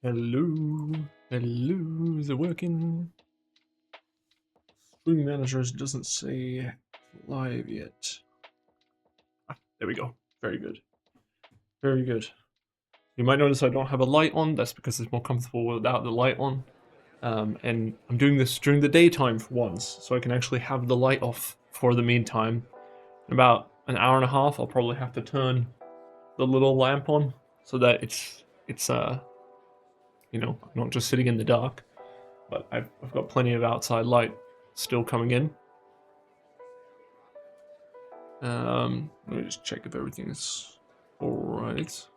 Hello, hello, is it working? Stream managers doesn't say live yet. Ah, there we go. Very good. Very good. You might notice I don't have a light on. That's because it's more comfortable without the light on. And I'm doing this during the daytime for once, so I can actually have the light off for the meantime. In about an hour and a half, I'll probably have to turn the little lamp on so that it's you know, not just sitting in the dark. But I've got plenty of outside light still coming in. Let me just check if everything's alright.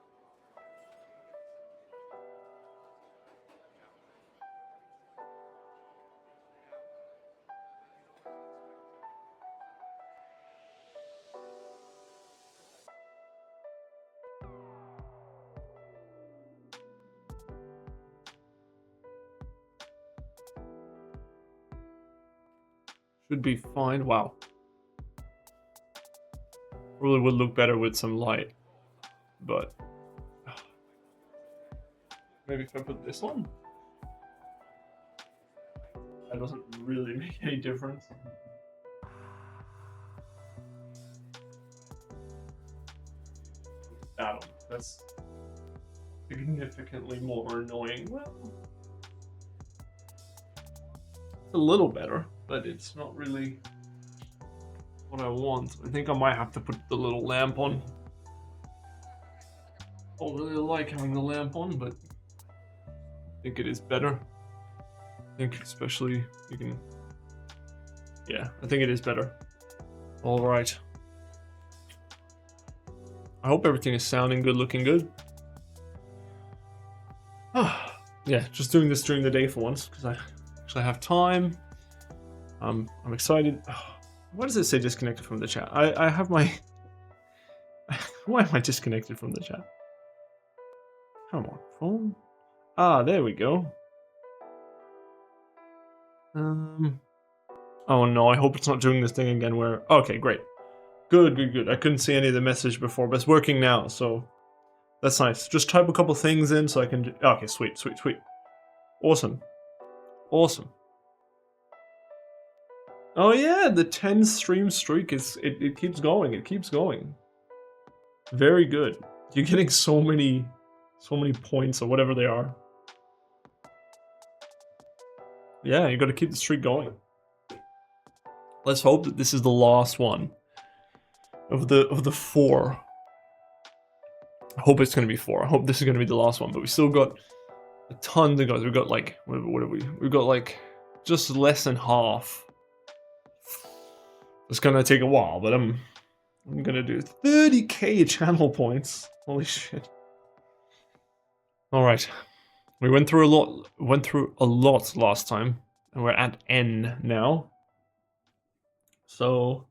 Should be fine. Wow. Really would look better with some light, but maybe if I put this on, that doesn't really make any difference. That's significantly more annoying. Well, it's a little better, but it's not really what I want. I think I might have to put the little lamp on. I don't really like having the lamp on, but I think it is better. I think especially you can... Yeah, I think it is better. All right. I hope everything is sounding good, looking good. Yeah, just doing this during the day for once, because I actually have time. I'm excited. Why does it say disconnected from the chat? I have my... Why am I disconnected from the chat? Come on, phone. Ah, there we go. Oh no, I hope it's not doing this thing again where... Okay, great. Good. I couldn't see any of the message before, but it's working now, so... That's nice. Just type a couple things in so I can... Okay, sweet. Awesome. Oh yeah, the 10 stream streak is... It keeps going. Very good. You're getting so many points or whatever they are. Yeah, you gotta keep the streak going. Let's hope that this is the last one of the 4. I hope it's gonna be 4. I hope this is gonna be the last one, but we still got a ton to go. We've got like, what have we? We've got like just less than half. It's gonna take a while, but I'm gonna do 30k channel points. Holy shit. All right. We went through a lot last time, and we're at N now. So,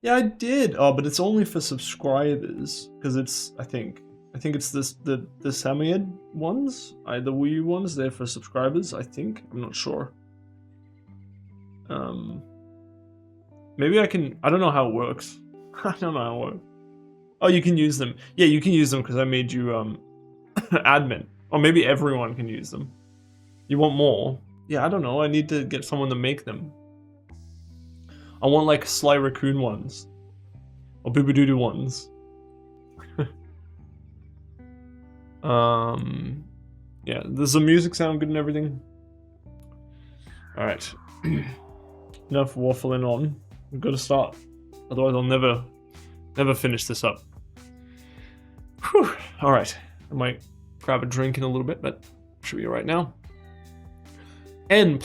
yeah, I did. Oh, but it's only for subscribers because it's I think it's the Samoyed ones, the Wii U ones. They're for subscribers. I think. I'm not sure. Maybe I can. I don't know how it works. I don't know how it works. Oh, you can use them. Yeah, you can use them because I made you admin. Or maybe everyone can use them. You want more? Yeah, I don't know. I need to get someone to make them. I want like Sly Raccoon ones. Or Boobadoodoo ones. Yeah, does the music sound good and everything? Alright. Enough waffling on. We've got to start. Otherwise I'll never finish this up. Whew. Alright. I might grab a drink in a little bit, but should be right now. N++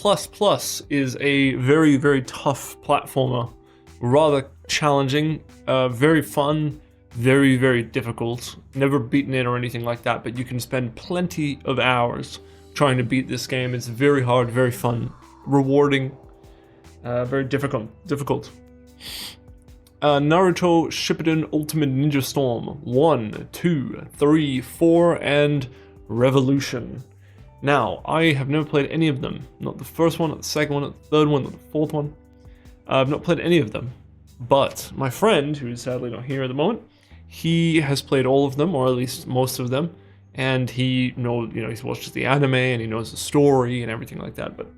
is a very tough platformer, rather challenging, very fun, very difficult. Never beaten it or anything like that, but you can spend plenty of hours trying to beat this game. It's very hard, very fun, rewarding, very difficult. Naruto Shippuden Ultimate Ninja Storm 1, 2, 3, 4, and Revolution. Now, I have never played any of them. Not the first one, not the second one, not the third one, not the fourth one. I've not played any of them. But my friend, who is sadly not here at the moment, he has played all of them, or at least most of them, and he he's watched the anime and he knows the story and everything like that. But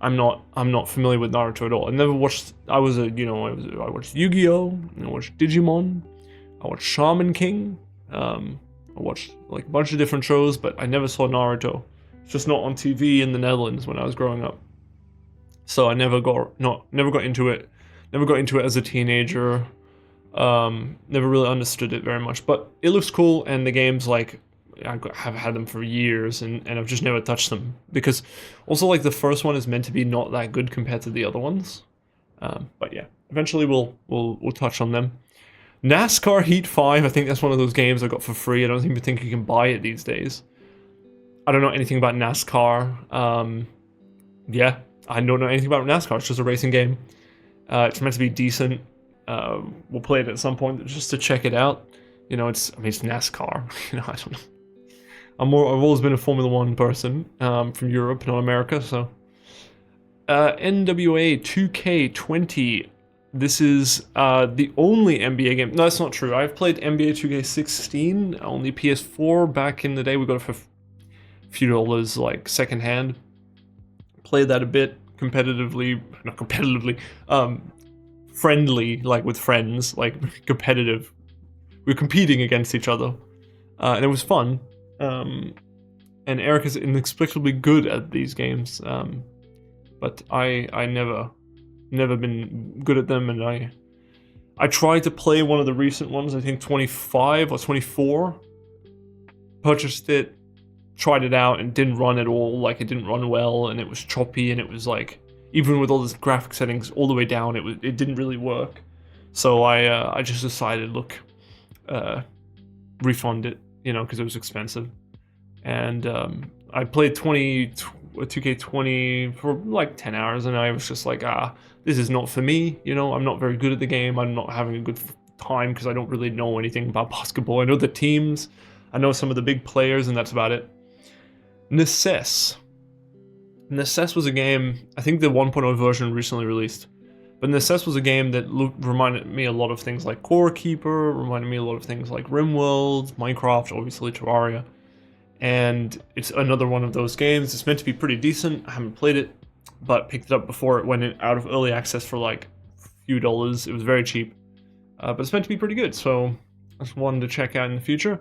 I'm not familiar with Naruto at all. I never watched. I watched Yu-Gi-Oh! I watched Digimon. I watched Shaman King. I watched like a bunch of different shows, but I never saw Naruto. It's just not on TV in the Netherlands when I was growing up. So I never got into it. Never got into it as a teenager. Never really understood it very much. But it looks cool, and the games, like, I have had them for years, and I've just never touched them. Because also, like, the first one is meant to be not that good compared to the other ones. But yeah, eventually we'll touch on them. NASCAR Heat 5, I think that's one of those games I got for free. I don't even think you can buy it these days. I don't know anything about NASCAR. Yeah, I don't know anything about NASCAR. It's just a racing game. It's meant to be decent. We'll play it at some point just to check it out. It's NASCAR. I don't know. I've always been a Formula One person from Europe, not America. So, NWA 2K20. This is the only NBA game. No, that's not true. I've played NBA 2K16 on the PS4 back in the day. We got it for a few dollars, like secondhand. Played that a bit competitively, not competitively, friendly, like with friends, like competitive. We were competing against each other, and it was fun. And Eric is inexplicably good at these games, but I never been good at them, and I tried to play one of the recent ones, I think 25 or 24, purchased it, tried it out, and didn't run at all. Like, it didn't run well, and it was choppy, and it was like, even with all the graphic settings all the way down, it didn't really work. So I just decided, look, refund it, because it was expensive. And I played 2K20 for like 10 hours, and I was just like, this is not for me. I'm not very good at the game. I'm not having a good time because I don't really know anything about basketball. I know the teams, I know some of the big players, and that's about it. Necess was a game, I think the 1.0 version recently released, but Necess was a game that reminded me a lot of things like Core Keeper, reminded me a lot of things like RimWorld, Minecraft, obviously Terraria, and it's another one of those games. It's meant to be pretty decent. I haven't played it, but picked it up before it went out of early access for like a few dollars. It was very cheap, but it's meant to be pretty good, so that's one to check out in the future.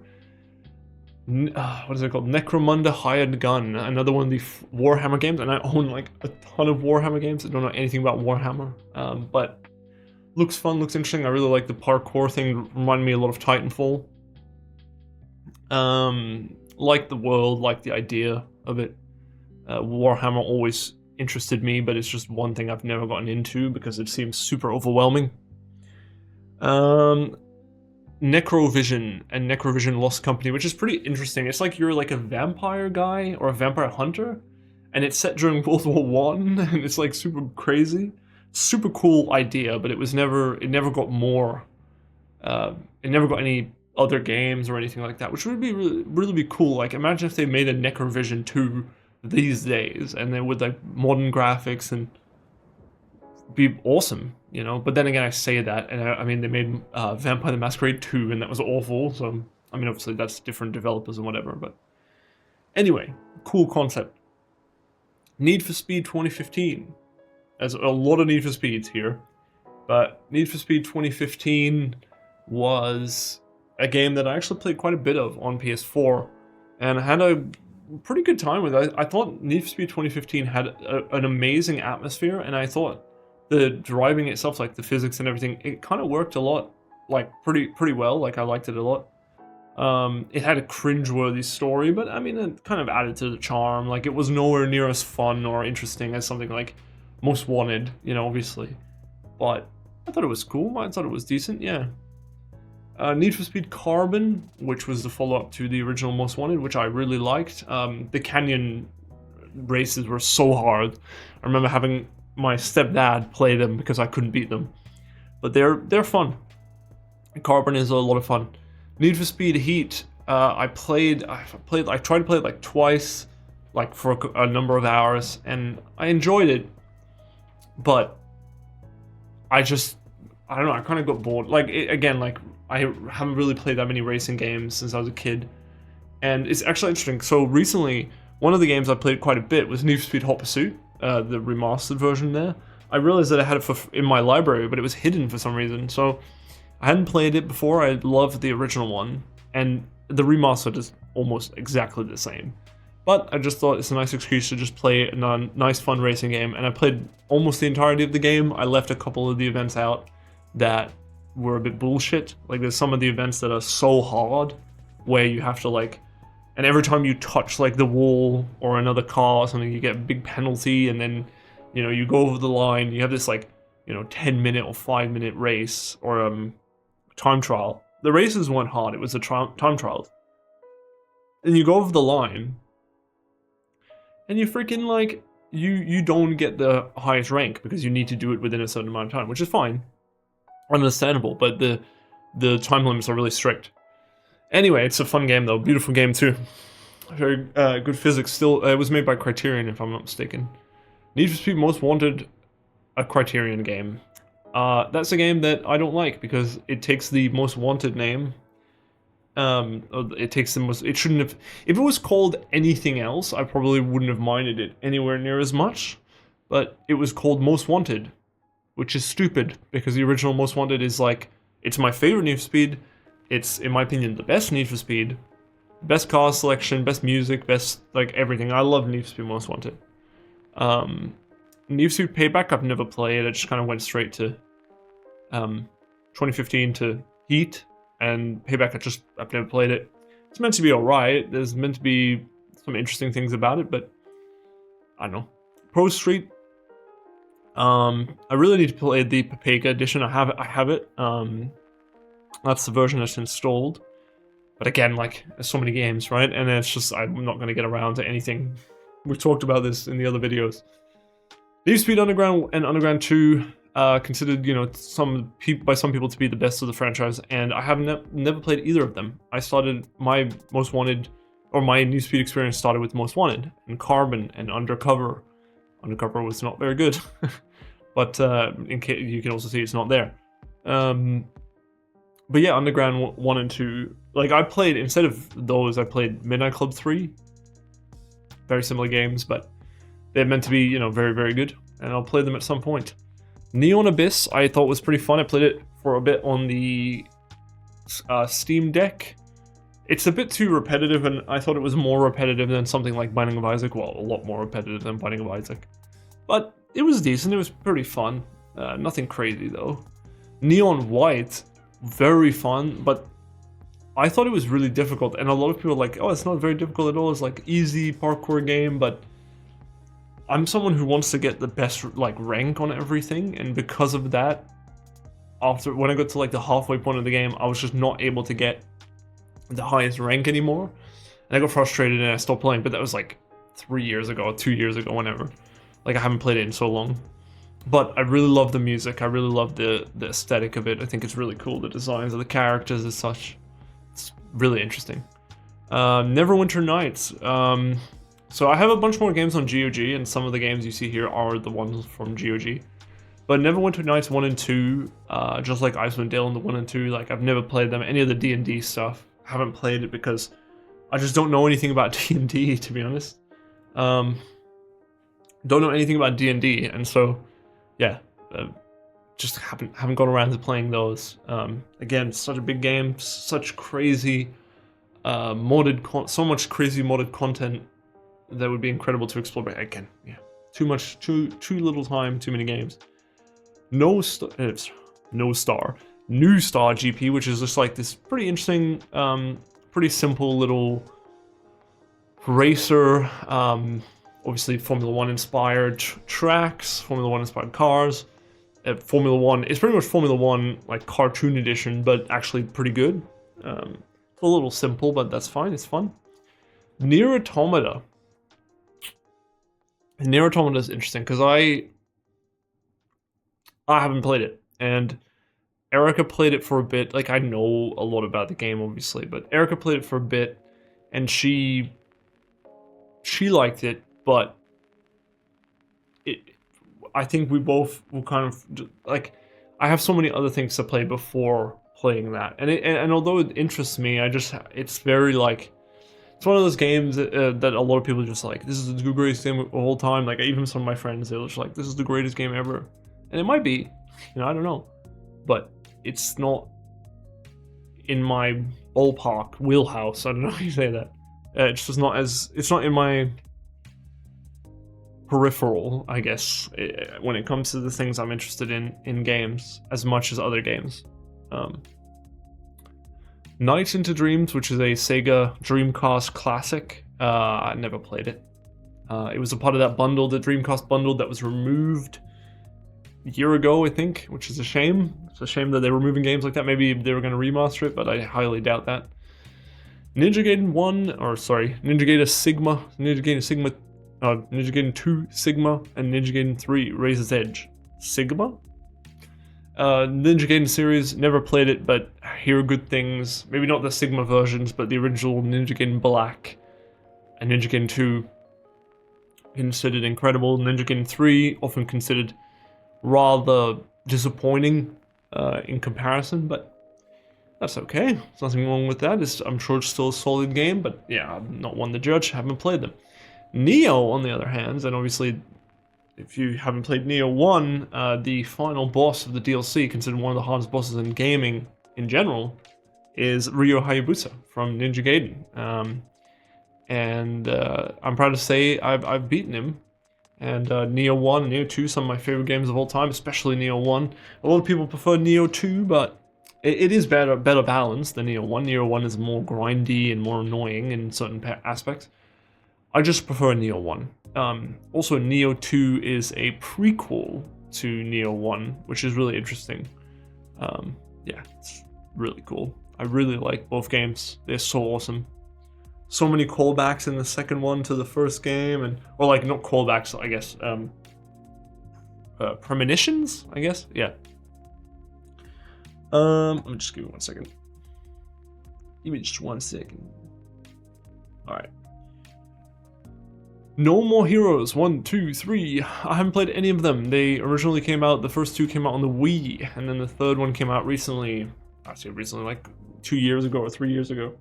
What is it called? Necromunda Hired Gun, another one of the Warhammer games, and I own like a ton of Warhammer games. I don't know anything about Warhammer, but looks fun, looks interesting. I really like the parkour thing. Reminded me a lot of Titanfall. Like the world, like the idea of it. Warhammer always interested me, but it's just one thing I've never gotten into because it seems super overwhelming. Necrovision and Necrovision Lost Company, which is pretty interesting. It's like you're like a vampire guy or a vampire hunter, and it's set during World War One, and it's like super crazy, super cool idea. But it never got more. It never got any other games or anything like that, which would be really be cool. Like, imagine if they made a Necrovision 2 these days, and then with like modern graphics, and be awesome, But then again, I say that, and I mean, they made Vampire the Masquerade 2, and that was awful. So I mean, obviously that's different developers and whatever. But anyway, cool concept. Need for Speed 2015. There's a lot of Need for Speeds here, but Need for Speed 2015 was a game that I actually played quite a bit of on PS4, and I had a pretty good time with it. I thought Need for Speed 2015 had an amazing atmosphere, and I thought the driving itself, like the physics and everything, it kind of worked a lot, like pretty well. Like, I liked it a lot. It had a cringeworthy story, but I mean, it kind of added to the charm. Like, it was nowhere near as fun or interesting as something like Most Wanted, obviously. But I thought it was cool. I thought it was decent, yeah. Need for Speed Carbon, which was the follow-up to the original Most Wanted, which I really liked. The canyon races were so hard. I remember having my stepdad play them because I couldn't beat them, but they're fun. Carbon is a lot of fun. Need for Speed Heat, I tried to play it like twice, like for a number of hours, and I enjoyed it, but I don't know, I kind of got bored. Like, again, like, I haven't really played that many racing games since I was a kid, And it's actually interesting. So recently, one of the games I played quite a bit was Need for Speed Hot Pursuit, the remastered version there. I realized that I had it in my library, but it was hidden for some reason. So I hadn't played it before. I loved the original one, and the remastered is almost exactly the same. But I just thought it's a nice excuse to just play a nice, fun racing game. And I played almost the entirety of the game. I left a couple of the events out that were a bit bullshit. Like there's some of the events that are so hard, where you have to like, and every time you touch like the wall or another car or something, you get a big penalty, and then you go over the line. You have this like 10-minute or 5-minute race or time trial. The races weren't hard. It was a time trial, and you go over the line, and you freaking like you don't get the highest rank because you need to do it within a certain amount of time, which is fine, understandable. But the time limits are really strict. Anyway, it's a fun game though, beautiful game too. Very good physics. Still, it was made by Criterion, if I'm not mistaken. Need for Speed Most Wanted, a Criterion game. That's a game that I don't like because it takes the Most Wanted name. It takes the most. It shouldn't have. If it was called anything else, I probably wouldn't have minded it anywhere near as much. But it was called Most Wanted, which is stupid because the original Most Wanted is like, it's my favorite Need for Speed. It's, in my opinion, the best Need for Speed. Best car selection, best music, best, like, everything. I love Need for Speed Most Wanted. Need for Speed Payback, I've never played. I just kind of went straight to 2015 to Heat. And Payback, I've never played it. It's meant to be alright. There's meant to be some interesting things about it, but I don't know. Pro Street. I really need to play the Papega edition. I have it. That's the version that's installed. But again, like, there's so many games, right? And it's just, I'm not going to get around to anything. We've talked about this in the other videos. Need for Speed Underground and Underground 2, considered, by some people to be the best of the franchise, and I have never played either of them. I started my Most Wanted, or my Need for Speed experience started with Most Wanted, and Carbon, and Undercover. Undercover was not very good, but in case you can also see it's not there. But yeah, Underground 1 and 2, like I played, instead of those, I played Midnight Club 3. Very similar games, but they're meant to be, very, very good, and I'll play them at some point. Neon Abyss, I thought was pretty fun. I played it for a bit on the Steam Deck. It's a bit too repetitive, and I thought it was more repetitive than something like Binding of Isaac. Well, a lot more repetitive than Binding of Isaac. But it was decent, it was pretty fun. Nothing crazy, though. Neon White, very fun, but I thought it was really difficult, and a lot of people are like, oh, it's not very difficult at all, it's like easy parkour game, but I'm someone who wants to get the best like rank on everything, and because of that, when I got to like the halfway point of the game, I was just not able to get the highest rank anymore, and I got frustrated and I stopped playing. But that was like 3 years ago, or 2 years ago, whenever. Like, I haven't played it in so long. But I really love the music, I really love the aesthetic of it. I think it's really cool, the designs of the characters as such. It's really interesting. Neverwinter Nights. So I have a bunch more games on GOG, and some of the games you see here are the ones from GOG. But Neverwinter Nights 1 and 2, just like Icewind Dale in the 1 and 2, like I've never played them. Any of the D&D stuff, I haven't played it because I just don't know anything about D&D, to be honest. Don't know anything about D&D, and so, yeah, just haven't got around to playing those. Again, such a big game, such crazy so much crazy modded content that would be incredible to explore. But again, yeah, too little time, too many games. New Star GP, which is just like this pretty interesting, pretty simple little racer. Obviously Formula 1 inspired tracks, Formula 1 inspired cars. Formula 1, it's pretty much Formula 1 like cartoon edition, but actually pretty good. It's a little simple, but that's fine, it's fun. Nier Automata. Nier Automata is interesting because I haven't played it, and Erica played it for a bit. Like, I know a lot about the game, obviously, but Erica played it for a bit, and she liked it, but I think we both will kind of, like, I have so many other things to play before playing that, and although it interests me, it's very like, It's one of those games that a lot of people just like, this is the greatest game of all time. Like, even some of my friends, they're just like, this is the greatest game ever. And it might be, I don't know. But it's not in my ballpark wheelhouse. I don't know how you say that. It's just not it's not in my peripheral, I guess, when it comes to the things I'm interested in games as much as other games. Night into Dreams, which is a Sega Dreamcast classic. I never played it. It was a part of that bundle, the Dreamcast bundle, that was removed a year ago, I think, which is a shame. It's a shame that they're removing games like that. Maybe they were going to remaster it, but I highly doubt that. Ninja Gaiden 2 Sigma, and Ninja Gaiden 3 Razor's Edge. Sigma? Ninja Gaiden series, never played it, but I hear good things. Maybe not the Sigma versions, but the original Ninja Gaiden Black and Ninja Gaiden 2 considered incredible. Ninja Gaiden 3 often considered rather disappointing in comparison, but that's okay. There's nothing wrong with that. I'm sure it's still a solid game, but yeah, I'm not one to judge. Haven't played them. Neo, on the other hand, and obviously, if you haven't played Neo 1, the final boss of the DLC, considered one of the hardest bosses in gaming in general, is Ryo Hayabusa from Ninja Gaiden. And I'm proud to say I've beaten him. And Neo 1 and Neo 2, some of my favorite games of all time, especially Neo 1. A lot of people prefer Neo 2, but it is better balanced than Neo 1. Neo 1 is more grindy and more annoying in certain aspects. I just prefer Neo 1. Also, Neo 2 is a prequel to Neo 1, which is really interesting. Yeah, it's really cool. I really like both games. They're so awesome. So many callbacks in the second one to the first game, or like, not callbacks, I guess, premonitions, I guess, yeah. Let me just give me 1 second. Give me just 1 second. Alright. No More Heroes 1, 2, 3. I haven't played any of them. They originally came out, the first two came out on the Wii, and then the third one came out recently. Actually, recently, like 2 years ago or 3 years ago.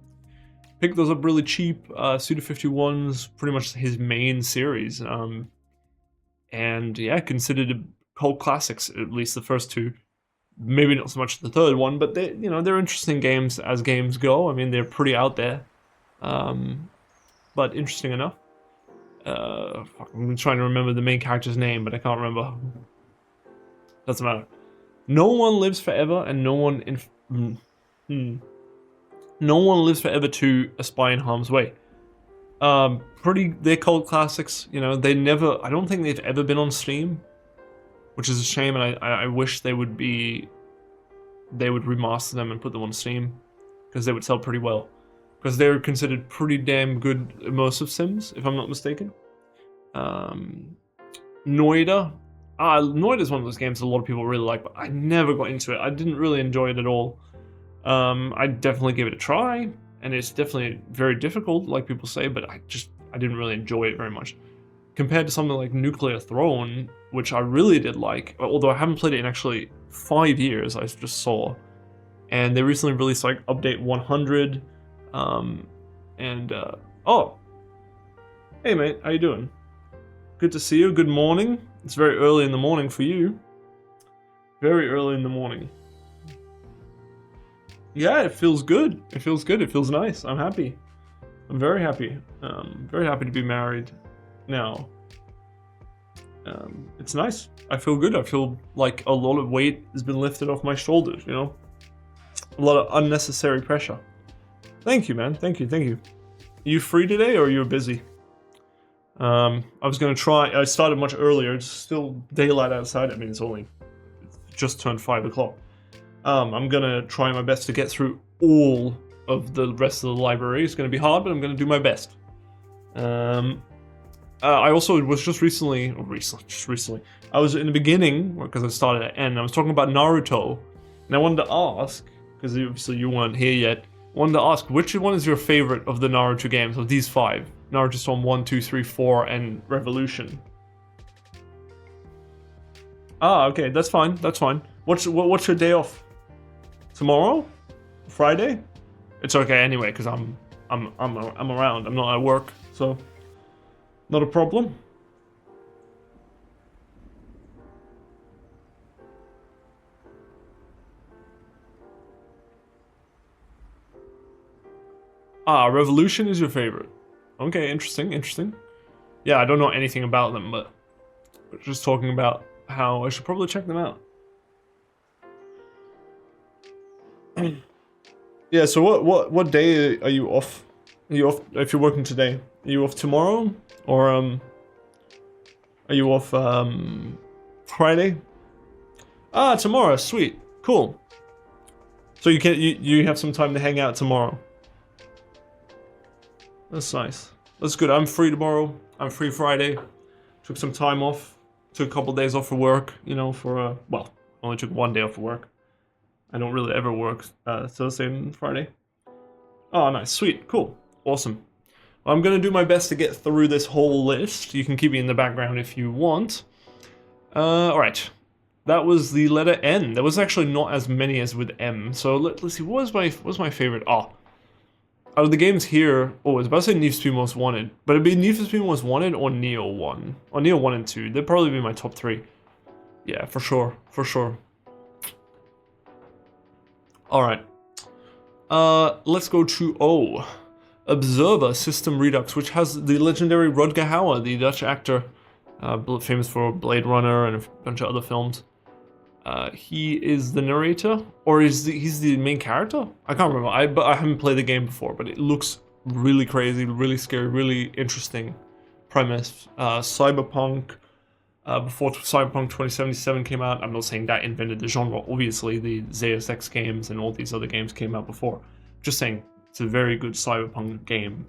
Picked those up really cheap. Suda51's pretty much his main series. And yeah, considered cult classics, at least the first two. Maybe not so much the third one, but they're interesting games as games go. I mean, they're pretty out there. But interesting enough. I'm trying to remember the main character's name, but I can't remember. Doesn't matter. No One Lives Forever, and No One Lives Forever 2, A Spy in Harm's Way. They're cult classics. I don't think they've ever been on Steam, which is a shame, and I wish they would remaster them and put them on Steam, because they would sell pretty well. Because they're considered pretty damn good immersive sims, if I'm not mistaken. Noida. Noida is one of those games that a lot of people really like, but I never got into it. I didn't really enjoy it at all. I'd definitely give it a try, and it's definitely very difficult, like people say, but I didn't really enjoy it very much. Compared to something like Nuclear Throne, which I really did like, although I haven't played it in actually 5 years, I just saw. And they recently released like update 100. Oh, hey mate, how you doing? Good to see you. Good morning. It's very early in the morning for you. Very early in the morning. Yeah, it feels good. It feels good. It feels nice. I'm happy. I'm very happy. Very happy to be married now. It's nice. I feel good. I feel like a lot of weight has been lifted off my shoulders, A lot of unnecessary pressure. Thank you, man. Thank you. Are you free today, or are you busy? I was going to try. I started much earlier. It's still daylight outside. I mean, it's just turned 5 o'clock. I'm going to try my best to get through all of the rest of the library. It's going to be hard, but I'm going to do my best. I also was just recently, I was in the beginning, because I started at end, I was talking about Naruto, and I wanted to ask, because obviously you weren't here yet, wanted to ask, which one is your favorite of the Naruto games, of these 5? Naruto Storm 1, 2, 3, 4, and Revolution. Okay, that's fine, What's your day off? Tomorrow? Friday? It's okay anyway, because I'm I'm around. I'm not at work, so not a problem. Ah, Revolution is your favorite. Okay, interesting, interesting. Yeah, I don't know anything about them, but just talking about how I should probably check them out. Yeah, so what day are you off? Are you off if you're working today? Are you off tomorrow? Or are you off Friday? Ah, tomorrow, sweet. Cool. So you have some time to hang out tomorrow. That's nice. That's good. I'm free tomorrow. I'm free Friday. Took some time off. Took a couple days off for work, you know, for well, only took one day off for work. I don't really ever work Thursday and Friday. Oh, nice. Sweet. Cool. Awesome. Well, I'm going to do my best to get through this whole list. You can keep me in the background if you want. Alright. That was the letter N. There was actually not as many as with M. So let's see. What was my favorite? Oh. Out of the games here... Oh, I was about to say Need for Speed Most Wanted. But it'd be Need for Speed Most Wanted or Neo 1. Or Neo 1 and 2. They'd probably be my top 3. Yeah, for sure. For sure. Alright. Let's go to O. Observer System Redux, which has the legendary Rutger Hauer, the Dutch actor, famous for Blade Runner and a bunch of other films. He is the narrator, or he's the main character? I can't remember. But I haven't played the game before, but it looks really crazy, really scary, really interesting premise. Cyberpunk. Before Cyberpunk 2077 came out, I'm not saying that invented the genre. Obviously, the Zeus Ex games and all these other games came out before. Just saying, it's a very good Cyberpunk game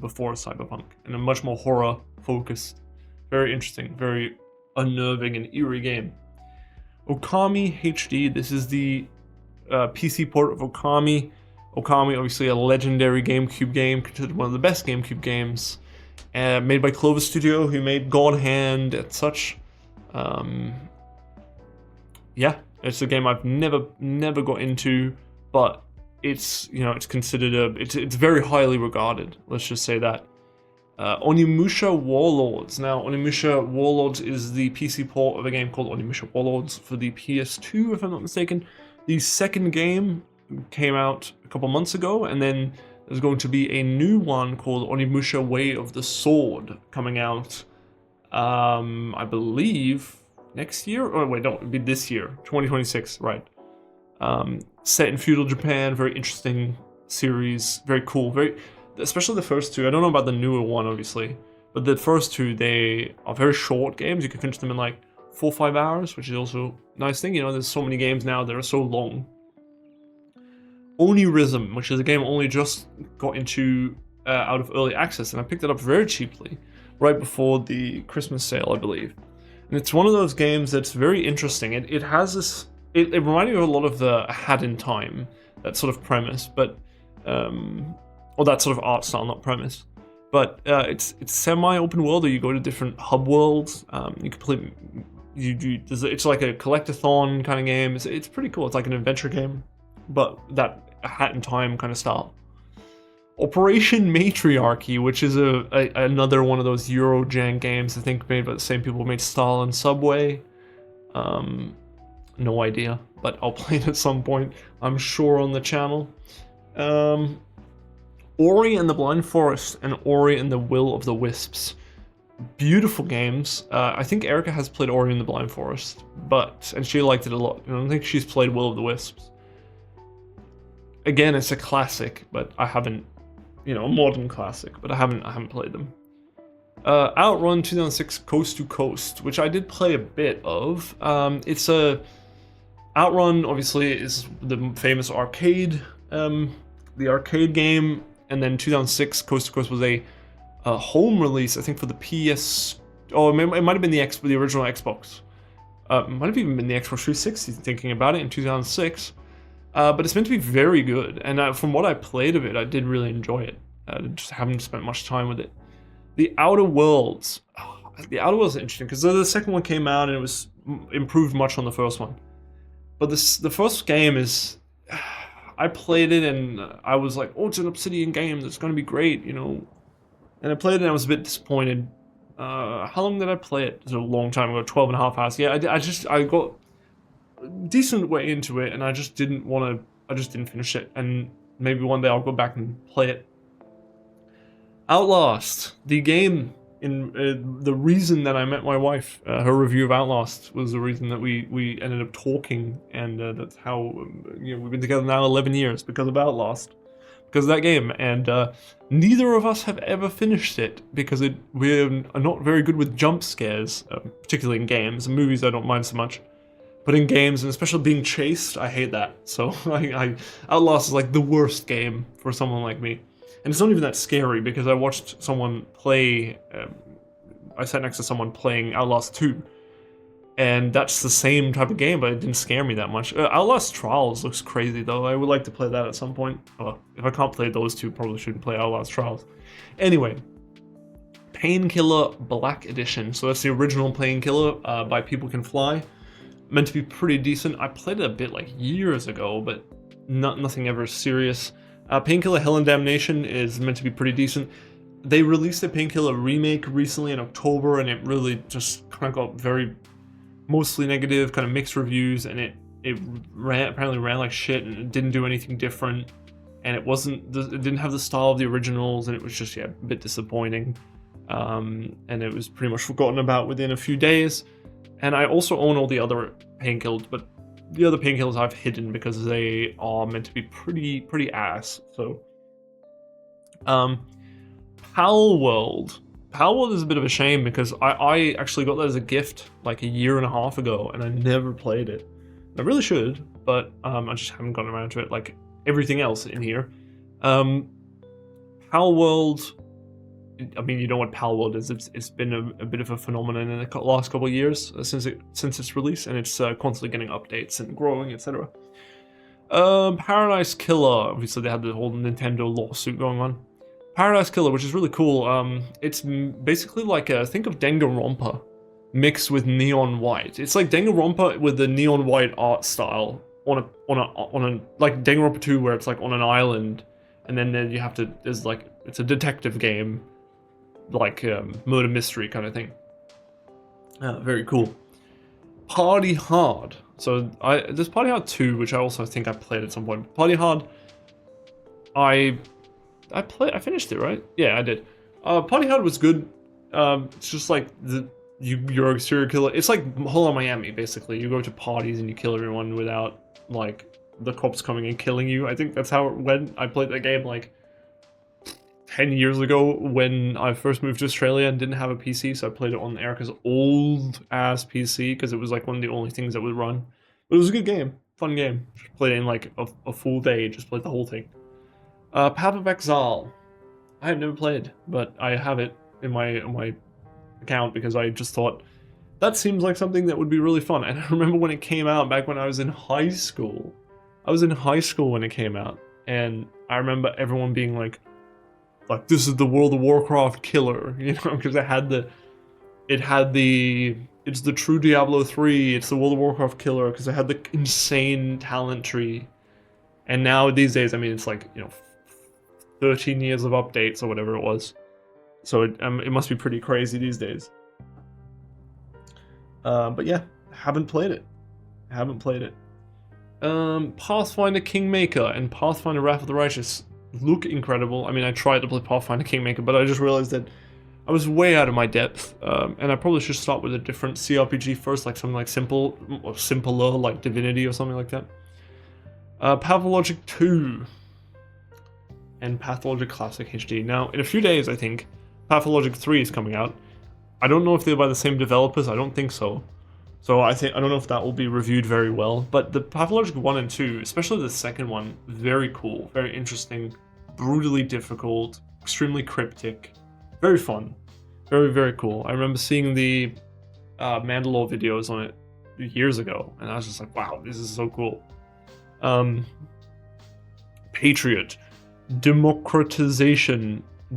before Cyberpunk, and a much more horror focused, very interesting, very unnerving and eerie game. Okami HD. This is the PC port of Okami. Okami, obviously a legendary GameCube game, considered one of the best GameCube games. Made by Clover Studio, who made God Hand and such. Yeah, it's a game I've never got into, but it's, you know, it's considered it's very highly regarded. Let's just say that. Onimusha Warlords. Now, Onimusha Warlords is the PC port of a game called Onimusha Warlords for the PS2, if I'm not mistaken. The second game came out a couple months ago, and then there's going to be a new one called Onimusha Way of the Sword coming out, I believe, next year? Or wait, no, it'd be this year, 2026, right. Set in feudal Japan, very interesting series, very cool, especially the first two. I don't know about the newer one, obviously, but the first two, they are very short games. You can finish them in like 4 or 5 hours, which is also a nice thing. You know, there's so many games now that are so long. Onirism, which is a game I only just got into out of early access, and I picked it up very cheaply right before the Christmas sale, I believe. And it's one of those games that's very interesting. It has this... It reminded me of a lot of the Had in Time, that sort of premise, but... or that sort of art style, not premise. But it's semi-open world, or you go to different hub worlds. You complete... It's like a collectathon kind of game. It's pretty cool. It's like an adventure game, but that Hat in Time kind of style. Operation Matriarchy, which is another one of those Eurojank games, I think made by the same people who made Stal and Subway. No idea, but I'll play it at some point, I'm sure, on the channel. Ori and the Blind Forest and Ori and the Will of the Wisps. Beautiful games. I think Erica has played Ori and the Blind Forest, and she liked it a lot. I don't think she's played Will of the Wisps. Again, it's a classic, but I haven't, you know, a modern classic, but I haven't played them. Outrun 2006 Coast to Coast, which I did play a bit of. It's a... Outrun, obviously, is the famous arcade, the arcade game, and then 2006 Coast to Coast was a home release, I think, for the PS... Oh, it might have been the original Xbox. It might have even been the Xbox 360, thinking about it, in 2006. But it's meant to be very good, and from what I played of it, I did really enjoy it. Just haven't spent much time with it. The Outer Worlds. The Outer Worlds is interesting, because the second one came out, and it was improved much on the first one. But the first game is... I played it and I was like, oh, it's an Obsidian game, that's gonna be great, you know. And I played it and I was a bit disappointed. How long did I play it? It was a long time ago, 12 and a half hours. Yeah, I got a decent way into it and I just didn't finish it. And maybe one day I'll go back and play it. Outlast, the game, the reason that I met my wife, her review of Outlast was the reason that we ended up talking, and that's how we've been together now 11 years because of Outlast, because of that game, and neither of us have ever finished it because we're not very good with jump scares, particularly in games. In movies I don't mind so much, but in games, and especially being chased, I hate that. So Outlast is like the worst game for someone like me. And it's not even that scary because I watched someone play, I sat next to someone playing Outlast 2, and that's the same type of game, but it didn't scare me that much. Outlast Trials looks crazy though, I would like to play that at some point. Well, if I can't play those two, probably shouldn't play Outlast Trials. Anyway, Painkiller Black Edition, so that's the original Painkiller by People Can Fly. Meant to be pretty decent. I played it a bit like years ago, but nothing ever serious. Painkiller Hell and Damnation is meant to be pretty decent. They released a Painkiller remake recently in October, and it really just kind of got very mostly negative, kind of mixed reviews, and it apparently ran like shit and it didn't do anything different, and it didn't have the style of the originals, and it was just a bit disappointing. And it was pretty much forgotten about within a few days. And I also own all the other Painkillers, but the other Painkillers I've hidden because they are meant to be pretty ass. So, Palworld. Palworld is a bit of a shame because I actually got that as a gift like a year and a half ago, and I never played it. I really should, but I just haven't gotten around to it like everything else in here. Palworld. I mean, you know what Palworld is. It's been a bit of a phenomenon in the last couple of years since its release, and it's constantly getting updates and growing, etc. Paradise Killer. Obviously, they had the whole Nintendo lawsuit going on. Paradise Killer, which is really cool. It's basically like think of Danganronpa mixed with neon white. It's like Danganronpa with the neon white art style on a like Danganronpa 2, where it's like on an island, and then you have to. There's like it's a detective game. Like murder mystery kind of thing. Very cool. Party Hard. So there's Party Hard 2, which I also think I played at some point. Party Hard, I finished it, right? Yeah, I did. Party Hard was good. It's just like you're a serial killer. It's like Hello Miami, basically. You go to parties and you kill everyone without like the cops coming and killing you. I think that's how it went. I played that game like 10 years ago when I first moved to Australia and didn't have a PC, so I played it on Erica's old-ass PC because it was like one of the only things that would run. But it was a good game, fun game. Just played it in like a full day, just played the whole thing. Path of Exile. I have never played, but I have it in my account because I just thought, that seems like something that would be really fun. And I remember when it came out back when I was in high school. I was in high school when it came out, and I remember everyone being like, this is the World of Warcraft killer, you know, because it's the true Diablo 3, it's the World of Warcraft killer, because it had the insane talent tree. And now these days, I mean, it's like, 13 years of updates or whatever it was. So it must be pretty crazy these days. But yeah, haven't played it. Pathfinder Kingmaker and Pathfinder Wrath of the Righteous look incredible. I mean, I tried to play Pathfinder Kingmaker, but I just realized that I was way out of my depth, and I probably should start with a different CRPG first, like something like simple or simpler, like Divinity or something like that. Pathologic 2 and Pathologic Classic HD. Now, in a few days, I think Pathologic 3 is coming out. I don't know if they're by the same developers. I don't think so. So I don't know if that will be reviewed very well, but the Pathologic 1 and 2, especially the second one, very cool, very interesting, brutally difficult, extremely cryptic, very fun, very, very cool. I remember seeing the Mandalore videos on it years ago, and I was just like, wow, this is so cool. Patriot, Democratization. Oh,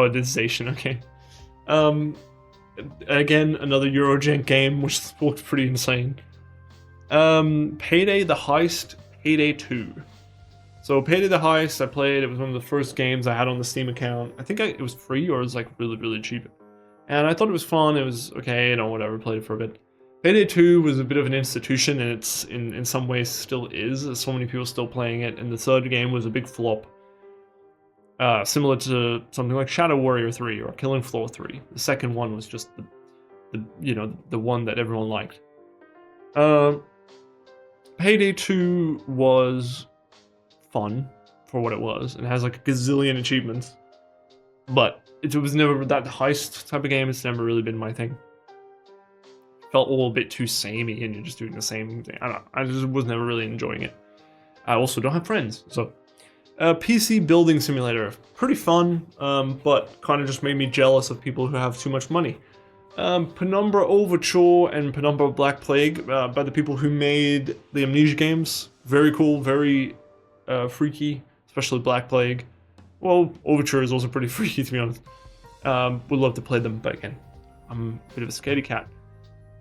it is Zation, okay. Again, another Eurojank game, which looked pretty insane. Payday the Heist, Payday 2. So Payday the Heist, I played. It was one of the first games I had on the Steam account. I think it was free or it was like really, really cheap. And I thought it was fun. It was okay, you know, whatever. Played it for a bit. Payday 2 was a bit of an institution, and it's in some ways still is. There's so many people still playing it. And the third game was a big flop, similar to something like Shadow Warrior 3 or Killing Floor 3. The second one was just the one that everyone liked. Payday 2 was fun for what it was. It has like a gazillion achievements, but it was never that heist type of game. It's never really been my thing. Felt all a bit too samey, and you're just doing the same thing. I don't know. I just was never really enjoying it. I also don't have friends, so PC building simulator, pretty fun, but kind of just made me jealous of people who have too much money. Penumbra Overture and Penumbra Black Plague by the people who made the Amnesia games. Very cool, very freaky, especially Black Plague. Well, Overture is also pretty freaky, to be honest. Would love to play them, but again, I'm a bit of a scaredy cat.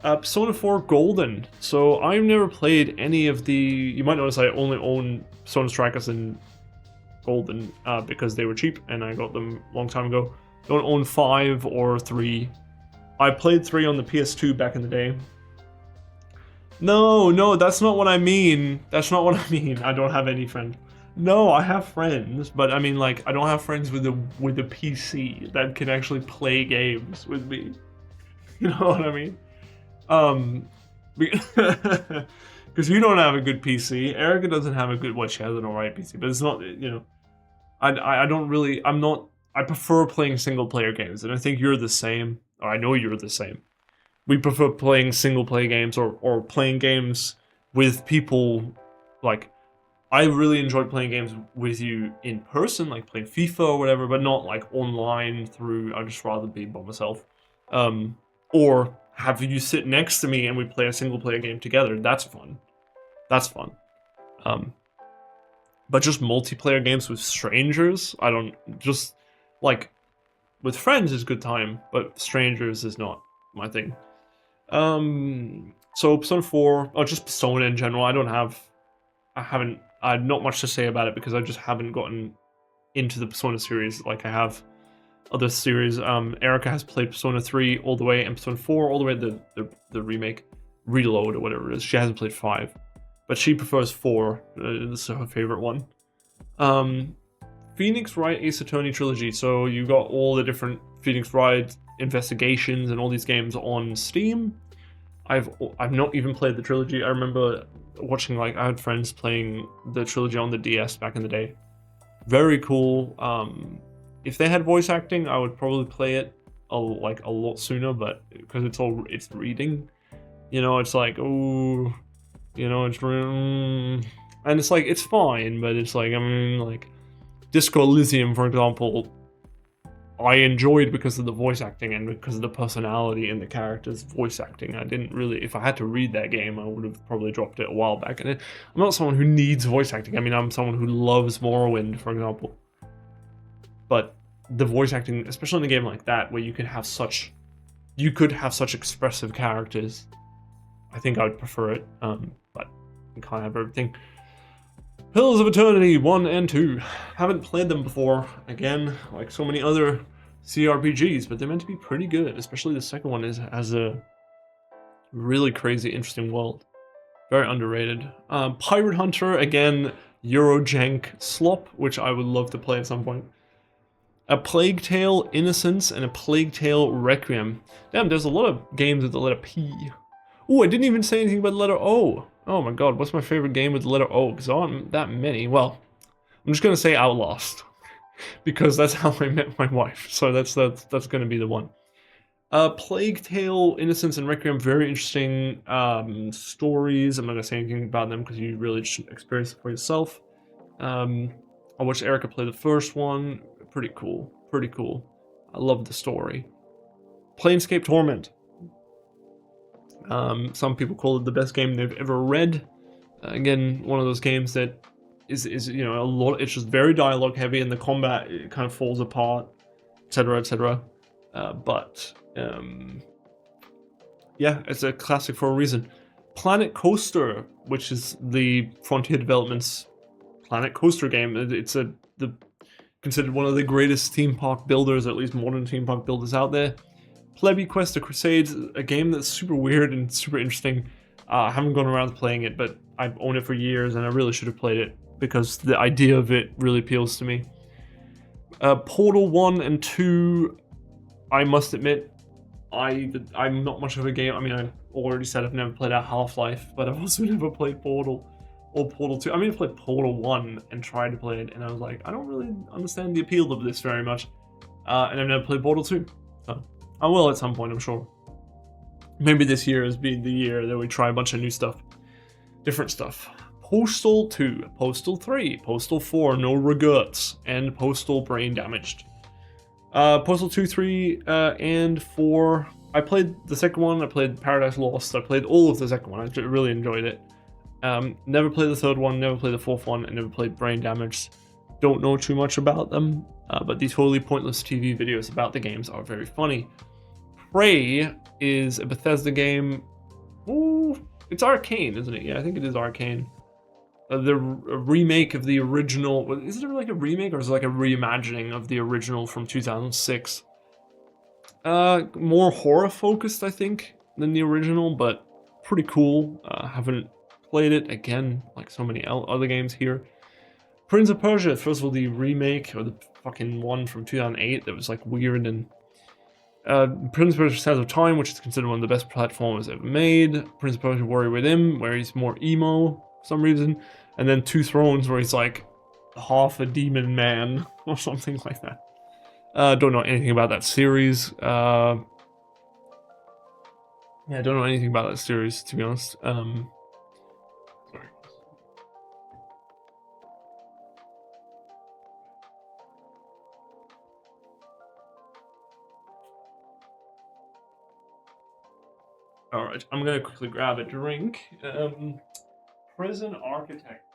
Persona 4 Golden. So I've never played any of the... You might notice I only own Persona Strikers and Golden because they were cheap and I got them a long time ago. Don't own 5 or 3. I played 3 on the PS2 back in the day. No, that's not what I mean. That's not what I mean. I don't have any friends. No, I have friends, but I mean, like, I don't have friends with a PC that can actually play games with me. You know what I mean? Because you don't have a good PC. Erica doesn't have a good... Well, she has an alright PC, but it's not, you know... I don't really... I prefer playing single-player games, and I think you're the same. Or I know you're the same. We prefer playing single-player games or playing games with people, like... I really enjoy playing games with you in person, like playing FIFA or whatever, but not like online through... I'd just rather be by myself. Or have you sit next to me and we play a single-player game together. That's fun. That's fun. But just multiplayer games with strangers, I don't... Just, like, with friends is good time, but strangers is not my thing. So Persona 4, or just Persona in general, I have not much to say about it because I just haven't gotten into the Persona series like I have other series. Erica has played Persona 3 all the way and Persona 4 all the way, the remake, Reload or whatever it is. She hasn't played 5, but she prefers 4. This is her favorite one. Phoenix Wright Ace Attorney trilogy. So you got all the different Phoenix Wright investigations and all these games on Steam. I've not even played the trilogy. I remember watching, like, I had friends playing the trilogy on the DS back in the day. Very cool. If they had voice acting, I would probably play it a lot sooner, but because it's reading, you know, it's like, oh, you know, and it's like, it's fine, but it's like, I mean, like, Disco Elysium, for example, I enjoyed because of the voice acting and because of the personality and the characters' voice acting. I didn't really... If I had to read that game, I would have probably dropped it a while back. And I'm not someone who needs voice acting. I mean, I'm someone who loves Morrowind, for example. But the voice acting, especially in a game like that, where you could have such expressive characters, I think I would prefer it. But you can't have everything. Pillars of Eternity 1 and 2. Haven't played them before. Again, like so many other CRPGs, but they're meant to be pretty good. Especially the second one has a really crazy, interesting world. Very underrated. Pirate Hunter, again, Eurojank slop, which I would love to play at some point. A Plague Tale Innocence and a Plague Tale Requiem. Damn, there's a lot of games with the letter P. Oh, I didn't even say anything about the letter O. Oh my god, what's my favorite game with the letter O? Because there aren't that many. Well, I'm just going to say Outlast. Because that's how I met my wife. So that's going to be the one. Plague Tale, Innocence, and Requiem, very interesting stories. I'm not going to say anything about them because you really should experience it for yourself. I watched Erica play the first one. Pretty cool. Pretty cool. I love the story. Planescape Torment. Some people call it the best game they've ever read. Again, one of those games that is you know, a lot. It's just very dialogue heavy, and the combat, it kind of falls apart, etc., etc. But yeah, it's a classic for a reason. Planet Coaster, which is the Frontier Developments Planet Coaster game. It's considered one of the greatest theme park builders, or at least modern theme park builders out there. Plebby Quest: The Crusades, a game that's super weird and super interesting. I haven't gone around playing it, but I've owned it for years, and I really should have played it because the idea of it really appeals to me. Portal 1 and 2, I must admit, I'm not much of a game. I mean, I've already said I've never played out Half-Life, but I've also never played Portal or Portal 2. I mean, I played Portal 1 and tried to play it, and I was like, I don't really understand the appeal of this very much. And I've never played Portal 2. So I will at some point, I'm sure. Maybe this year has been the year that we try a bunch of new stuff. Different stuff. Postal 2, Postal 3, Postal 4, No Regrets, and Postal Brain Damaged. Postal 2, 3, and 4. I played the second one, I played Paradise Lost, I played all of the second one, I really enjoyed it. Never played the third one, never played the fourth one, and never played Brain Damaged. Don't know too much about them, but these totally pointless TV videos about the games are very funny. Prey is a Bethesda game. Ooh, it's Arcane, isn't it? Yeah, I think it is Arcane. The remake of the original. Is it like a remake or is it like a reimagining of the original from 2006? More horror focused, I think, than the original, but pretty cool. Haven't played it again, like so many other games here. Prince of Persia, first of all, the remake or the fucking one from 2008 that was like weird, and Prince of Persia: Sands of Time, which is considered one of the best platformers ever made. Prince of Persia: Warrior Within, where he's more emo for some reason. And then Two Thrones, where he's like half a demon man or something like that. Don't know anything about that series. Yeah, I don't know anything about that series, to be honest. Sorry. Alright, I'm gonna quickly grab a drink. Prison Architect.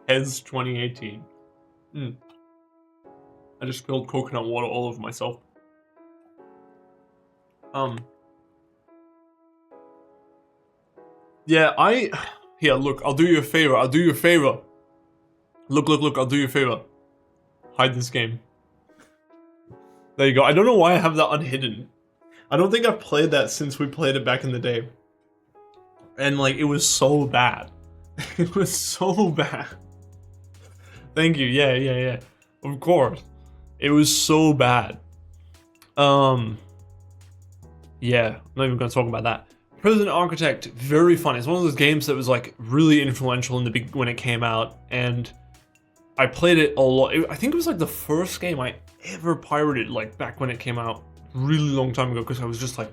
Hez 2018. I just spilled coconut water all over myself. Yeah, here, look, I'll do you a favor. I'll do you a favor. Look, I'll do you a favor. Hide this game. There you go. I don't know why I have that unhidden. I don't think I've played that since we played it back in the day. And, like, it was so bad. It was so bad. Thank you. Yeah. Of course. It was so bad. Yeah, I'm not even gonna talk about that. Prison Architect, very fun. It's one of those games that was like really influential in the when it came out, and I played it a lot. I think it was like the first game I ever pirated, like back when it came out, really long time ago. Because I was just like,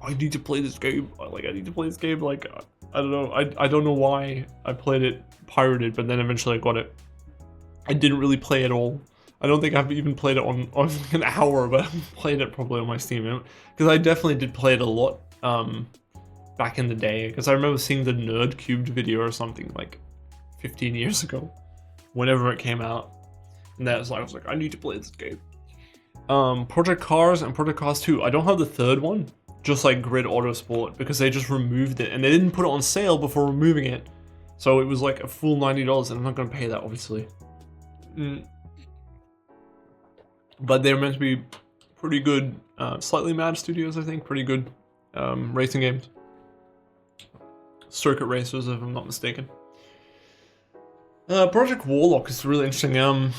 I need to play this game. Like I need to play this game. Like I don't know. I don't know why I played it pirated, but then eventually I got it. I didn't really play it all. I don't think I've even played it on like an hour, but I've played it probably on my Steam, because I definitely did play it a lot back in the day, because I remember seeing the Nerd Cubed video or something like 15 years ago, whenever it came out, and I was like, I need to play this game. Project Cars and Project Cars 2. I don't have the third one, just like Grid Autosport, because they just removed it, and they didn't put it on sale before removing it, so it was like a full $90, and I'm not gonna pay that, obviously. But they're meant to be pretty good, Slightly Mad Studios, I think, pretty good racing games. Circuit racers, if I'm not mistaken. Project Warlock is really interesting,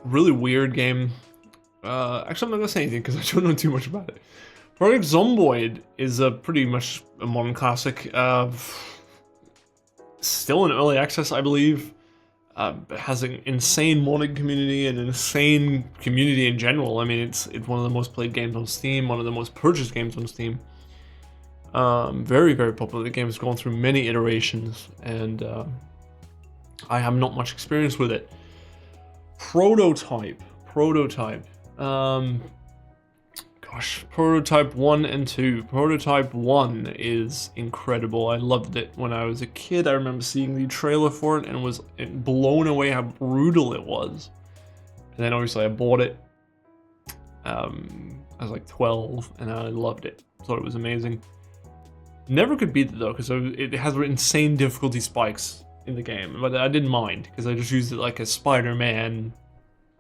really weird game. Actually, I'm not gonna say anything because I don't know too much about it. Project Zomboid is pretty much a modern classic. Still in early access, I believe. Has an insane modding community and an insane community in general. I mean, it's one of the most played games on Steam, one of the most purchased games on Steam. Very, very popular. The game has gone through many iterations, and I have not much experience with it. Prototype Prototype. Gosh, Prototype 1 and 2. Prototype 1 is incredible. I loved it when I was a kid. I remember seeing the trailer for it and was blown away how brutal it was. And then obviously I bought it. I was like 12 and I loved it. Thought it was amazing. Never could beat it though, because it has insane difficulty spikes in the game. But I didn't mind, because I just used it like a Spider-Man,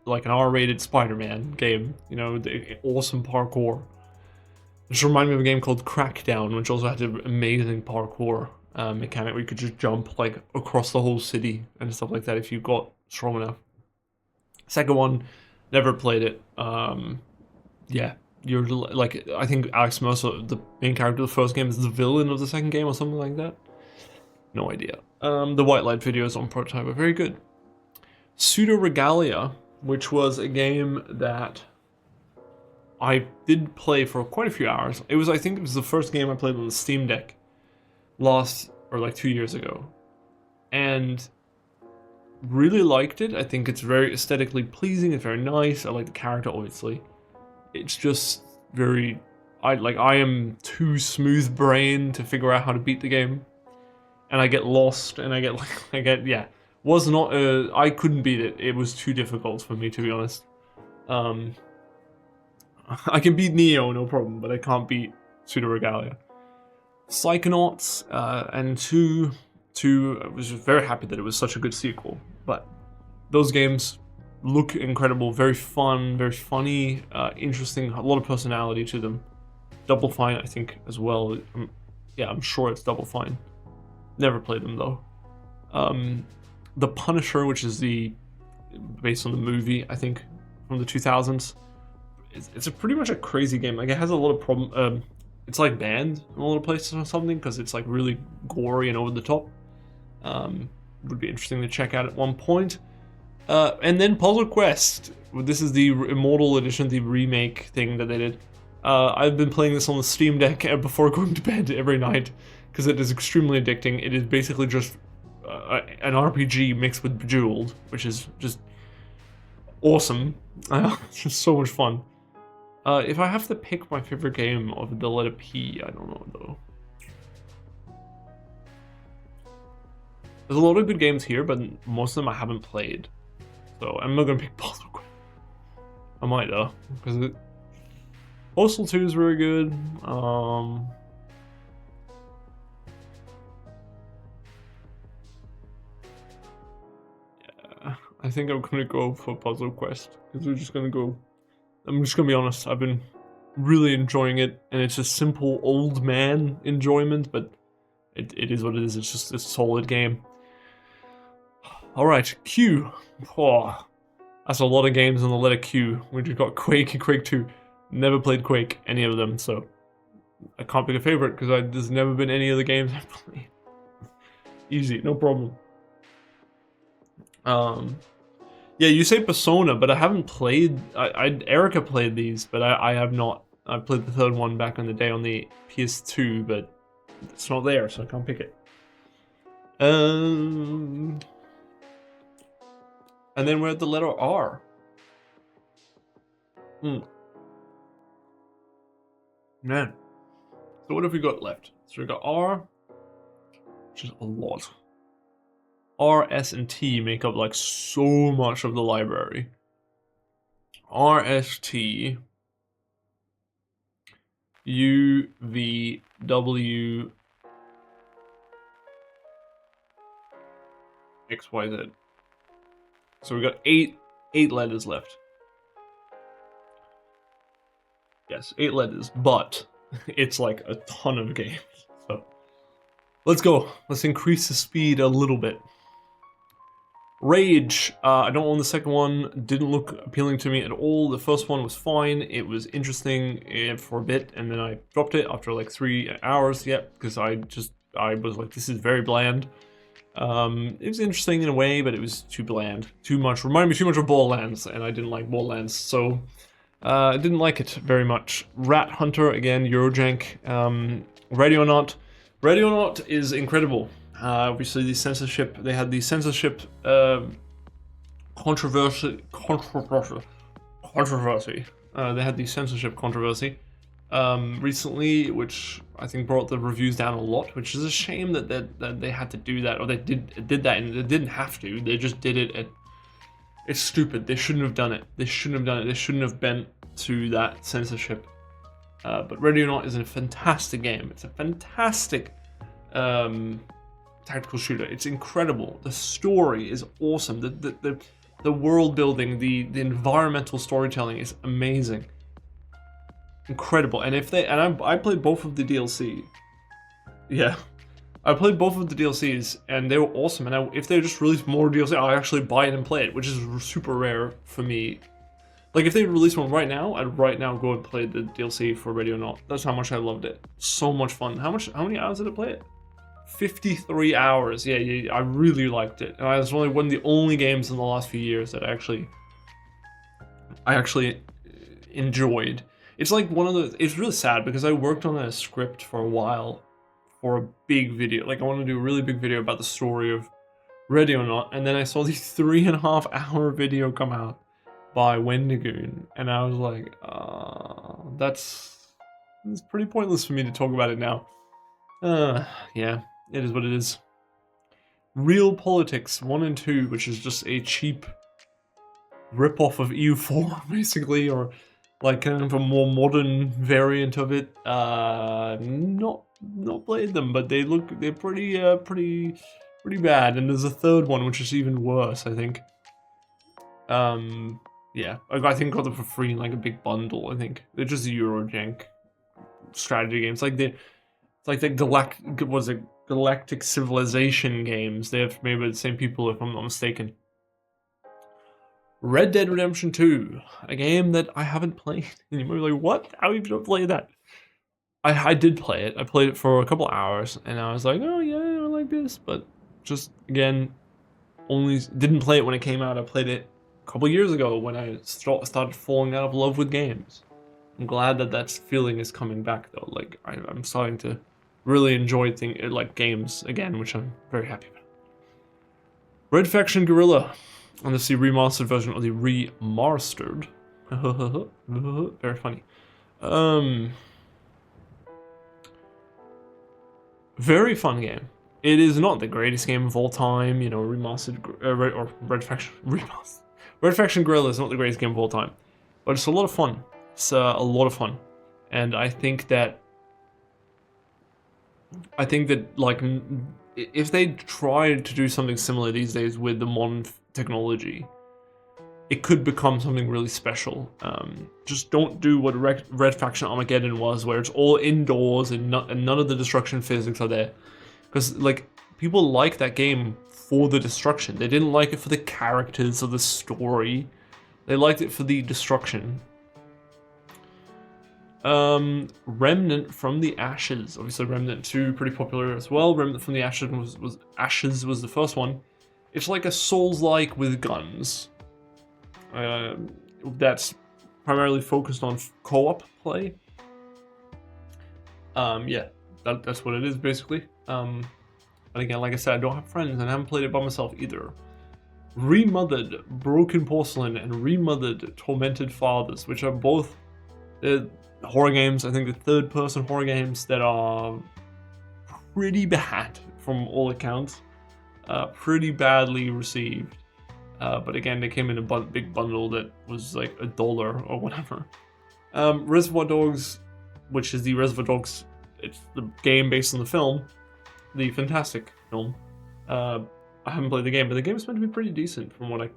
like an R-rated Spider-Man game, you know, the awesome parkour. It just reminded me of a game called Crackdown, which also had an amazing parkour mechanic where you could just jump like across the whole city and stuff like that if you got strong enough. Second one, never played it. Yeah, you're like, I think Alex Mercer, the main character of the first game, is the villain of the second game or something like that. No idea. The White Light videos on Prototype are very good. Pseudo Regalia, which was a game that I did play for quite a few hours. I think it was the first game I played on the Steam Deck like 2 years ago. And really liked it. I think it's very aesthetically pleasing, it's very nice. I like the character, obviously. It's just very, I am too smooth brained to figure out how to beat the game. And I get lost, and I couldn't beat it. It was too difficult for me, to be honest. I can beat Neo, no problem, but I can't beat Pseudo Regalia. Psychonauts, and 2, I was just very happy that it was such a good sequel. But those games look incredible, very fun, very funny, interesting, a lot of personality to them. Double Fine, I think, as well. Yeah, I'm sure it's Double Fine. Never played them though. The Punisher, which is based on the movie, I think, from the 2000s. It's pretty much a crazy game. Like, it has a lot of problem. It's like banned in a lot of places or something because it's like really gory and over the top. Would be interesting to check out at one point. And then Puzzle Quest. This is the Immortal Edition, the remake thing that they did. I've been playing this on the Steam Deck before going to bed every night because it is extremely addicting. It is basically just an RPG mixed with Bejeweled, which is just awesome. It's just so much fun. If I have to pick my favorite game of the letter P, I don't know though. There's a lot of good games here, but most of them I haven't played. So I'm not gonna pick Puzzle Quest. I might though, because Postal 2 is very good. Yeah, I think I'm gonna go for Puzzle Quest because I'm just gonna be honest. I've been really enjoying it, and it's a simple old man enjoyment, but it is what it is. It's just a solid game. All right, Q. Oh, that's a lot of games on the letter Q. We just got Quake and Quake 2. Never played Quake, any of them, so I can't pick a favorite because there's never been any of the games I've played. Easy, no problem. Yeah, you say Persona, but I haven't played. Erica played these, but I have not. I played the third one back in the day on the PS2, but it's not there, so I can't pick it. And then we're at the letter R. Man. So what have we got left? So we got R, which is a lot. R, S, and T make up like so much of the library. R, S, T, U, V, W, X, Y, Z. So we got eight letters left. Yes, 8 letters, but it's like a ton of games. So let's go. Let's increase the speed a little bit. Rage. I don't own the second one. Didn't look appealing to me at all. The first one was fine. It was interesting for a bit, and then I dropped it after like 3 hours. Yeah, because I was like, this is very bland. It was interesting in a way, but it was too bland. Too much. Reminded me too much of Borderlands, and I didn't like Borderlands, so I didn't like it very much. Rat Hunter, again, Eurojank. Radionaut. Radionaut is incredible. Obviously, they had the censorship controversial controversy. They had the censorship controversy recently, which I think brought the reviews down a lot, which is a shame that they had to do that, or they did that, and they didn't have to. They just did it. It's stupid. They shouldn't have done it. They shouldn't have bent to that censorship. But Ready or Not is a fantastic game. It's a fantastic tactical shooter. It's incredible. The story is awesome. The world building, the environmental storytelling is amazing. Incredible. And I played both of the DLC. Yeah. I played both of the DLCs and they were awesome. And if they just released more DLC, I'll actually buy it and play it, which is super rare for me. Like if they release one right now, I'd right now go and play the DLC for Ready or Not. That's how much I loved it. So much fun. How many hours did I play it? 53 hours. Yeah, I really liked it. And it was one of the only games in the last few years that I actually enjoyed. It's like one of the, it's really sad because I worked on a script for a while for a big video. Like I wanted to do a really big video about the story of Ready or Not, and then I saw the 3.5 hour video come out by Wendigoon, and I was like, that's pretty pointless for me to talk about it now. Yeah, it is what it is. Real Politics 1 and 2, which is just a cheap rip-off of EU4, basically, or like kind of a more modern variant of it. Not played them, but they're pretty bad. And there's a third one which is even worse, I think. Yeah, I think got them for free in like a big bundle. I think they're just Eurojank strategy games. It's like the Galactic Civilization games. They have maybe the same people, if I'm not mistaken. Red Dead Redemption 2, a game that I haven't played. And you might be like, what? How have you not played that? I did play it. I played it for a couple hours, and I was like, oh yeah, I like this. But just, again, only didn't play it when it came out. I played it a couple years ago when I started falling out of love with games. I'm glad that feeling is coming back, though. Like, I'm starting to really enjoy games again, which I'm very happy about. Red Faction Guerrilla. And this is the remastered version of the remastered. Very funny. Very fun game. It is not the greatest game of all time, you know, Red Faction remastered. Red Faction Guerrilla is not the greatest game of all time, but it's a lot of fun. It's a lot of fun, and I think that like if they tried to do something similar these days with the modern technology, it could become something really special. Just don't do what Red Faction Armageddon was, where it's all indoors and none of the destruction physics are there. Because like people like that game for the destruction. They didn't like it for the characters or the story. They liked it for the destruction. Remnant from the Ashes. Obviously Remnant 2 pretty popular as well. Remnant from the Ashes was the first one. It's like a Souls-like with guns. That's primarily focused on co-op play. Yeah, that's what it is basically. But again, like I said, I don't have friends and I haven't played it by myself either. Remothered Broken Porcelain and Remothered Tormented Fathers, which are both horror games. I think the third-person horror games that are pretty bad from all accounts. Pretty badly received. But again, they came in a big bundle that was like $1 or whatever. Reservoir Dogs, which is the Reservoir Dogs, it's the game based on the film, the fantastic film. I haven't played the game, but the game is meant to be pretty decent from what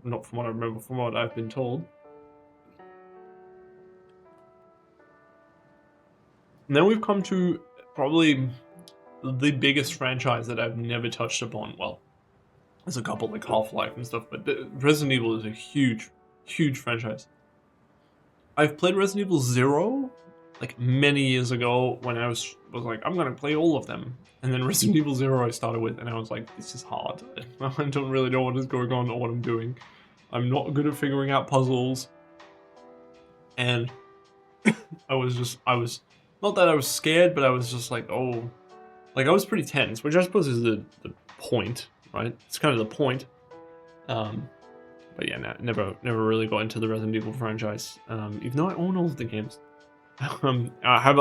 not from what I remember, from what I've been told. And then we've come to probably the biggest franchise that I've never touched upon. Well, there's a couple like Half-Life and stuff, but Resident Evil is a huge franchise. I've played Resident Evil 0 like many years ago when I was like, I'm gonna play all of them. And then Resident Evil 0 I started with, and I was like, this is hard. I don't really know what is going on or what I'm doing. I'm not good at figuring out puzzles. And I was not that I was scared, but I was just like, oh, like I was pretty tense, which I suppose is the point, right? It's kind of the point. But yeah, never really got into the Resident Evil franchise. Even though I own all of the games. I have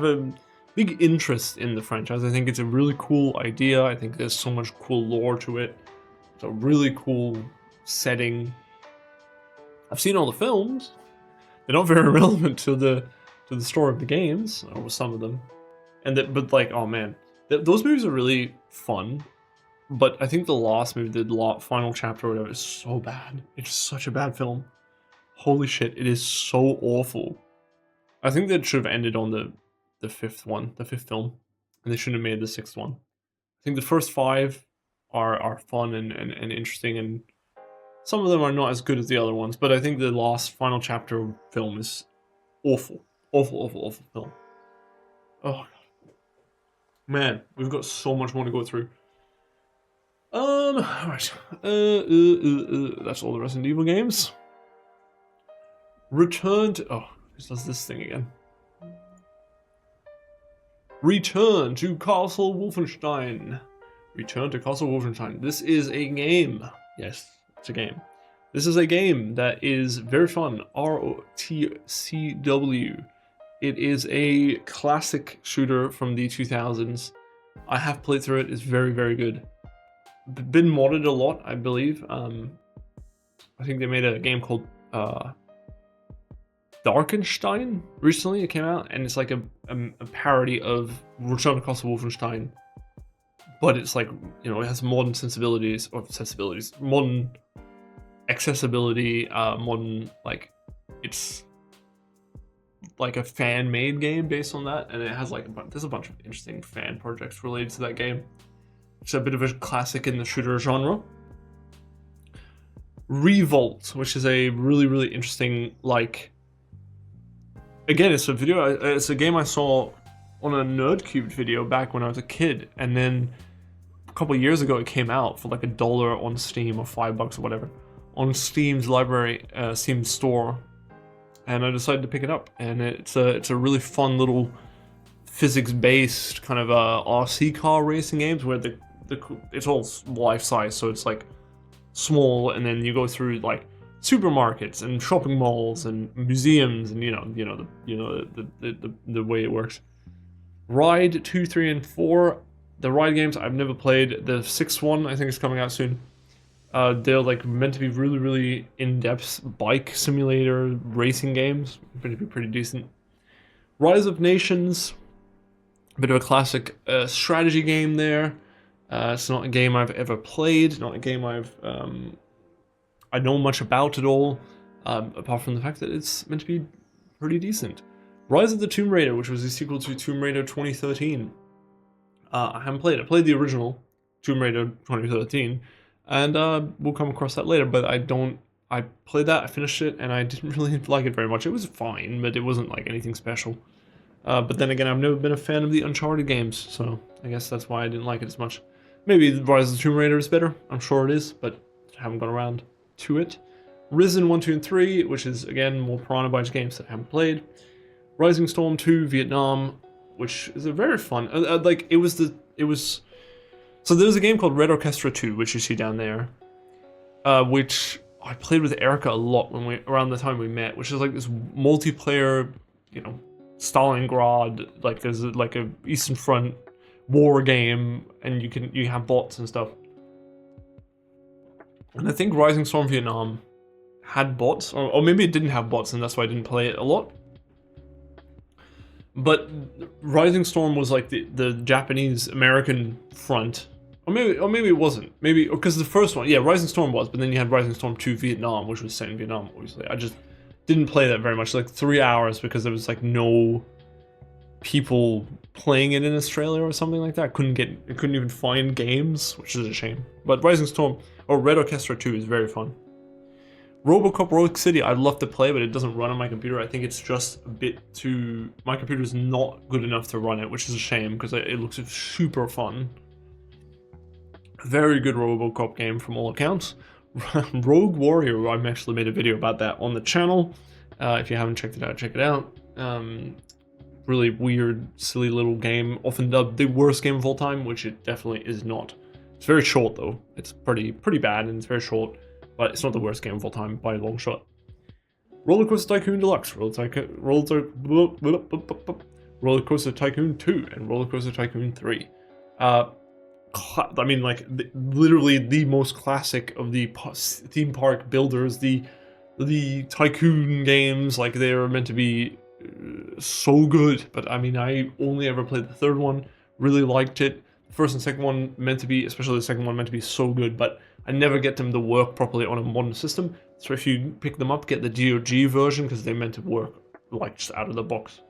a big interest in the franchise. I think it's a really cool idea. I think there's so much cool lore to it. It's a really cool setting. I've seen all the films. They're not very relevant to the story of the games, or some of them. But like, oh man, those movies are really fun. But I think the last movie, the final chapter or whatever, is so bad. It's such a bad film. Holy shit, it is so awful. I think that should have ended on the fifth film, and they shouldn't have made the sixth one. I think the first 5 are fun and interesting, and some of them are not as good as the other ones. But I think the last final chapter film is awful, awful film. Oh man, we've got so much more to go through. Alright. That's all the Resident Evil games. Return to... Oh, who does this thing again? Return to Castle Wolfenstein. Return to Castle Wolfenstein. This is a game. Yes, it's a game. This is a game that is very fun. ROTCW. It is a classic shooter from the 2000s. I have played through it. It's very, very good. Been modded a lot, I believe. I think they made a game called Darkenstein recently. It came out, and it's like a parody of Return to Castle Wolfenstein, but it's like, you know, it has modern modern accessibility, modern, like, it's like a fan-made game based on that, and it has like there's a bunch of interesting fan projects related to that game. It's a bit of a classic in the shooter genre. Revolt, which is a really, really interesting, like, again, it's a game I saw on a NerdCubed video back when I was a kid, and then a couple of years ago it came out for like $1 on Steam, or $5 or whatever, on Steam's library, Steam store, and I decided to pick it up. And it's a really fun little physics-based kind of RC car racing games where it's all life-size, so it's like small, and then you go through like supermarkets and shopping malls and museums, and the way it works. Ride 2, 3, and 4. The Ride games I've never played. The 6th one I think is coming out soon. They're like meant to be really, really in-depth bike simulator racing games. Going to be pretty decent. Rise of Nations, a bit of a classic strategy game there. It's not a game I've ever played, not a game I know much about at all, apart from the fact that it's meant to be pretty decent. Rise of the Tomb Raider, which was the sequel to Tomb Raider 2013. I haven't played it. I played the original Tomb Raider 2013, and we'll come across that later, but I played that, I finished it, and I didn't really like it very much. It was fine, but it wasn't like anything special. But then again, I've never been a fan of the Uncharted games, so I guess that's why I didn't like it as much. Maybe Rise of the Tomb Raider is better, I'm sure it is, but I haven't got around to it. Risen 1, 2, and 3, which is, again, more Piranha Bytes games that I haven't played. Rising Storm 2, Vietnam, which is a very fun, so there's a game called Red Orchestra 2, which you see down there, which I played with Erica a lot around the time we met, which is like this multiplayer, Stalingrad, like there's like a Eastern Front war game, and you have bots and stuff. And I think Rising Storm Vietnam had bots, or maybe it didn't have bots, and that's why I didn't play it a lot. But Rising Storm was like the Japanese American front, or maybe it wasn't. Maybe because the first one, yeah, Rising Storm was, but then you had Rising Storm 2 Vietnam, which was set in Vietnam. Obviously, I just didn't play that very much, like 3 hours, because there was like no people playing it in Australia or something like that. I couldn't even find games, which is a shame. But Rising Storm, or Red Orchestra 2, is very fun. RoboCop Rogue City, I'd love to play, but it doesn't run on my computer. I think it's just a bit too... My computer's not good enough to run it, which is a shame, because it looks super fun. Very good RoboCop game from all accounts. Rogue Warrior, I've actually made a video about that on the channel. If you haven't checked it out, check it out. Really weird, silly little game, often dubbed the worst game of all time, which it definitely is not. It's very short though. It's pretty bad, and it's very short, but it's not the worst game of all time by a long shot. Roller Coaster Tycoon Deluxe, Roller Coaster Tycoon 2, and Roller Coaster Tycoon 3. I mean, like, literally the most classic of the theme park builders, the Tycoon games. Like, they're meant to be so good, but I mean, I only ever played the third one, really liked it. The first and second one meant to be, especially the second one, meant to be so good, but I never get them to work properly on a modern system. So if you pick them up, get the GOG version, because they're meant to work, like, just out of the box.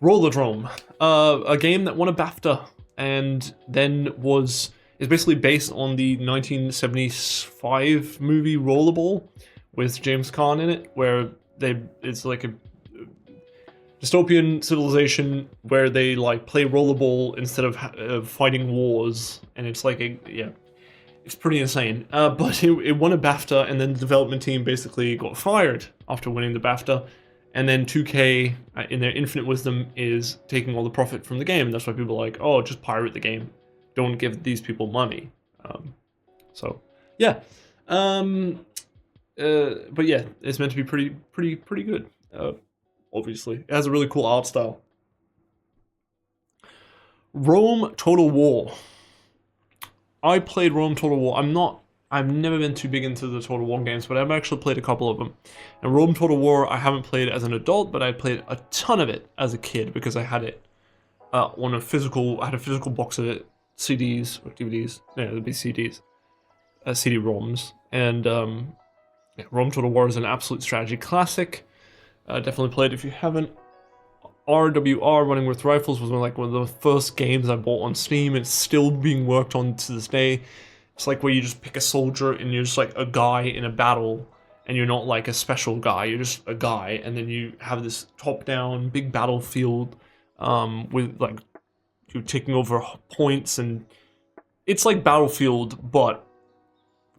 Rollerdrome, a game that won a BAFTA, and then is basically based on the 1975 movie Rollerball, with James Caan in it, where it's like a dystopian civilization where they like play rollerball instead of fighting wars, and it's like it's pretty insane. But it won a BAFTA, and then the development team basically got fired after winning the BAFTA, and then 2K, in their infinite wisdom, is taking all the profit from the game, and that's why people are like, oh, just pirate the game, don't give these people money. So yeah. But yeah, it's meant to be pretty good. Obviously, it has a really cool art style. Rome Total War. I played Rome Total War. I've never been too big into the Total War games, but I've actually played a couple of them. And Rome Total War, I haven't played as an adult, but I played a ton of it as a kid because I had it on a physical. I had a physical box of it, CDs or DVDs. Yeah, it'd be CDs, CD-ROMs, and yeah, Rome Total War is an absolute strategy classic. Definitely played if you haven't. RWR, Running with Rifles, was one of the first games I bought on Steam. It's still being worked on to this day. It's like where you just pick a soldier and you're just like a guy in a battle, and you're not like a special guy, you're just a guy, and then you have this top-down big battlefield with like you taking over points, and it's like Battlefield but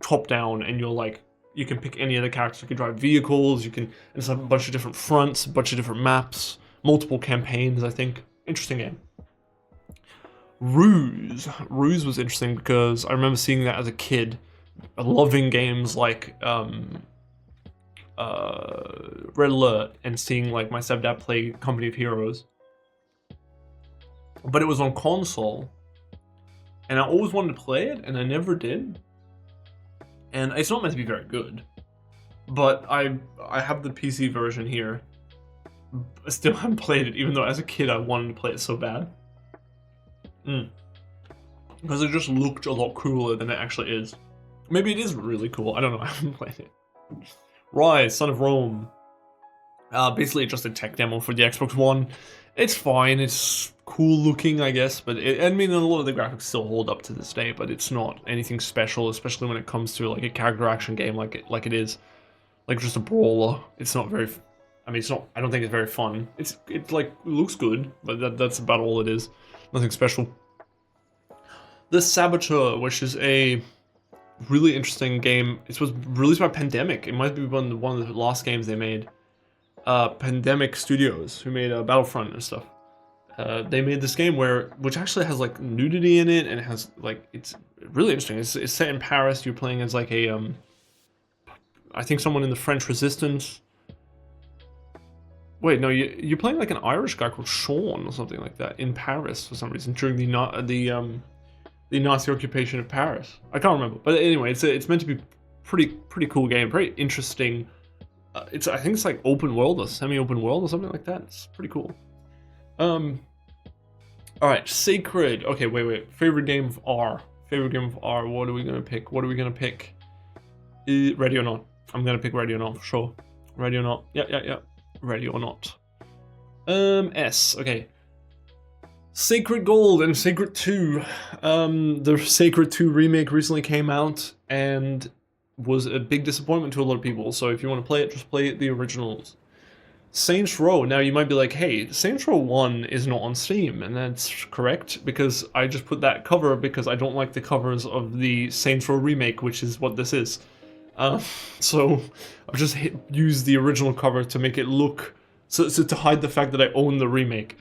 top-down, and you're like, you can pick any other character, you can drive vehicles, you can, it's a bunch of different fronts, a bunch of different maps, multiple campaigns, I think. Interesting game. Ruse. Ruse was interesting because I remember seeing that as a kid, loving games like Red Alert, and seeing like my stepdad play Company of Heroes. But it was on console, and I always wanted to play it, and I never did. And it's not meant to be very good, but I have the PC version here. I still haven't played it, even though as a kid I wanted to play it so bad. Because it just looked a lot cooler than it actually is. Maybe it is really cool, I don't know, I haven't played it. Rise, Son of Rome. Basically just a tech demo for the Xbox One. It's fine, it's cool looking, I guess, but I mean, a lot of the graphics still hold up to this day, but it's not anything special, especially when it comes to like a character action game like it is. Like just a brawler. It's not very, I mean, it's not, I don't think it's very fun. It's like, it looks good, but that's about all it is. Nothing special. The Saboteur, which is a really interesting game. It was released by Pandemic. It might be one of the last games they made. Pandemic Studios, who made Battlefront and stuff. They made this game which actually has like nudity in it, and it has like, it's really interesting. It's set in Paris. You're playing as like a I think someone in the French Resistance. Wait, no, you're playing like an Irish guy called Sean or something like that in Paris for some reason during the Nazi occupation of Paris. I can't remember, but anyway, it's meant to be pretty cool game, very interesting. I think it's like open world or semi-open world or something like that. It's pretty cool. All right, Sacred. Okay, wait. Favorite game of R. Favorite game of R. What are we gonna pick? Ready or Not. I'm gonna pick Ready or Not for sure. Ready or Not. Yeah. Ready or Not. S. Okay. Sacred Gold and Sacred 2. The Sacred 2 remake recently came out and was a big disappointment to a lot of people. So if you want to play it, just play the originals. Saints Row. Now you might be like, hey, Saints Row 1 is not on Steam, and that's correct, because I just put that cover because I don't like the covers of the Saints Row remake, which is what this is. So I've just used the original cover to make it look, so to hide the fact that I own the remake,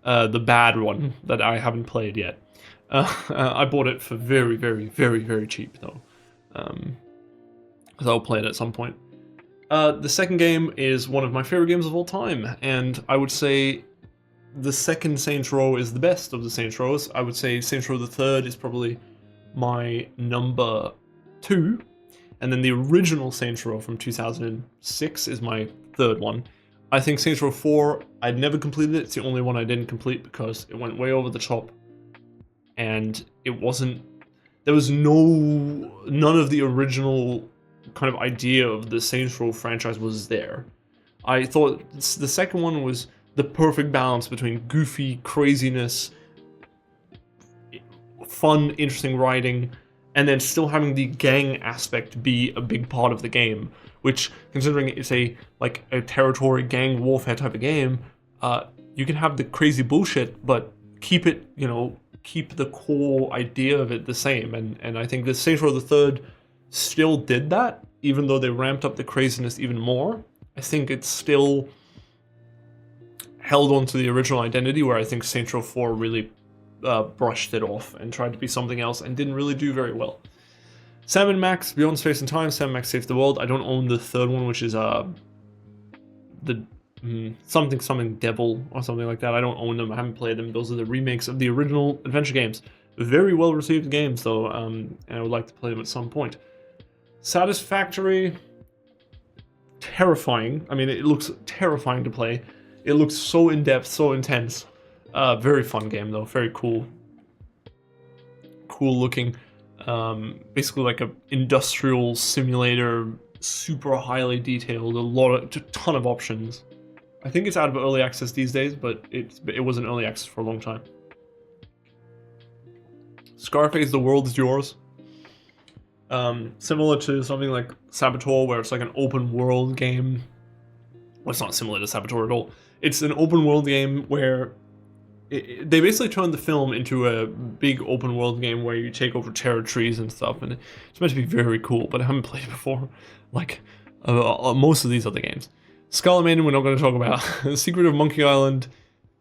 the bad one that I haven't played yet. I bought it for very, very, very, very cheap though, because I'll play it at some point. The second game is one of my favorite games of all time, and I would say the second Saints Row is the best of the Saints Rows. I would say Saints Row the Third is probably my number 2, and then the original Saints Row from 2006 is my third one. I think Saints Row 4, I'd never completed it. It's the only one I didn't complete because it went way over the top, and it wasn't. There was none of the original kind of idea of the Saints Row franchise was there. I thought the second one was the perfect balance between goofy craziness, fun, interesting writing, and then still having the gang aspect be a big part of the game. Which, considering it's a territory gang warfare type of game, you can have the crazy bullshit, but keep it, keep the core idea of it the same. And I think the Saints Row the Third still did that, even though they ramped up the craziness even more. I think it's still held on to the original identity, where I think Saints Row 4 really brushed it off and tried to be something else and didn't really do very well. Sam & Max, Beyond Space and Time, Sam & Max Saves the World. I don't own the third one, which is something Devil or something like that. I don't own them. I haven't played them. Those are the remakes of the original adventure games. Very well received games though, and I would like to play them at some point. Satisfactory, terrifying. I mean, it looks terrifying to play. It looks so in-depth, so intense. Very fun game though, very cool. Cool looking. Basically like an industrial simulator, super highly detailed, a ton of options. I think it's out of early access these days, but it was in early access for a long time. Scarface, The World Is Yours. Similar to something like Saboteur, where it's like an open world game. Well, it's not similar to Saboteur at all. It's an open world game where they basically turned the film into a big open world game where you take over territories and stuff, and it's meant to be very cool, but I haven't played it before, like most of these other games. Scarlet Maiden, we're not going to talk about. The Secret of Monkey Island,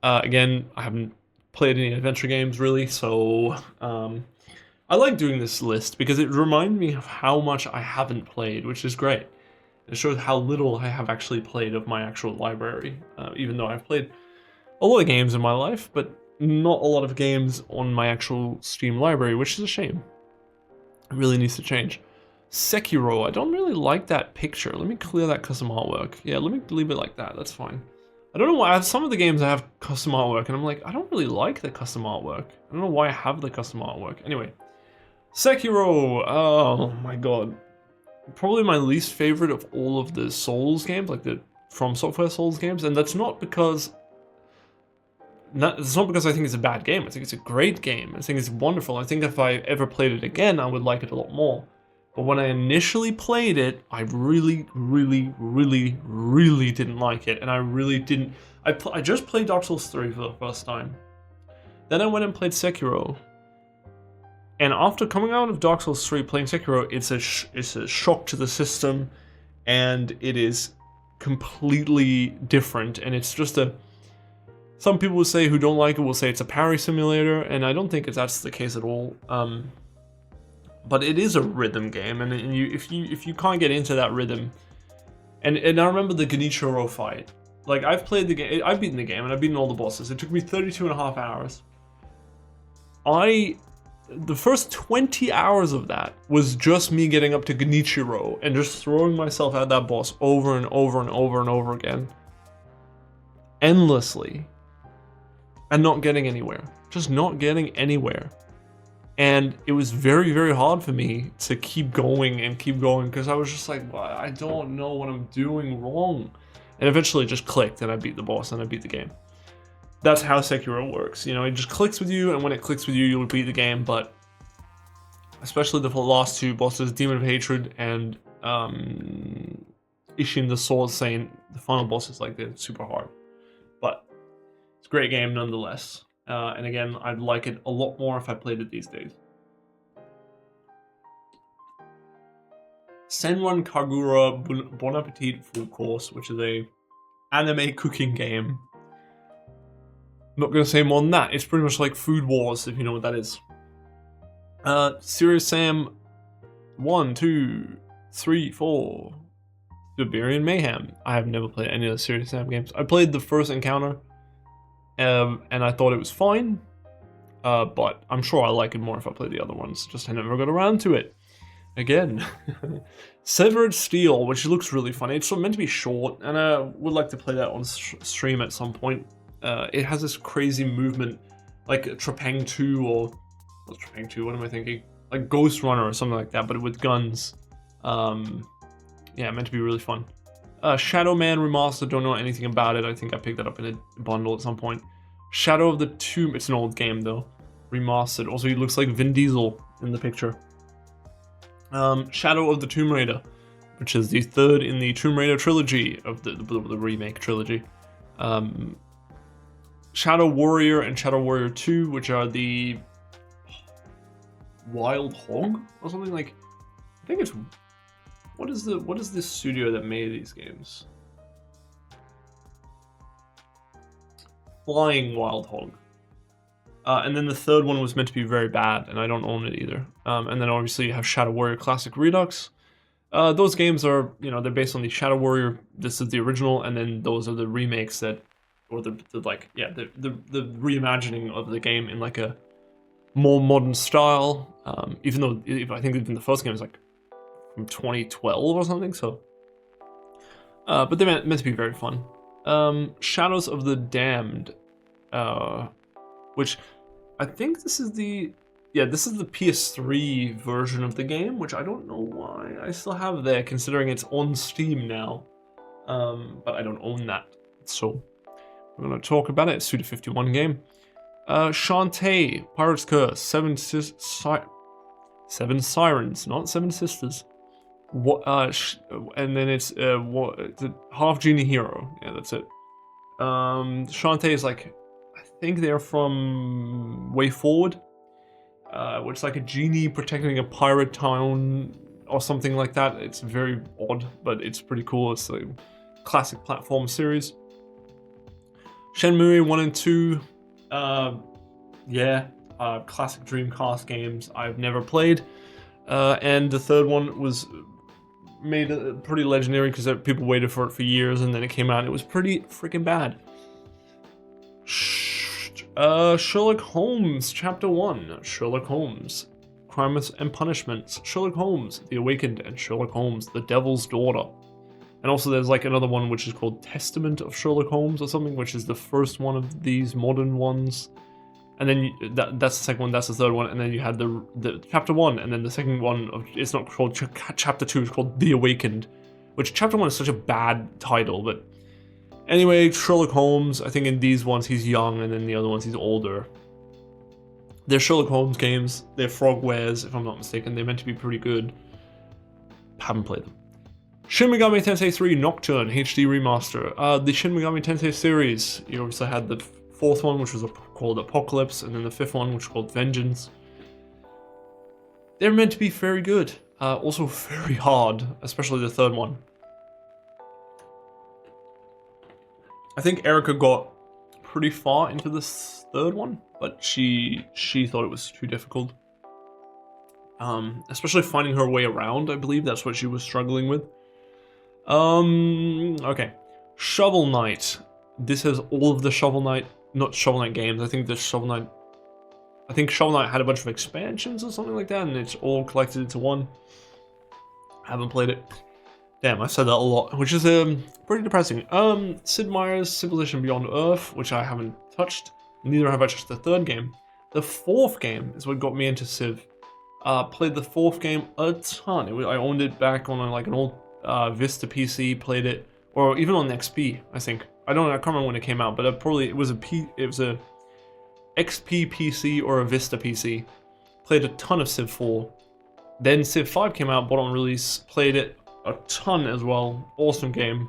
again, I haven't played any adventure games really, so I like doing this list because it reminds me of how much I haven't played, which is great. It shows how little I have actually played of my actual library, even though I've played a lot of games in my life, but not a lot of games on my actual Steam library, which is a shame. It really needs to change. Sekiro, I don't really like that picture. Let me clear that custom artwork. Yeah, let me leave it like that, that's fine. I don't know why, I have some of the games I have custom artwork, and I'm like, I don't really like the custom artwork. I don't know why I have the custom artwork. Anyway, Sekiro, oh my god. Probably my least favorite of all of the Souls games, like the From Software Souls games, and that's not because it's not because I think it's a bad game. I think it's a great game. I think it's wonderful. I think if I ever played it again, I would like it a lot more. But when I initially played it, I really, really, really, really didn't like it, and I really didn't. I just played Dark Souls 3 for the first time. Then I went and played Sekiro. And after coming out of Dark Souls 3, playing Sekiro, it's a shock to the system, and it is completely different. And it's just some people will say who don't like it will say it's a parry simulator, and I don't think that's the case at all. But it is a rhythm game, and if you can't get into that rhythm, and I remember the Genichiro fight. Like, I've played the game, I've beaten the game, and I've beaten all the bosses. It took me 32.5 hours. The first 20 hours of that was just me getting up to Genichiro and just throwing myself at that boss over and over and over and over again. Endlessly. And not getting anywhere. Just not getting anywhere. And it was very, very hard for me to keep going because I was just like, well, I don't know what I'm doing wrong. And eventually it just clicked and I beat the boss and I beat the game. That's how Sekiro works. You know, it just clicks with you, and when it clicks with you, you'll beat the game. But especially the last two bosses, Demon of Hatred and Ishin the Sword Saint, the final boss is like, they're super hard. But it's a great game nonetheless. And again, I'd like it a lot more if I played it these days. Senran Kagura Bon Appetit Full Course, which is a anime cooking game. I'm not going to say more than that. It's pretty much like Food Wars, if you know what that is. Serious Sam 1, 2, 3, 4. Siberian Mayhem. I have never played any of the Serious Sam games. I played the first Encounter, and I thought it was fine. But I'm sure I like it more if I play the other ones. Just I never got around to it. Again. Severed Steel, which looks really funny. It's meant to be short, and I would like to play that on stream at some point. It has this crazy movement, like Trepang 2 or... What's Trepang 2? What am I thinking? Like Ghost Runner or something like that, but with guns. Yeah, meant to be really fun. Shadow Man Remastered, don't know anything about it. I think I picked that up in a bundle at some point. Shadow of the Tomb, it's an old game though. Remastered. Also, he looks like Vin Diesel in the picture. Shadow of the Tomb Raider, which is the third in the Tomb Raider trilogy of the remake trilogy. Shadow Warrior and Shadow Warrior 2, which are the Wild Hog or something like. I think it's what is this studio that made these games? Flying Wild Hog. And then the third one was meant to be very bad, and I don't own it either. And then obviously you have Shadow Warrior Classic Redux. Those games are, they're based on the Shadow Warrior. This is the original, and then those are the remakes that, or the reimagining of the game in like a more modern style. Even though I think even the first game is like from 2012 or something. So, but they're meant to be very fun. Shadows of the Damned, which I think this is the PS3 version of the game, which I don't know why I still have there, considering it's on Steam now. But I don't own that, so we're gonna talk about it. It's a Suda51 game. Shantae, Pirate's Curse, Seven Sirens, not Seven Sisters. What? And then it's the Half Genie Hero. Yeah, that's it. Shantae is like, I think they're from Way Forward, which is like a genie protecting a pirate town or something like that. It's very odd, but it's pretty cool. It's a classic platform series. Shenmue 1 and 2, classic Dreamcast games I've never played. And the third one was made pretty legendary because people waited for it for years, and then it came out and it was pretty freaking bad. Sherlock Holmes Chapter 1, Sherlock Holmes, Crimes and Punishments, Sherlock Holmes, The Awakened, and Sherlock Holmes, The Devil's Daughter. And also there's like another one which is called Testament of Sherlock Holmes or something, which is the first one of these modern ones. And then that's the second one, that's the third one, and then you had the Chapter 1, and then the second one, it's not called Chapter 2, it's called The Awakened, which Chapter 1 is such a bad title, but anyway, Sherlock Holmes, I think in these ones he's young, and then the other ones he's older. They're Sherlock Holmes games, they're Frogwares, if I'm not mistaken, they're meant to be pretty good. Haven't played them. Shin Megami Tensei 3 Nocturne HD Remaster. The Shin Megami Tensei series, you obviously had the fourth one, which was called Apocalypse, and then the fifth one, which was called Vengeance. They're meant to be very good. Also very hard, especially the third one. I think Erica got pretty far into this third one, but she thought it was too difficult. Especially finding her way around, I believe that's what she was struggling with. Okay. Shovel Knight. This has all of the Shovel Knight, not Shovel Knight games. I think Shovel Knight had a bunch of expansions or something like that, and it's all collected into one. Haven't played it. Damn, I said that a lot, which is pretty depressing. Sid Meier's Civilization Beyond Earth, which I haven't touched. Neither have I touched the third game. The fourth game is what got me into Civ. Played the fourth game a ton. I owned it back on like an old Vista PC. Played it, or even on XP, I think. I can't remember when it came out, but it was a XP PC or a Vista PC. Played a ton of Civ 4. Then Civ 5 came out, bought on release, played it a ton as well. Awesome game.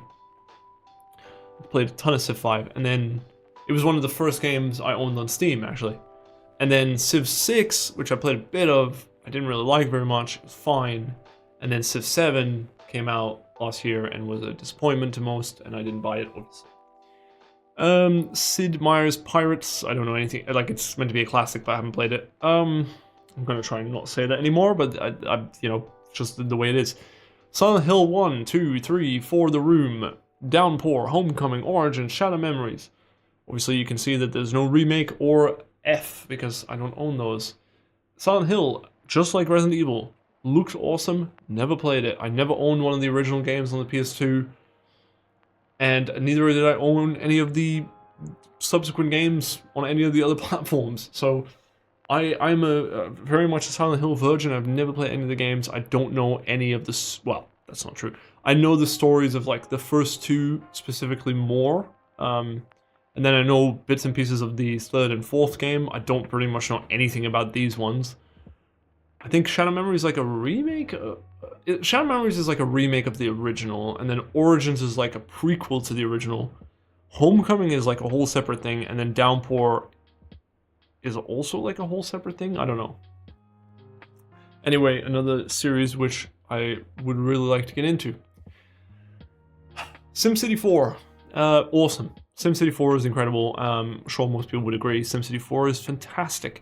Played a ton of Civ 5, and then it was one of the first games I owned on Steam, actually. And then Civ 6, which I played a bit of, I didn't really like very much, it was fine. And then Civ 7 came out last year and was a disappointment to most, and I didn't buy it, obviously. Sid Meier's Pirates, I don't know anything, like it's meant to be a classic, but I haven't played it. I'm gonna try and not say that anymore, but I you know, just the way it is. Silent Hill 1, 2, 3, 4, The Room, Downpour, Homecoming, Origin, Shadow Memories. Obviously, you can see that there's no remake or F because I don't own those. Silent Hill, just like Resident Evil, looked awesome. Never played it. I never owned one of the original games on the PS2, and neither did I own any of the subsequent games on any of the other platforms. So I'm a very much a Silent Hill virgin. I've never played any of the games. I don't know any of the well, that's not true. I know the stories of like the first two specifically more. And then I know bits and pieces of the third and fourth game. I don't pretty much know anything about these ones. I think Shadow Memories is like a remake. Shadow Memories is like a remake of the original, and then Origins is like a prequel to the original. Homecoming is like a whole separate thing, and then Downpour is also like a whole separate thing. I don't know. Anyway, another series which I would really like to get into. SimCity 4, awesome. SimCity 4 is incredible. I'm sure most people would agree. SimCity 4 is fantastic.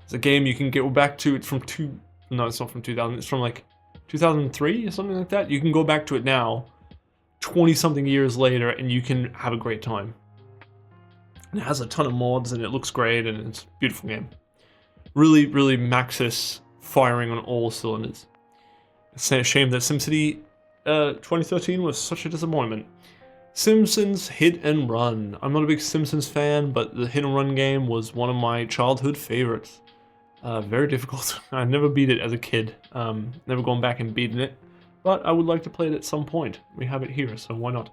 It's a game you can get back to. It's from no, it's not from 2000. It's from like 2003 or something like that. You can go back to it now, 20-something years later, and you can have a great time. And it has a ton of mods, and it looks great, and it's a beautiful game. Really, really Maxis firing on all cylinders. It's a shame that SimCity 2013 was such a disappointment. Simpsons Hit and Run. I'm not a big Simpsons fan, but the Hit and Run game was one of my childhood favorites. Very difficult. I never beat it as a kid. Never gone back and beaten it, but I would like to play it at some point. We have it here, so why not?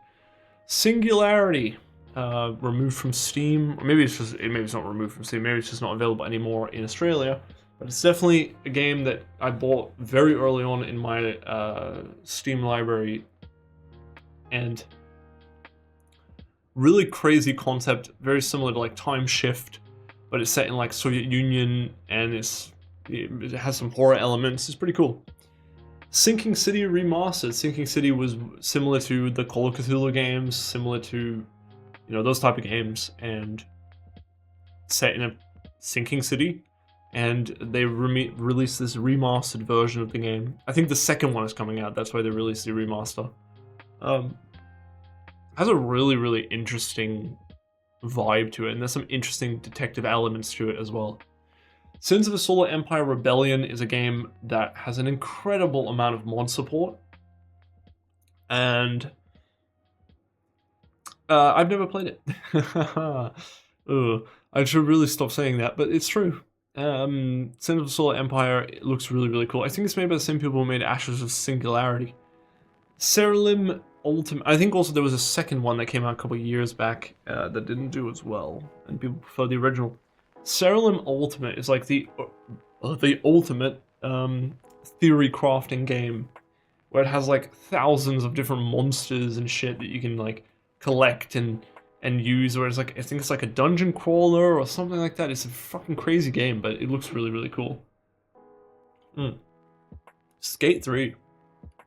Singularity. Removed from Steam. Or maybe it's not removed from Steam. Maybe it's just not available anymore in Australia. But it's definitely a game that I bought very early on in my Steam library, and really crazy concept, very similar to like Time Shift, but it's set in like Soviet Union, and it has some horror elements. It's pretty cool. Sinking City Remastered. Sinking City was similar to the Call of Cthulhu games, similar to, you know, those type of games, and set in a sinking city, and they released this remastered version of the game. I think the second one is coming out, that's why they released the remaster. Has a really, really interesting vibe to it, and there's some interesting detective elements to it as well. Sins of the Solar Empire Rebellion is a game that has an incredible amount of mod support, and I've never played it. I should really stop saying that, but it's true. Sins of the Solar Empire, it looks really, really cool. I think it's made by the same people who made Ashes of Singularity. Serelim Ultimate. I think also there was a second one that came out a couple of years back that didn't do as well, and people prefer the original. Serelim Ultimate is like the ultimate theory crafting game, where it has like thousands of different monsters and shit that you can like collect and use. Where it's like, I think it's like a dungeon crawler or something like that. It's a fucking crazy game, but it looks really, really cool. Skate 3.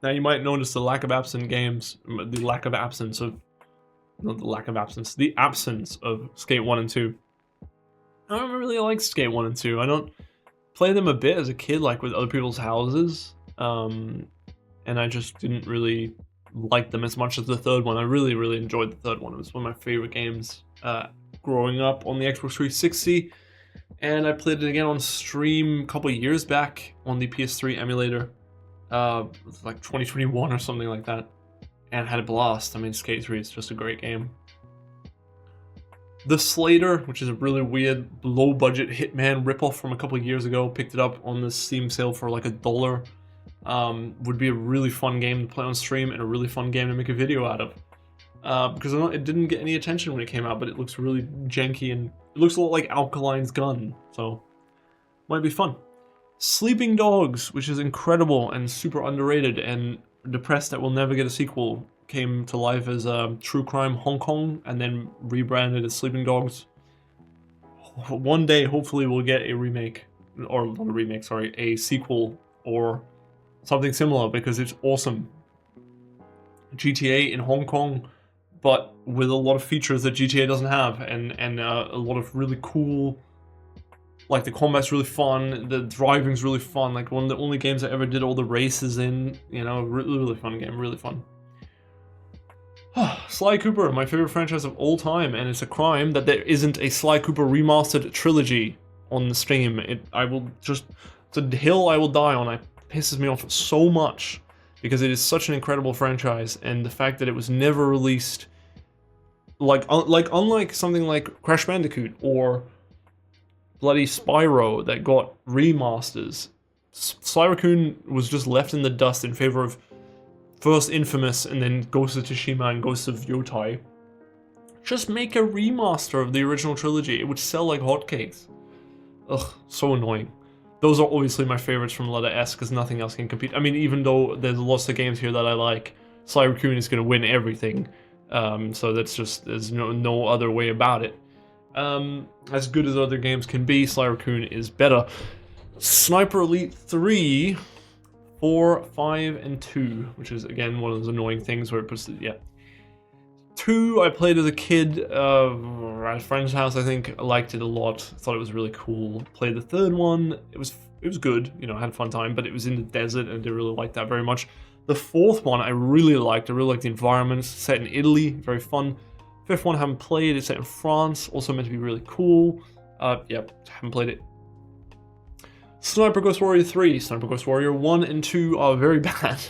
Now you might notice the lack of absence the absence of Skate 1 and 2. I don't really like Skate 1 and 2. I don't play them a bit as a kid, like with other people's houses, and I just didn't really like them as much as the third one. I really, really enjoyed the third one. It was one of my favorite games growing up on the Xbox 360, and I played it again on stream a couple of years back on the PS3 emulator. Like 2021 or something like that, and had a blast. I mean, Skate 3 is just a great game. The Slater, which is a really weird low-budget Hitman ripoff from a couple of years ago, picked it up on the Steam sale for like $1. Would be a really fun game to play on stream, and a really fun game to make a video out of. Because it didn't get any attention when it came out, but it looks really janky, and it looks a lot like Alkaline's Gun, so might be fun. Sleeping Dogs, which is incredible and super underrated, and depressed that we'll never get a sequel, came to life as True Crime Hong Kong and then rebranded as Sleeping Dogs. One day, hopefully, we'll get a remake, or not a remake, sorry, a sequel or something similar, because it's awesome. GTA in Hong Kong, but with a lot of features that GTA doesn't have, and a lot of really cool Like, the combat's really fun, the driving's really fun, like, one of the only games I ever did all the races in, you know, really, really fun game, really fun. Sly Cooper, my favorite franchise of all time, and it's a crime that there isn't a Sly Cooper remastered trilogy on the Steam. It's a hill I will die on. It pisses me off so much, because it is such an incredible franchise, and the fact that it was never released, unlike something like Crash Bandicoot, or bloody Spyro that got remasters, Sly Raccoon was just left in the dust in favor of first Infamous and then Ghost of Tsushima and Ghost of Yotai. Just make a remaster of the original trilogy. It would sell like hotcakes. Ugh, so annoying. Those are obviously my favorites from letter S because nothing else can compete. I mean, even though there's lots of games here that I like, Sly Raccoon is going to win everything. So that's just, there's no other way about it. As good as other games can be, Sly Raccoon is better. Sniper Elite 3, 4, 5, and 2, which is, again, one of those annoying things where it puts it, yeah. 2, I played as a kid at a friend's house, I think. I liked it a lot, thought it was really cool. Played the third one, it was good, you know, I had a fun time, but it was in the desert and I didn't really like that very much. The fourth one I really liked the environment, set in Italy, very fun. Fifth one I haven't played, it's set in France, also meant to be really cool. Yep, haven't played it. Sniper Ghost Warrior 3, Sniper Ghost Warrior 1 and 2 are very bad.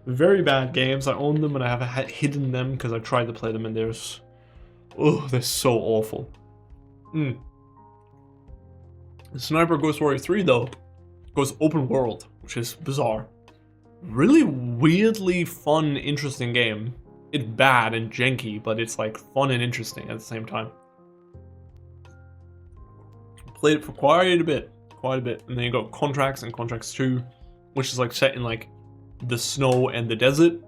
Very bad games. I own them and I have hidden them because I tried to play them and they're so awful. Sniper Ghost Warrior 3 though goes open world, which is bizarre. Really weirdly fun, interesting game. It's bad and janky, but it's like fun and interesting at the same time. Played it for quite a bit. And then you got Contracts and Contracts 2, which is like set in like the snow and the desert.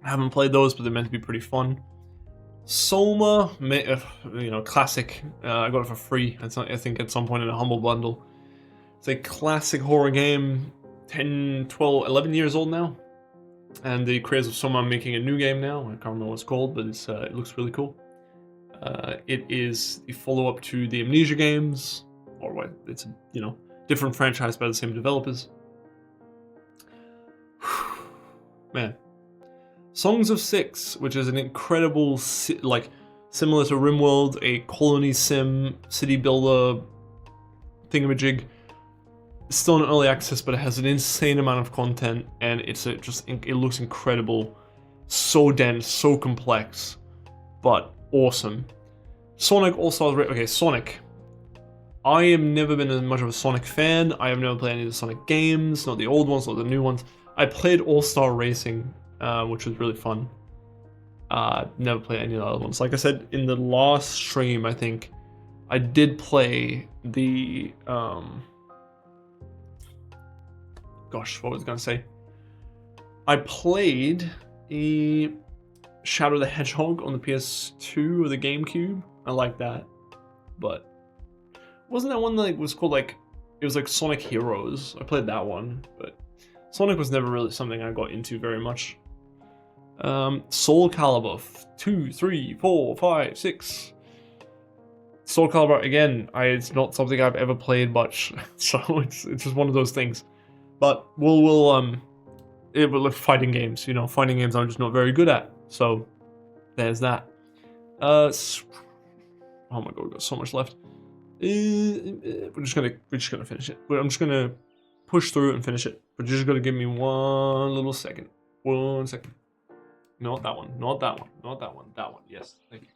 I haven't played those, but they're meant to be pretty fun. Soma, you know, classic. I got it for free, I think at some point in a Humble Bundle. It's a classic horror game, 10, 12, 11 years old now. And the creators of Soma are making a new game now. I can't remember what it's called, but it looks really cool. It is the follow-up to the Amnesia games. Or what? It's a, you know, different franchise by the same developers. Man. Songs of Six, which is an incredible, like, similar to RimWorld, a colony sim, city builder thingamajig. It's still in early access, but it has an insane amount of content, and it looks incredible. So dense, so complex, but awesome. Sonic All-Stars, okay, Sonic. I have never been as much of a Sonic fan. I have never played any of the Sonic games, not the old ones, not the new ones. I played All-Star Racing, which was really fun. Never played any of the other ones. Like I said in the last stream, I think, I did play the, gosh, what was I gonna say? I played a Shadow the Hedgehog on the PS2 or the GameCube. I like that, but wasn't that one that was called like, it was like Sonic Heroes? I played that one, but Sonic was never really something I got into very much. Soul Calibur 2, 3, 4, 5, 6. Soul Calibur, again, it's not something I've ever played much, so it's just one of those things. But it will look fighting games, you know, fighting games I'm just not very good at, so there's that. Oh my god, we've got so much left. We're just gonna finish it. I'm just gonna push through it and finish it. But you're just gonna give me one little second. 1 second. Not that one. Not that one. Not that one. That one. Yes. Thank you.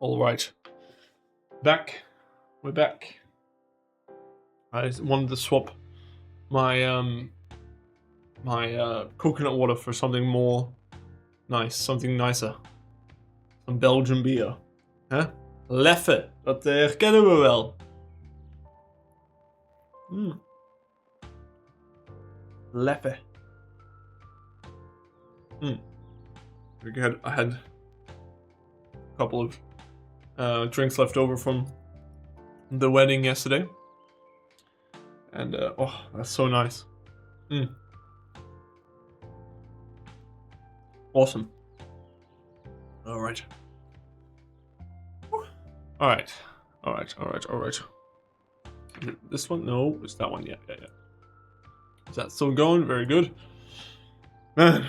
All right. Back. We're back. I wanted to swap my coconut water for something more nice, something nicer. Some Belgian beer. Huh? Leffe, dat herkennen we wel. Leffe. I had a couple of drinks left over from the wedding yesterday. And, oh, that's so nice. Awesome. Alright. Alright. This one? No, it's that one. Yeah. Is that still going? Very good. Man,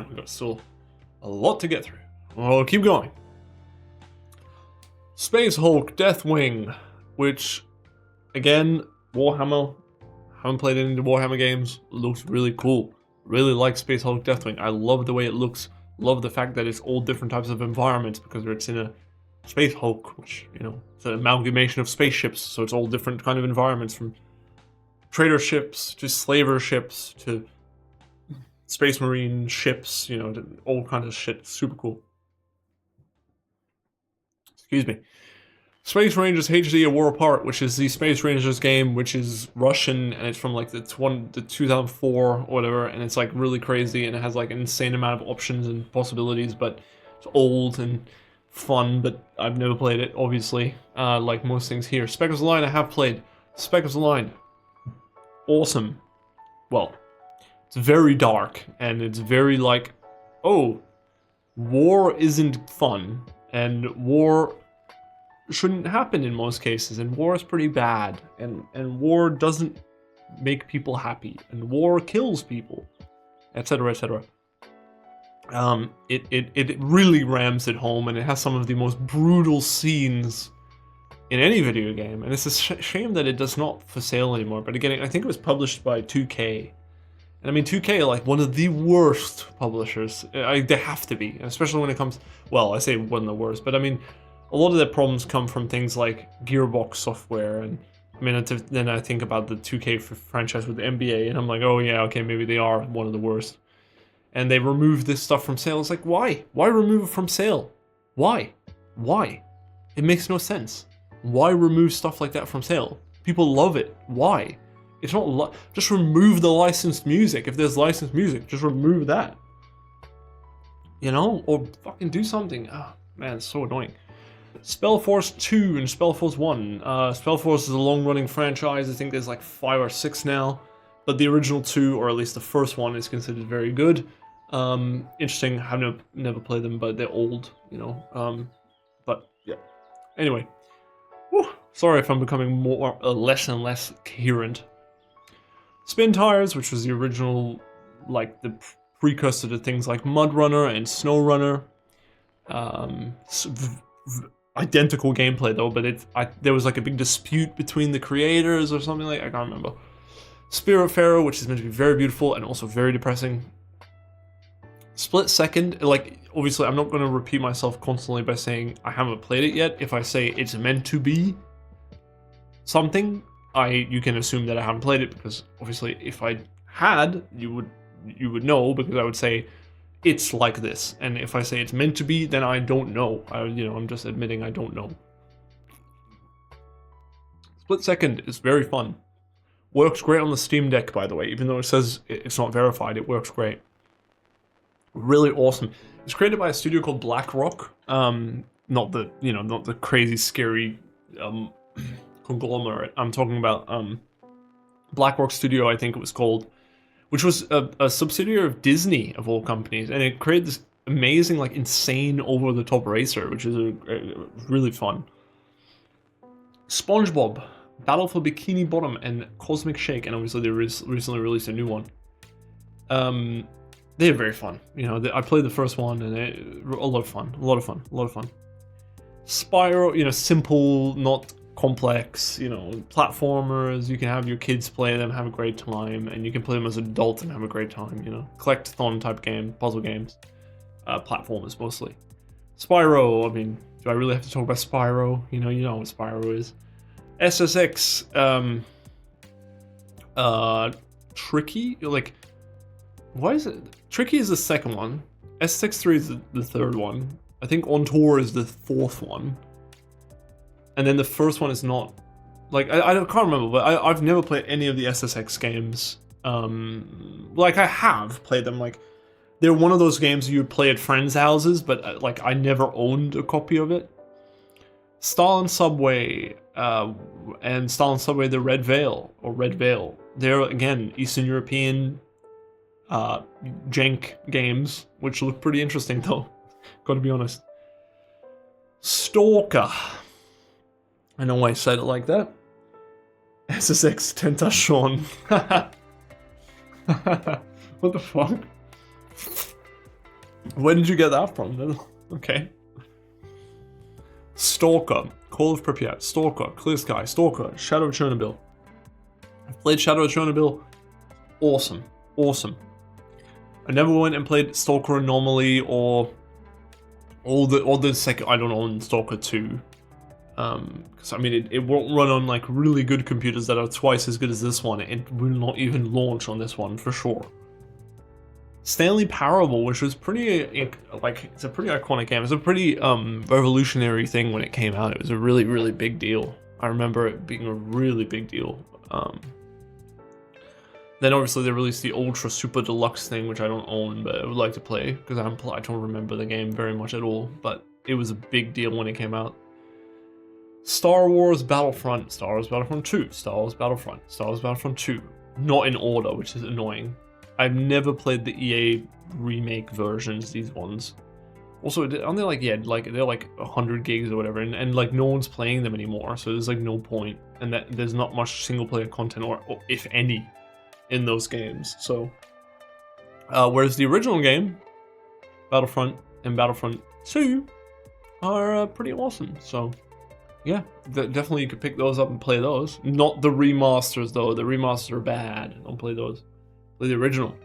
we got still a lot to get through. Well, keep going. Space Hulk Deathwing, which, again, Warhammer. Haven't played any of the Warhammer games. Looks really cool. Really like Space Hulk Deathwing. I love the way it looks. Love the fact that it's all different types of environments because it's in a Space Hulk, which, you know, it's an amalgamation of spaceships. So it's all different kind of environments, from trader ships to slaver ships to Space Marine ships, you know, all kinds of shit. Super cool. Excuse me. Space Rangers HD A War Apart, which is the Space Rangers game, which is Russian, and it's from like the 2004 or whatever, and it's like really crazy, and it has like an insane amount of options and possibilities, but it's old and fun, but I've never played it, obviously, like most things here. Spec Ops The Line I have played. Spec Ops The Line. Awesome. Well, it's very dark, and it's very like, oh, war isn't fun, and war shouldn't happen in most cases, and war is pretty bad, and war doesn't make people happy, and war kills people, etc., etc. It really rams it home, and it has some of the most brutal scenes in any video game, and it's a shame that it does not for sale anymore. But again, I think it was published by 2K, and I mean 2K are like one of the worst publishers. They have to be, especially when it comes. Well, I say one of the worst, but I mean, a lot of their problems come from things like Gearbox software, and I mean, then I think about the 2K franchise with the NBA, and I'm like, oh yeah, okay, maybe they are one of the worst. And they remove this stuff from sale. It's like, why? Why remove it from sale? Why? It makes no sense. Why remove stuff like that from sale? People love it. Why? It's not just remove the licensed music. If there's licensed music, just remove that. You know, or fucking do something. Oh, man, it's so annoying. Spellforce 2 and Spellforce 1. Spellforce is a long-running franchise. I think there's like 5 or 6 now. But the original 2, or at least the first one, is considered very good. Interesting. I've never played them, but they're old, you know. But yeah. Anyway. Whew. Sorry if I'm becoming more less and less coherent. Spin Tires, which was the original, like the precursor to things like Mud Runner and Snow Runner. Identical gameplay though, but there was like a big dispute between the creators or something like, I can't remember. Spiritfarer, which is meant to be very beautiful and also very depressing. Split Second, like obviously I'm not going to repeat myself constantly by saying I haven't played it yet. If I say it's meant to be something, you can assume that I haven't played it, because obviously if I had, you would know, because I would say it's like this, and if I say it's meant to be, then I don't know. I'm just admitting I don't know. Split Second is very fun. Works great on the Steam Deck, by the way. Even though it says it's not verified, it works great. Really awesome. It's created by a studio called BlackRock. Not the crazy, scary conglomerate. I'm talking about BlackRock Studio, I think it was called, which was a subsidiary of Disney, of all companies, and it created this amazing, like, insane, over-the-top racer, which is really fun. SpongeBob, Battle for Bikini Bottom, and Cosmic Shake, and obviously they recently released a new one. They're very fun. You know, I played the first one, and a lot of fun. Spyro, simple, not complex, platformers. You can have your kids play them, have a great time, and you can play them as an adult and have a great time, collectathon type game, puzzle games, platformers mostly. Spyro, I mean, do I really have to talk about Spyro? You know what Spyro is. SSX, Tricky? Like, why is it? Tricky is the second one. SSX3 is the third one. I think On Tour is the fourth one. And then the first one is not. Like, I can't remember, but I've never played any of the SSX games. Like, I have played them, like, they're one of those games you would play at friends' houses, but, like, I never owned a copy of it. Stalin Subway, and Stalin Subway the Red Veil, or Red Veil. They're, again, Eastern European, jank games, which look pretty interesting, though. Gotta be honest. Stalker. I know why I said it like that. SSX Tentation. What the fuck? Where did you get that from? Okay. Stalker. Call of Pripyat. Stalker. Clear Sky. Stalker. Shadow of Chernobyl. I've played Shadow of Chernobyl. Awesome. Awesome. I never went and played Stalker Anomaly or the second. I don't own Stalker 2. Because I mean, it won't run on like really good computers that are twice as good as this one. It will not even launch on this one for sure. Stanley Parable, which was pretty like, it's a pretty iconic game. It's a pretty revolutionary thing when it came out. It was a really, really big deal. I remember it being a really big deal. Then obviously they released the Ultra Super Deluxe thing, which I don't own, but I would like to play because I don't remember the game very much at all. But it was a big deal when it came out. Star Wars Battlefront, Star Wars Battlefront 2, Star Wars Battlefront, Star Wars Battlefront 2. Not in order, which is annoying. I've never played the EA remake versions, these ones. Also, aren't they like, yeah, like they're like 100 gigs or whatever, and like no one's playing them anymore, so there's like no point. And that there's not much single player content, or if any, in those games. So, whereas the original game, Battlefront and Battlefront 2, are pretty awesome, so... Yeah, definitely you could pick those up and play those. Not the remasters, though. The remasters are bad. Don't play those. Play the original.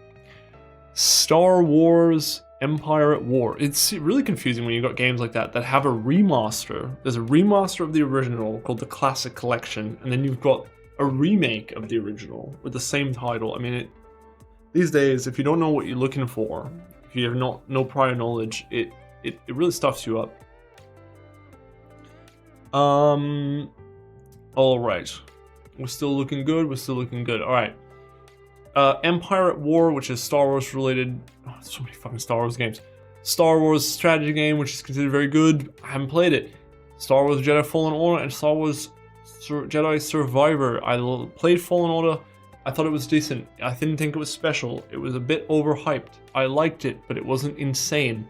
Star Wars Empire at War. It's really confusing when you got games like that have a remaster. There's a remaster of the original called the Classic Collection, and then you've got a remake of the original with the same title. I mean, these days, if you don't know what you're looking for, if you have no prior knowledge, it really stuffs you up. All right. We're still looking good. All right. Empire at War, which is Star Wars related. Oh, so many fucking Star Wars games. Star Wars strategy game, which is considered very good. I haven't played it. Star Wars Jedi Fallen Order and Star Wars Jedi Survivor. I played Fallen Order. I thought it was decent. I didn't think it was special. It was a bit overhyped. I liked it, but it wasn't insane.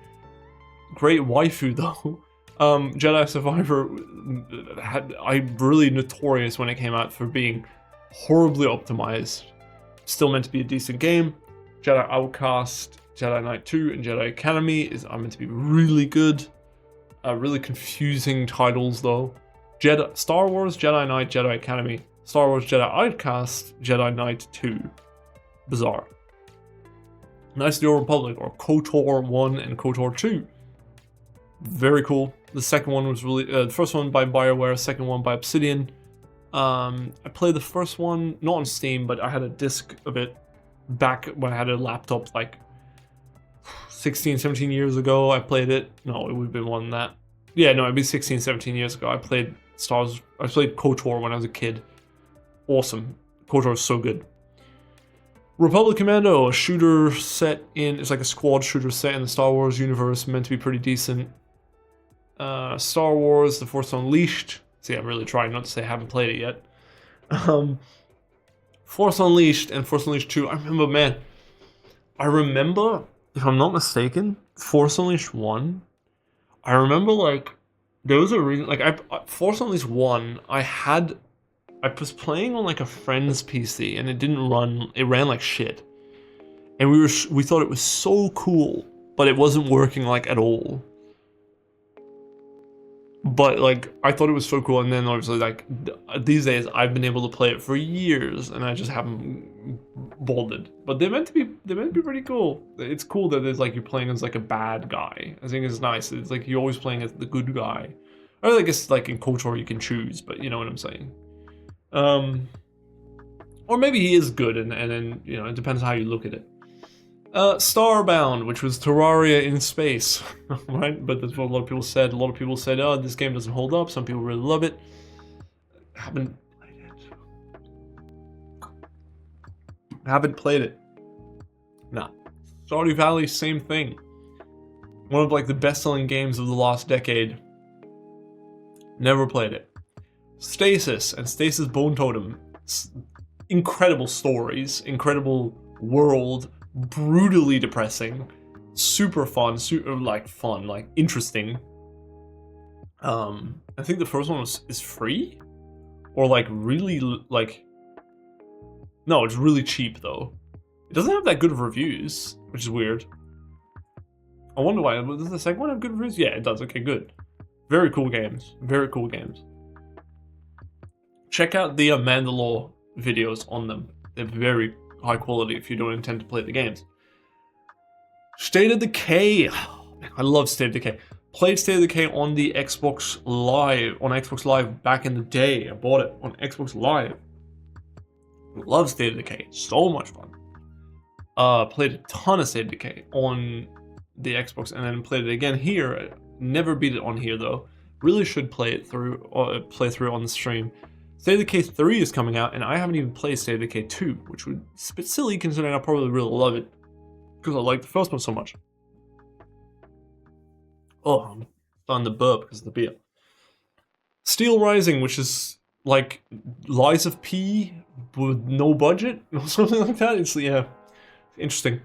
Great waifu though. Jedi Survivor I'm really notorious when it came out for being horribly optimized. Still meant to be a decent game. Jedi Outcast, Jedi Knight 2, and Jedi Academy are meant to be really good. Really confusing titles though. Star Wars, Jedi Knight, Jedi Academy, Star Wars Jedi Outcast, Jedi Knight 2. Bizarre. Knights of the Old Republic, or KOTOR 1 and KOTOR 2. Very cool. The second one was really the first one by BioWare, second one by Obsidian. I played the first one not on Steam, but I had a disc of it back when I had a laptop like 16, 17 years ago. I played it. No, it would have been more than that. Yeah, no, it'd be 16, 17 years ago. I played KOTOR when I was a kid. Awesome. KOTOR is so good. Republic Commando, a shooter set in, it's like a squad shooter set in the Star Wars universe, meant to be pretty decent. Star Wars, The Force Unleashed. See, I'm really trying not to say I haven't played it yet. Force Unleashed and Force Unleashed 2. I remember, if I'm not mistaken, Force Unleashed 1. I remember, like, there was a reason, like, Force Unleashed 1, I was playing on, like, a friend's PC, and it ran like shit. And we thought it was so cool, but it wasn't working, like, at all. But like, I thought it was so cool, and then obviously like these days I've been able to play it for years, and I just haven't bolded. But they're meant to be pretty cool. It's cool that it's like you're playing as like a bad guy. I think it's nice. It's like you're always playing as the good guy. Or I guess like in KOTOR you can choose, but you know what I'm saying. Or maybe he is good, and then you know it depends how you look at it. Starbound, which was Terraria in space, right? But that's what a lot of people said. A lot of people said, oh, this game doesn't hold up. Some people really love it. Haven't played it. Nah. Stardew Valley, same thing. One of like the best-selling games of the last decade. Never played it. Stasis and Stasis Bone Totem. Incredible stories, incredible world. Brutally depressing, super fun, like interesting. I think the first one is free, or like really like. No, it's really cheap though. It doesn't have that good of reviews, which is weird. I wonder why. Does the second one have good reviews? Yeah, it does. Okay, good. Very cool games. Very cool games. Check out the Mandalore videos on them. They're very high quality if you don't intend to play the games. State of Decay. Oh, man, I love State of Decay. Played State of Decay on the Xbox Live back in the day. I bought it on Xbox Live. Love State of Decay. So much fun. Played a ton of State of Decay on the Xbox and then played it again here. Never beat it on here though. Really should play through on the stream. State of Decay 3 is coming out, and I haven't even played State of Decay 2, which would be a bit silly considering I probably really love it because I like the first one so much. Oh, I'm starting to burp because of the beer. Steel Rising, which is like Lies of P with no budget or something like that. It's interesting.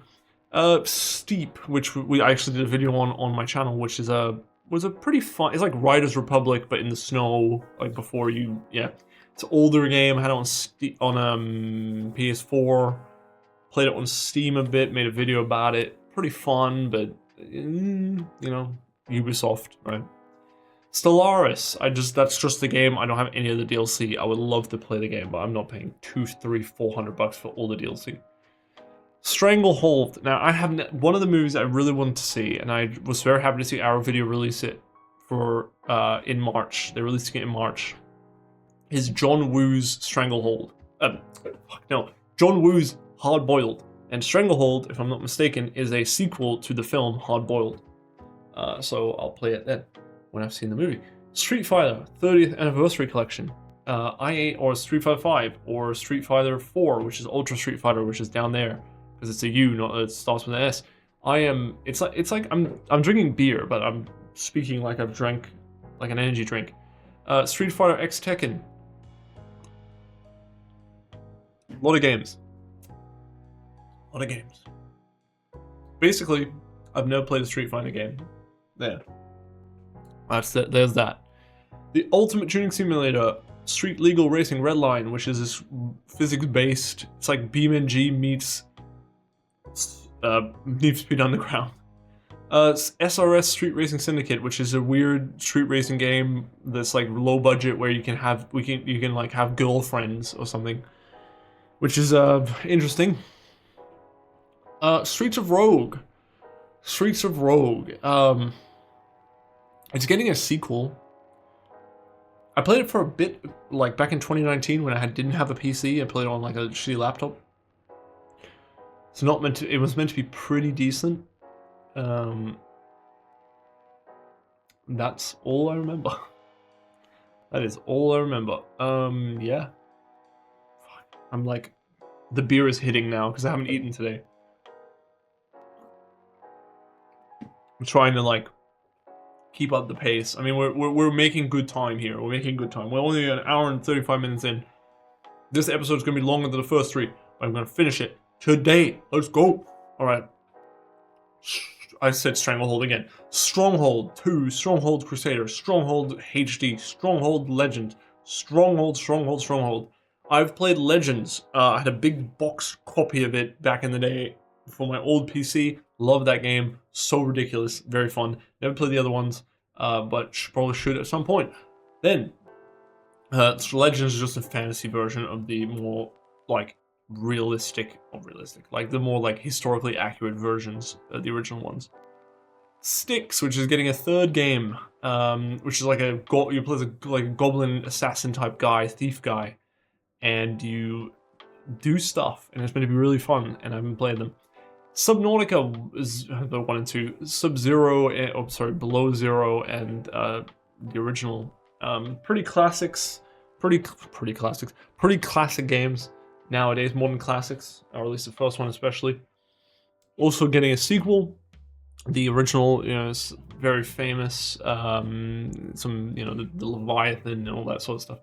Steep, which I actually did a video on my channel, which is was a pretty fun. It's like Riders Republic, but in the snow, like before you. It's an older game. I had it on PS4. Played it on Steam a bit. Made a video about it. Pretty fun, but you know, Ubisoft, right? Stellaris. That's just the game. I don't have any of the DLC. I would love to play the game, but I'm not paying $200, $300, $400 for all the DLC. Stranglehold. Now, I have one of the movies I really wanted to see, and I was very happy to see Arrow Video release it for in March. They're releasing it in March. Is John Woo's Stranglehold. John Woo's Hard Boiled. And Stranglehold, if I'm not mistaken, is a sequel to the film Hard Boiled. So I'll play it then, when I've seen the movie. Street Fighter 30th Anniversary Collection. I8 or Street Fighter 5 or Street Fighter 4, which is Ultra Street Fighter, which is down there. Because it's a U, not it starts with an S. It's like I'm drinking beer, but I'm speaking like I've drank like an energy drink. Street Fighter X Tekken. A lot of games. Basically, I've never played a Street Fighter game. There. That's it. There's that. The Ultimate Tuning Simulator, Street Legal Racing Redline, which is this physics-based. It's like BeamNG meets Need for Speed Underground. SRS Street Racing Syndicate, which is a weird street racing game that's like low budget, where you can have like have girlfriends or something, which is interesting. Streets of Rogue. It's getting a sequel. I played it for a bit, like back in 2019 when I didn't have a PC. I played it on like a shitty laptop. It's not meant to. It was meant to be pretty decent. That's all I remember. That is all I remember. Yeah. I'm like, the beer is hitting now because I haven't eaten today. I'm trying to like keep up the pace. I mean, we're making good time here. We're making good time. We're only an hour and 35 minutes in. This episode is gonna be longer than the first 3. But I'm gonna finish it today. Let's go. All right. I said Stranglehold again. Stronghold 2, Stronghold Crusader, Stronghold HD, Stronghold Legend, Stronghold. I've played Legends. I had a big box copy of it back in the day for my old PC. Love that game. So ridiculous. Very fun. Never played the other ones. but probably should at some point. Then, Legends is just a fantasy version of the more like realistic, like the more like historically accurate versions of the original ones. Styx, which is getting a third game, which is like you play like a goblin assassin type guy, thief guy, and you do stuff, and it's meant to be really fun. And I haven't played them. Subnautica is the 1 and 2. Sub-Zero, Below Zero, and the original, pretty classic games nowadays, modern classics, or at least the first one especially. Also getting a sequel. The original, is very famous. Some, the Leviathan and all that sort of stuff.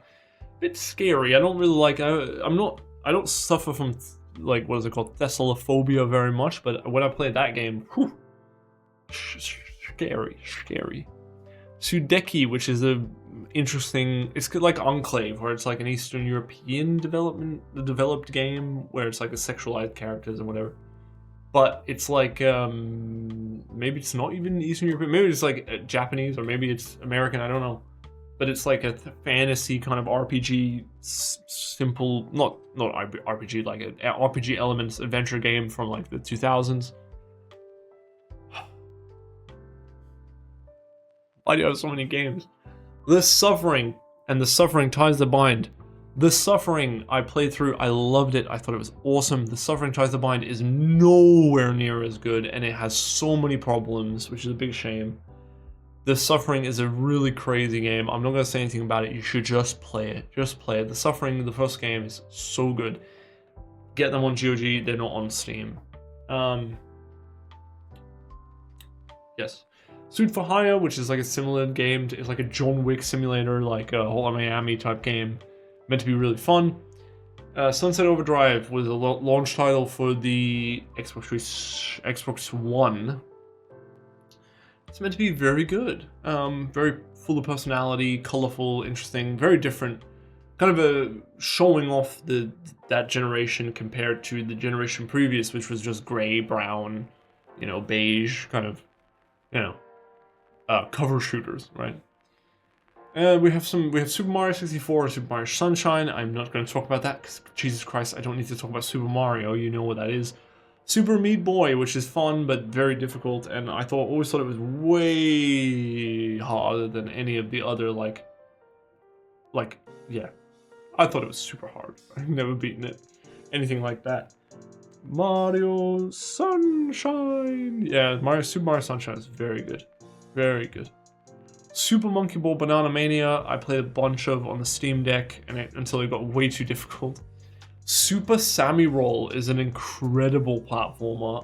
Bit scary. I don't really like. I don't suffer from like what is it called, Thessalophobia very much. But when I played that game, whew, scary. Sudeki, which is a interesting. It's like Enclave, where it's like an Eastern European developed game where it's like a sexualized characters and whatever. But it's like, maybe it's not even Eastern European, maybe it's like Japanese, or maybe it's American, I don't know. But it's like a fantasy kind of RPG, simple, not RPG, like an RPG elements adventure game from like the 2000s. Why do you have so many games? The Suffering, and The Suffering Ties the Bind. The Suffering I played through, I loved it, I thought it was awesome. The Suffering Ties the Bind is nowhere near as good, and it has so many problems, which is a big shame. The Suffering is a really crazy game. I'm not going to say anything about it, you should just play it. Just play it. The Suffering, the first game, is so good. Get them on GOG, they're not on Steam. Yes. Suit for Hire, which is like a similar game, it's like a John Wick simulator, like a Hotline Miami type game. Meant to be really fun. Sunset Overdrive was a launch title for the Xbox One. It's meant to be very good. Very full of personality, colorful, interesting, very different. Kind of a showing off that generation compared to the generation previous, which was just gray, brown, beige, kind of, cover shooters, right? We have Super Mario 64 and Super Mario Sunshine. I'm not going to talk about that because, Jesus Christ, I don't need to talk about Super Mario. You know what that is. Super Meat Boy, which is fun but very difficult, and I always thought it was way harder than any of the other yeah. I thought it was super hard. I've never beaten it. Anything like that. Mario Sunshine. Yeah, Super Mario Sunshine is very good. Very good. Super Monkey Ball Banana Mania, I played a bunch of on the Steam Deck until it got way too difficult. Super Sammy Roll is an incredible platformer.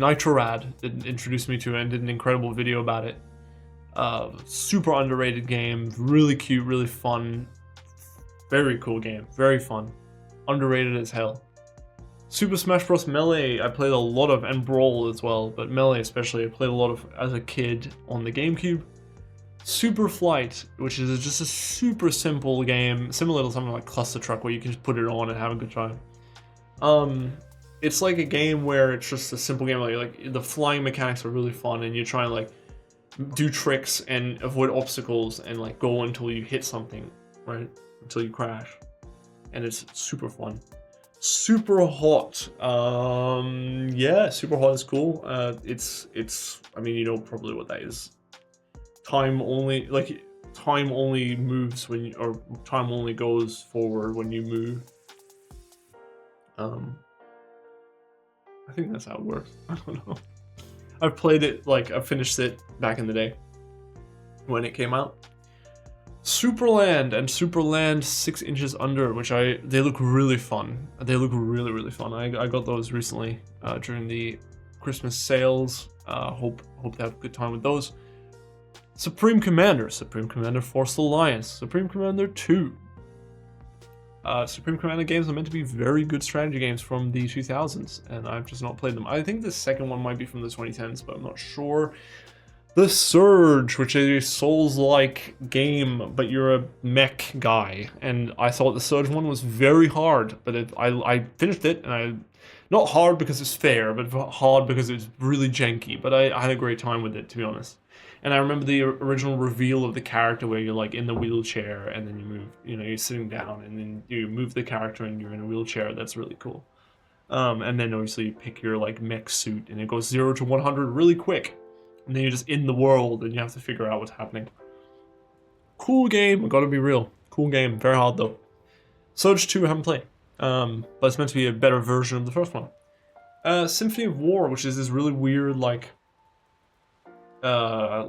Nitrorad introduced me to it and did an incredible video about it. Super underrated game, really cute, really fun. Very cool game, very fun. Underrated as hell. Super Smash Bros. Melee, I played a lot of, and Brawl as well, but Melee especially, I played a lot of as a kid on the GameCube. Super Flight, which is just a super simple game, similar to something like Cluster Truck, where you can just put it on and have a good time. It's like a game where it's just a simple game, like the flying mechanics are really fun, and you're trying to like do tricks and avoid obstacles and like go until you hit something, right? Until you crash. And it's super fun. Super Hot. Yeah, Super Hot is cool. It's I mean, you know probably what that is. Time only moves when time only goes forward when you move. I think that's how it works. I don't know. I've played it, I finished it back in the day when it came out. Superland and Superland 6 Inches Under, which they look really fun. They look really, really fun. I got those recently during the Christmas sales. Hope to have a good time with those. Supreme Commander Force Alliance, Supreme Commander 2. Supreme Commander games are meant to be very good strategy games from the 2000s, and I've just not played them. I think the second one might be from the 2010s, but I'm not sure. The Surge, which is a Souls-like game, but you're a mech guy, and I thought the Surge one was very hard, but I finished it, and Not hard because it's fair, but hard because it's really janky. But I had a great time with it, to be honest. And I remember the original reveal of the character where you're like in the wheelchair and then you move, you're sitting down and then you move the character and you're in a wheelchair. That's really cool. And then obviously you pick your like mech suit and it goes 0 to 100 really quick. And then you're just in the world and you have to figure out what's happening. Cool game, I gotta be real. Cool game, very hard though. Surge 2 I haven't played. But it's meant to be a better version of the first one. Symphony of War, which is this really weird like I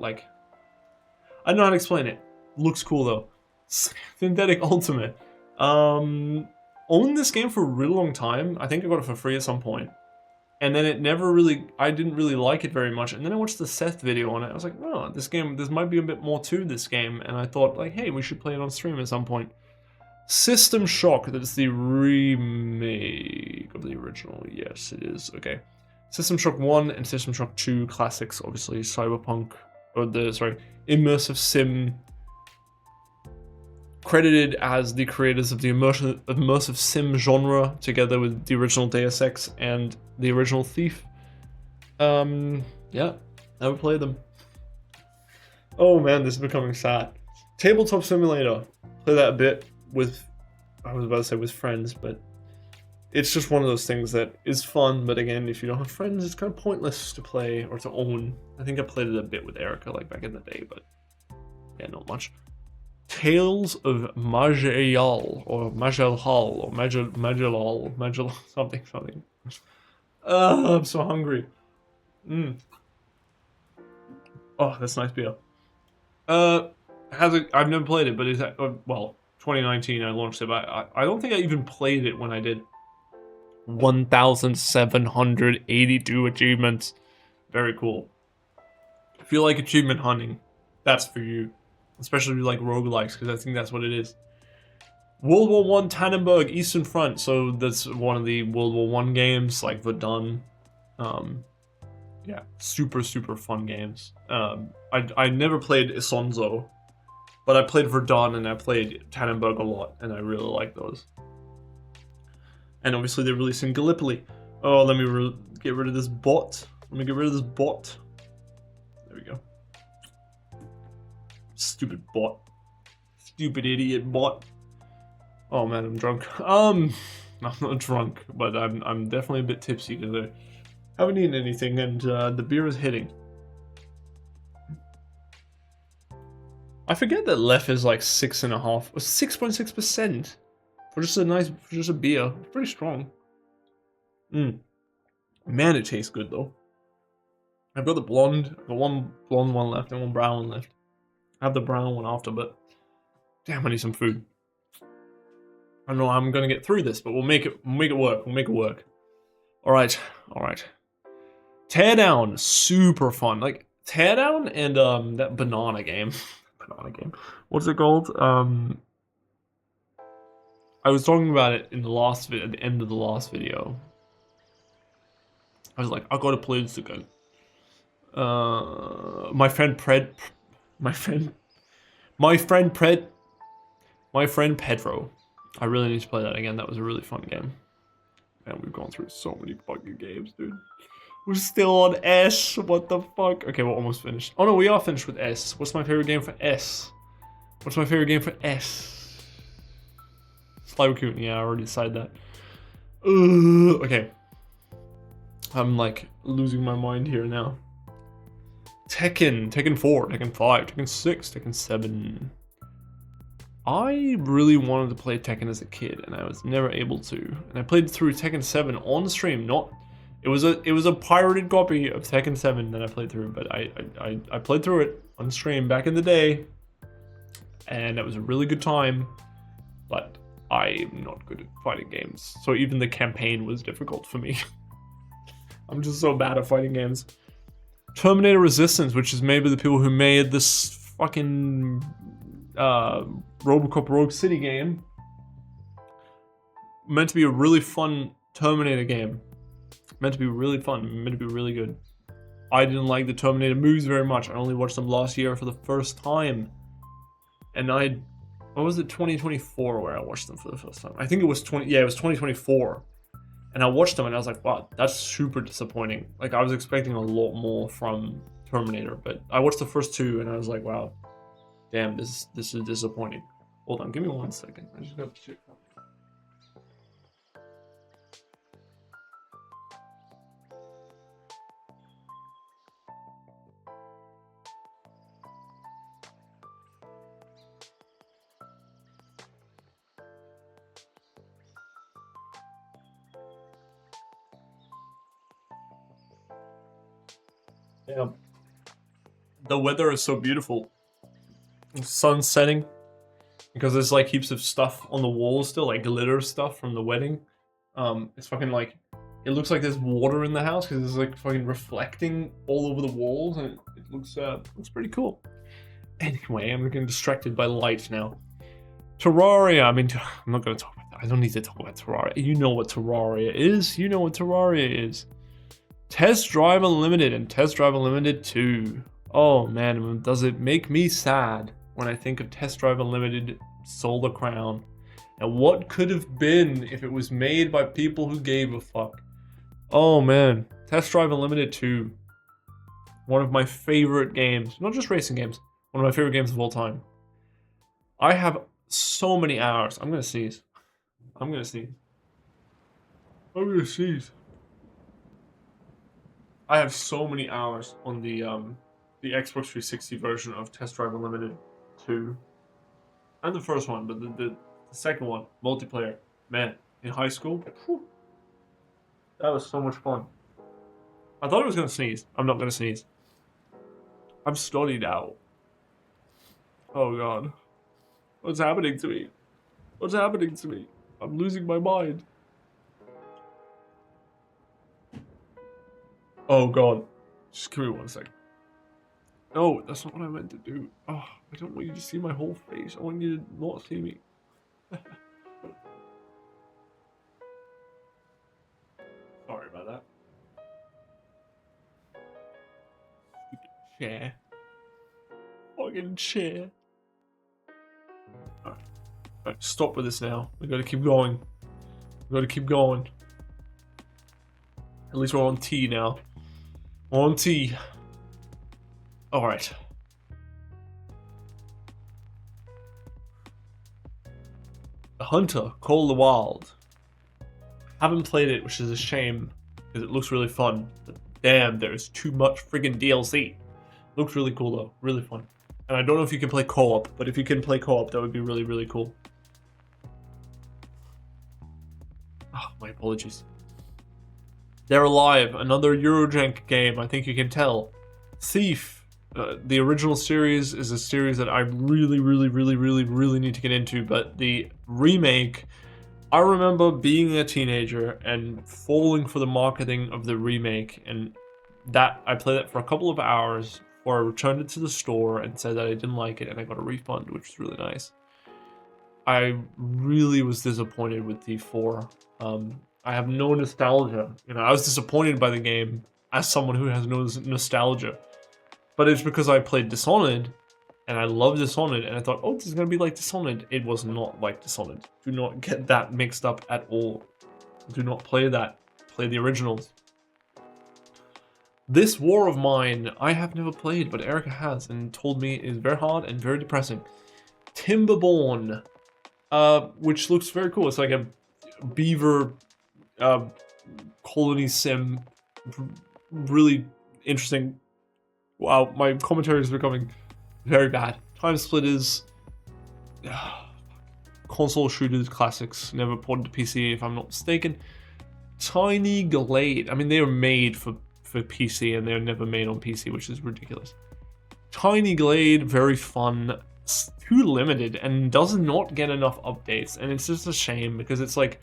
don't know how to explain it. Looks cool though. Synthetic Ultimate. Owned this game for a really long time. I think I got it for free at some point. And then I didn't really like it very much. And then I watched the Seth video on it. I was like, oh, this might be a bit more to this game. And I thought like, hey, we should play it on stream at some point. System Shock, that's the remake of the original. Yes, it is. Okay. System Shock 1 and System Shock 2 classics, obviously. Cyberpunk, Immersive Sim. Credited as the creators of the immersive sim genre, together with the original Deus Ex and the original Thief. Yeah, I would play them. Oh man, this is becoming sad. Tabletop Simulator. Play that a bit with, I was about to say with friends, but it's just one of those things that is fun, but again, if you don't have friends, it's kind of pointless to play or to own. I think I played it a bit with Erica, like back in the day, but yeah, not much. Tales of Majal, or Majalhal, or Majal, something. I'm so hungry. Oh, that's nice beer. I've never played it, but it's, well, 2019 I launched it, but I don't think I even played it when I did. 1,782 achievements. Very cool. If you like achievement hunting, that's for you. Especially if you like roguelikes, because I think that's what it is. World War I Tannenberg Eastern Front. So that's one of the World War I games, like Verdun. Yeah, super fun games. I never played Isonzo, but I played Verdun and I played Tannenberg a lot, and I really like those. And obviously they're releasing Gallipoli. Oh, let me get rid of this bot. Let me get rid of this bot. There we go. Stupid bot. Stupid idiot bot. Oh man, I'm drunk. I'm not drunk, but I'm definitely a bit tipsy because I haven't eaten anything and the beer is hitting. I forget that Lef is like 6.5 or 6.6% for just a beer. It's pretty strong. Man, it tastes good though. I've got the blonde, one blonde one left and one brown one left. I have the brown one after, but damn, I need some food. I don't know how I'm gonna get through this, but we'll make it work. We'll make it work. All right. Teardown, super fun. Like Teardown and that banana game. What's it called? I was talking about it in the last at the end of the last video. I was like, I gotta play this again. My friend Pedro. I really need to play that again. That was a really fun game. Man, we've gone through so many fucking games, dude. We're still on S. What the fuck? Okay, we're almost finished. Oh no, we are finished with S. What's my favorite game for S? Slywcoon. Yeah, I already decided that. Okay. I'm like losing my mind here now. Tekken 4, Tekken 5, Tekken 6, Tekken 7. I really wanted to play Tekken as a kid, and I was never able to. And I played through Tekken 7 on stream. It was a pirated copy of Tekken 7 that I played through, but I played through it on stream back in the day, and that was a really good time. But I'm not good at fighting games, so even the campaign was difficult for me. I'm just so bad at fighting games. Terminator Resistance, which is maybe the people who made this fucking Robocop Rogue City game. Meant to be a really fun Terminator game. Meant to be really fun, meant to be really good. I didn't like the Terminator movies very much. I only watched them last year for the first time. And what was it, 2024 where I watched them for the first time? I think it was 2024. And I watched them and I was like, wow, that's super disappointing. Like I was expecting a lot more from Terminator, but I watched the first two and I was like, wow, damn, this is disappointing. Hold on, give me 1 second. I just got to check. Yeah. The weather is so beautiful. The sun's setting. Because there's like heaps of stuff on the walls still, like glitter stuff from the wedding. It's fucking like, it looks like there's water in the house because it's like fucking reflecting all over the walls, and it looks pretty cool. Anyway, I'm getting distracted by light now. Terraria. I mean, I'm not gonna talk about that. I don't need to talk about Terraria. You know what Terraria is. You know what Terraria is. Test Drive Unlimited and Test Drive Unlimited 2. Oh man, does it make me sad when I think of Test Drive Unlimited Solar Crown and what could have been if it was made by people who gave a fuck. Oh man, Test Drive Unlimited 2. One of my favorite games, not just racing games, one of my favorite games of all time. I have so many hours. I'm gonna seize. I'm gonna seize. I'm gonna seize. I have so many hours on the Xbox 360 version of Test Drive Unlimited 2. And the first one, but the second one, multiplayer. Man, in high school, whew, that was so much fun. I thought I was gonna sneeze. I'm not gonna sneeze. I'm studied out. Oh god. What's happening to me? What's happening to me? I'm losing my mind. Oh god. Just give me 1 second. No, that's not what I meant to do. Oh, I don't want you to see my whole face. I want you to not see me. Sorry about that. Stupid chair. Fucking chair. Alright, stop with this now. We gotta keep going. We gotta keep going. At least we're on T now. We're on T. Alright. The Hunter, Call of the Wild. Haven't played it, which is a shame, because it looks really fun. But damn, there's too much friggin' DLC. Looks really cool though, really fun. And I don't know if you can play co-op, but if you can play co-op, that would be really, really cool. Oh, my apologies. They're Alive, another Eurojank game, I think you can tell. Thief. The original series is a series that I really need to get into, but the remake, I remember being a teenager and falling for the marketing of the remake, and that I played it for a couple of hours before I returned it to the store and said that I didn't like it, and I got a refund, which was really nice. I really was disappointed with D4. I have no nostalgia. You know, I was disappointed by the game as someone who has no nostalgia. But it's because I played Dishonored, and I love Dishonored, and I thought, oh, this is going to be like Dishonored. It was not like Dishonored. Do not get that mixed up at all. Do not play that. Play the originals. This War of Mine, I have never played, but Erica has, and told me is very hard and very depressing. Timberborn, which looks very cool. It's like a beaver colony sim. Really interesting. Wow, my commentary is becoming very bad. Time Splitters, console shooters, classics, never ported to PC if I'm not mistaken. Tiny Glade, I mean they were made for PC and they're never made on PC, which is ridiculous. Tiny Glade, very fun, too limited and does not get enough updates, and it's just a shame because it's like,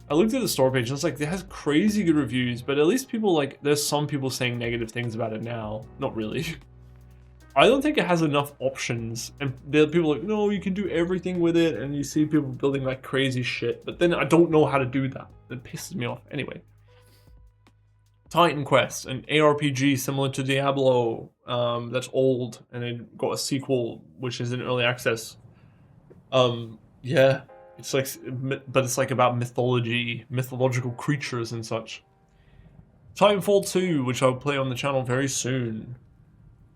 I looked at the store page and it's like, it has crazy good reviews, but at least people like, there's some people saying negative things about it now. Not really. I don't think it has enough options, and there are people like, no, you can do everything with it, and you see people building like crazy shit, but then I don't know how to do that. It pisses me off. Anyway. Titan Quest, an ARPG similar to Diablo, that's old, and it got a sequel, which is in early access. Yeah. It's like, but it's like about mythological creatures and such. Titanfall 2, which I'll play on the channel very soon.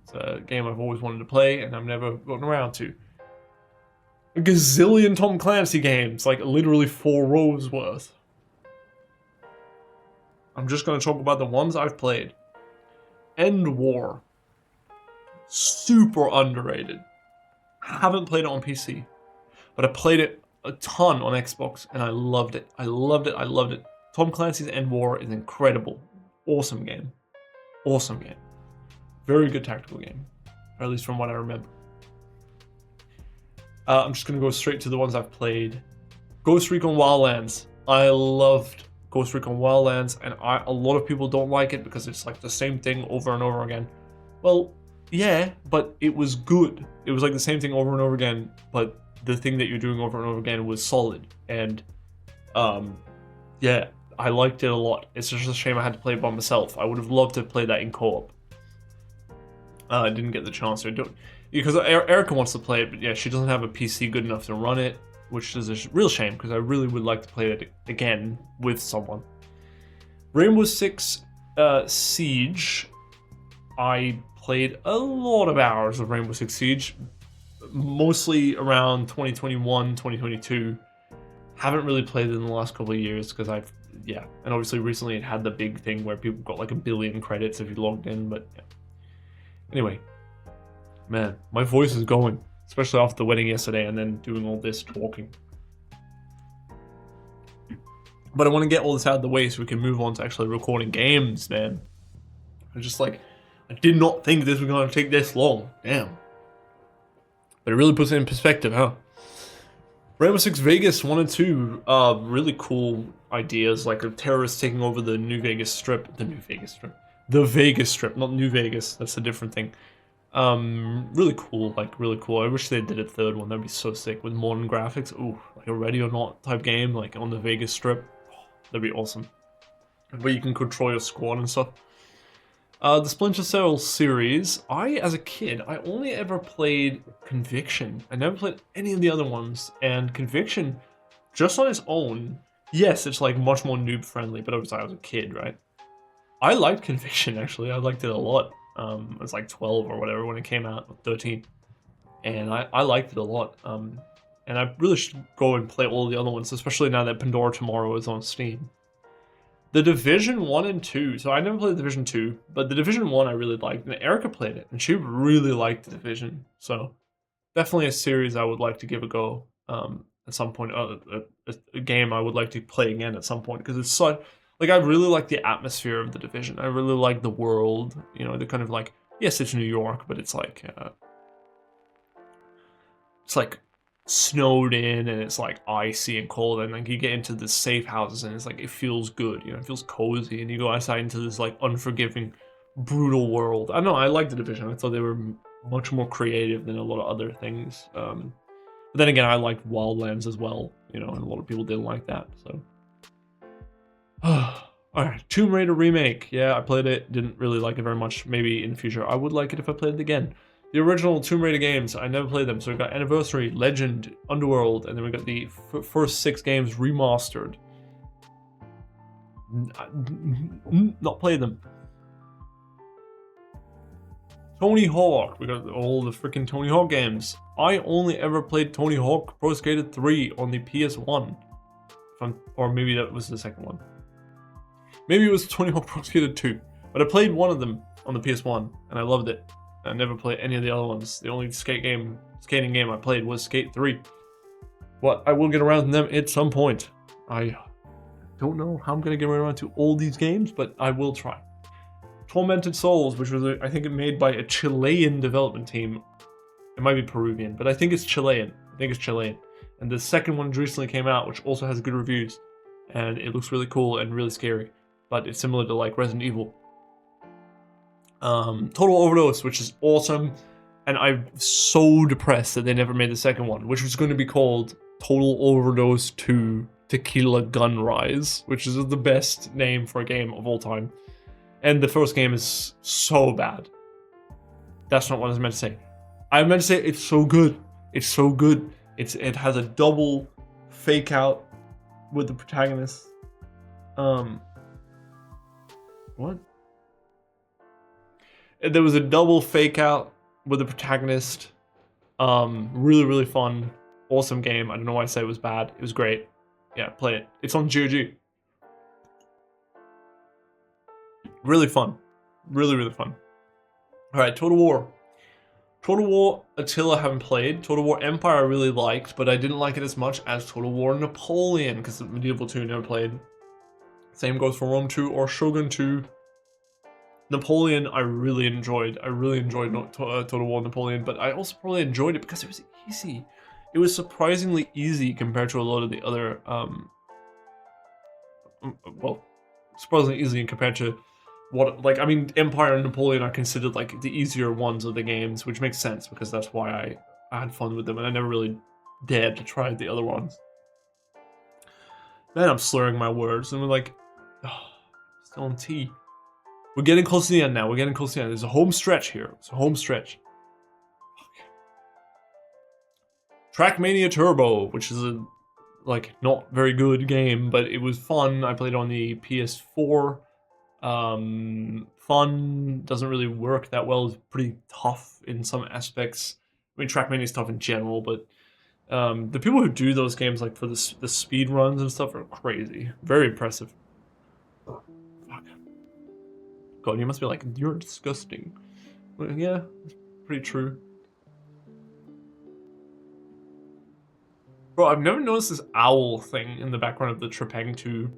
It's a game I've always wanted to play, and I've never gotten around to. A gazillion Tom Clancy games, like literally 4 rows worth. I'm just going to talk about the ones I've played. End War. Super underrated. Haven't played it on PC, but I played it a ton on Xbox, and I loved it. I loved it. I loved it. Tom Clancy's End War is incredible. Awesome game. Awesome game. Very good tactical game, or at least from what I remember. I'm just going to go straight to the ones I've played. Ghost Recon Wildlands. I loved Ghost Recon Wildlands, and a lot of people don't like it because it's like the same thing over and over again. Well, yeah, but it was good. It was like the same thing over and over again, but the thing that you're doing over and over again was solid. And yeah, I liked it a lot. It's just a shame I had to play it by myself. I would have loved to play that in co-op. I didn't get the chance to do it because Erica wants to play it, but yeah, she doesn't have a PC good enough to run it, which is a real shame because I really would like to play it again with someone. Rainbow Six Siege. I played a lot of hours of Rainbow Six Siege, mostly around 2021, 2022. Haven't really played it in the last couple of years because and obviously recently it had the big thing where people got like 1 billion credits if you logged in, but yeah. Anyway, man, my voice is going, especially after the wedding yesterday and then doing all this talking. But I want to get all this out of the way so we can move on to actually recording games, man. I did not think this was going to take this long. Damn. But it really puts it in perspective, huh? Rainbow Six Vegas 1 and 2, really cool ideas, like a terrorist taking over the New Vegas Strip. The Vegas Strip, not New Vegas. That's a different thing. Really cool, really cool. I wish they did a 3rd one. That'd be so sick with modern graphics. Ooh, like a Ready or Not type game, like on the Vegas Strip. Oh, that'd be awesome. Where you can control your squad and stuff. The Splinter Cell series, as a kid, I only ever played Conviction. I never played any of the other ones, and Conviction, just on its own, yes, it's like much more noob friendly, but obviously I was a kid, right? I liked Conviction, actually. I liked it a lot. I was like 12 or whatever when it came out, or 13, and I liked it a lot. And I really should go and play all the other ones, especially now that Pandora Tomorrow is on Steam. The Division 1 and 2. So I never played The Division 2, but The Division 1 I really liked, and Erica played it, and she really liked The Division. So definitely a series I would like to give a go at some point. A game I would like to play again at some point, because it's so... Like, I really like the atmosphere of The Division. I really like the world. You know, the kind of like... Yes, it's New York, but it's like... it's like... snowed in, and it's like icy and cold, and like you get into the safe houses and it's like it feels good, you know, it feels cozy, and you go outside into this like unforgiving, brutal world. I don't know, I liked The Division. I thought they were much more creative than a lot of other things. But then again, I liked Wildlands as well, you know, and a lot of people didn't like that, so. Alright, Tomb Raider Remake. Yeah, I played it, didn't really like it very much. Maybe in the future I would like it if I played it again. The original Tomb Raider games, I never played them. So we got Anniversary, Legend, Underworld, and then we got the first 6 games remastered. Not played them. Tony Hawk, we got all the freaking Tony Hawk games. I only ever played Tony Hawk Pro Skater 3 on the PS1. Or maybe that was the second one. Maybe it was Tony Hawk Pro Skater 2. But I played one of them on the PS1, and I loved it. I never played any of the other ones. The only skating game I played was Skate 3. But I will get around to them at some point. I don't know how I'm going to get around to all these games, but I will try. Tormented Souls, which was, I think, made by a Chilean development team. It might be Peruvian, but I think it's Chilean. And the second one recently came out, which also has good reviews. And it looks really cool and really scary. But it's similar to, like, Resident Evil. Total Overdose, which is awesome, and I'm so depressed that they never made the second one, which was going to be called Total Overdose 2 Tequila Gunrise, which is the best name for a game of all time. And the first game is so bad. That's not what I was meant to say. I meant to say it's so good. It's so good. It has a double fake out with the protagonist. What? There was a double fake out with the protagonist. Really, really fun. Awesome game. I don't know why I say it was bad. It was great. Yeah, play it. It's on GOG. Really fun. Really, really fun. Alright, Total War. Total War Attila I haven't played. Total War Empire I really liked, but I didn't like it as much as Total War Napoleon, because Medieval 2 never played. Same goes for Rome 2 or Shogun 2. Napoleon I really enjoyed. I really enjoyed Total War Napoleon, but I also probably enjoyed it because it was easy. It was surprisingly easy compared to a lot of the other, well, surprisingly easy compared to what, like, I mean, Empire and Napoleon are considered like the easier ones of the games, which makes sense because that's why I had fun with them, and I never really dared to try the other ones. Man, I'm slurring my words, and we're like, oh, still on T. We're getting close to the end now. We're getting close to the end. There's a home stretch here. It's a home stretch. Trackmania Turbo, which is a, like, not very good game, but it was fun. I played it on the PS4. Fun, doesn't really work that well. It's pretty tough in some aspects. I mean, Trackmania is tough in general, but the people who do those games, like for the speed runs and stuff, are crazy. Very impressive. Oh, fuck. God, you must be like, you're disgusting. Well, yeah, it's pretty true. Bro, I've never noticed this owl thing in the background of the Trepang 2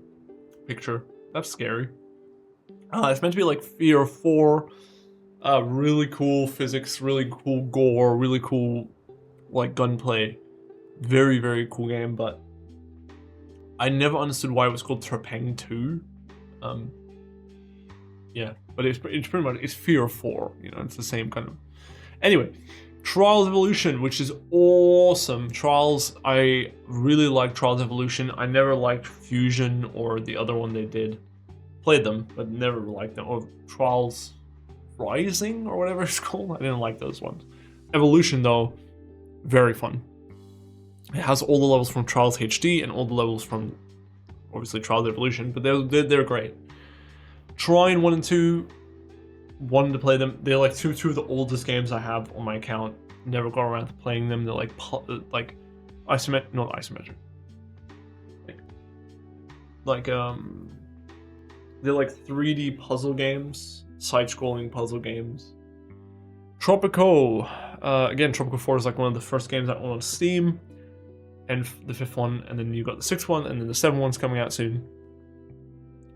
picture. That's scary. It's meant to be like Fear 4. Really cool physics, really cool gore, really cool like gunplay. Very, very cool game, but I never understood why it was called Trepang 2. Yeah, but it's pretty much, it's Fear 4, you know, it's the same kind of. Anyway, Trials Evolution, which is awesome. Trials, I really like Trials Evolution. I never liked Fusion or the other one they did. Played them, but never liked them. Or Trials Rising or whatever it's called. I didn't like those ones. Evolution, though, very fun. It has all the levels from Trials HD and all the levels from, obviously, Trials Evolution, but they're great. Trine 1 and 2, wanted to play them. They're like two of the oldest games I have on my account. Never got around to playing them. They're like isometric, not isometric. Like they're like 3D puzzle games, side-scrolling puzzle games. Tropico, again, Tropico 4 is like one of the first games I own on Steam, and the 5th one, and then you got the 6th one, and then the 7th one's coming out soon.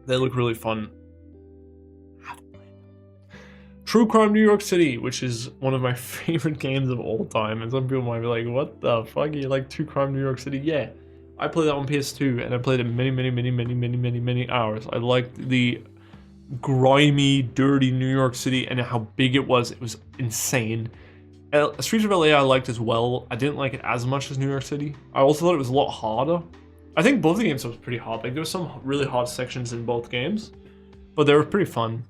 They look really fun. True Crime New York City, which is one of my favorite games of all time, and some people might be like, what the fuck, you like True Crime New York City? Yeah, I played that on PS2, and I played it many hours. I liked the grimy, dirty New York City, and how big it was insane. Streets of LA I liked as well. I didn't like it as much as New York City. I also thought it was a lot harder. I think both the games were pretty hard. Like, there were some really hard sections in both games, but they were pretty fun.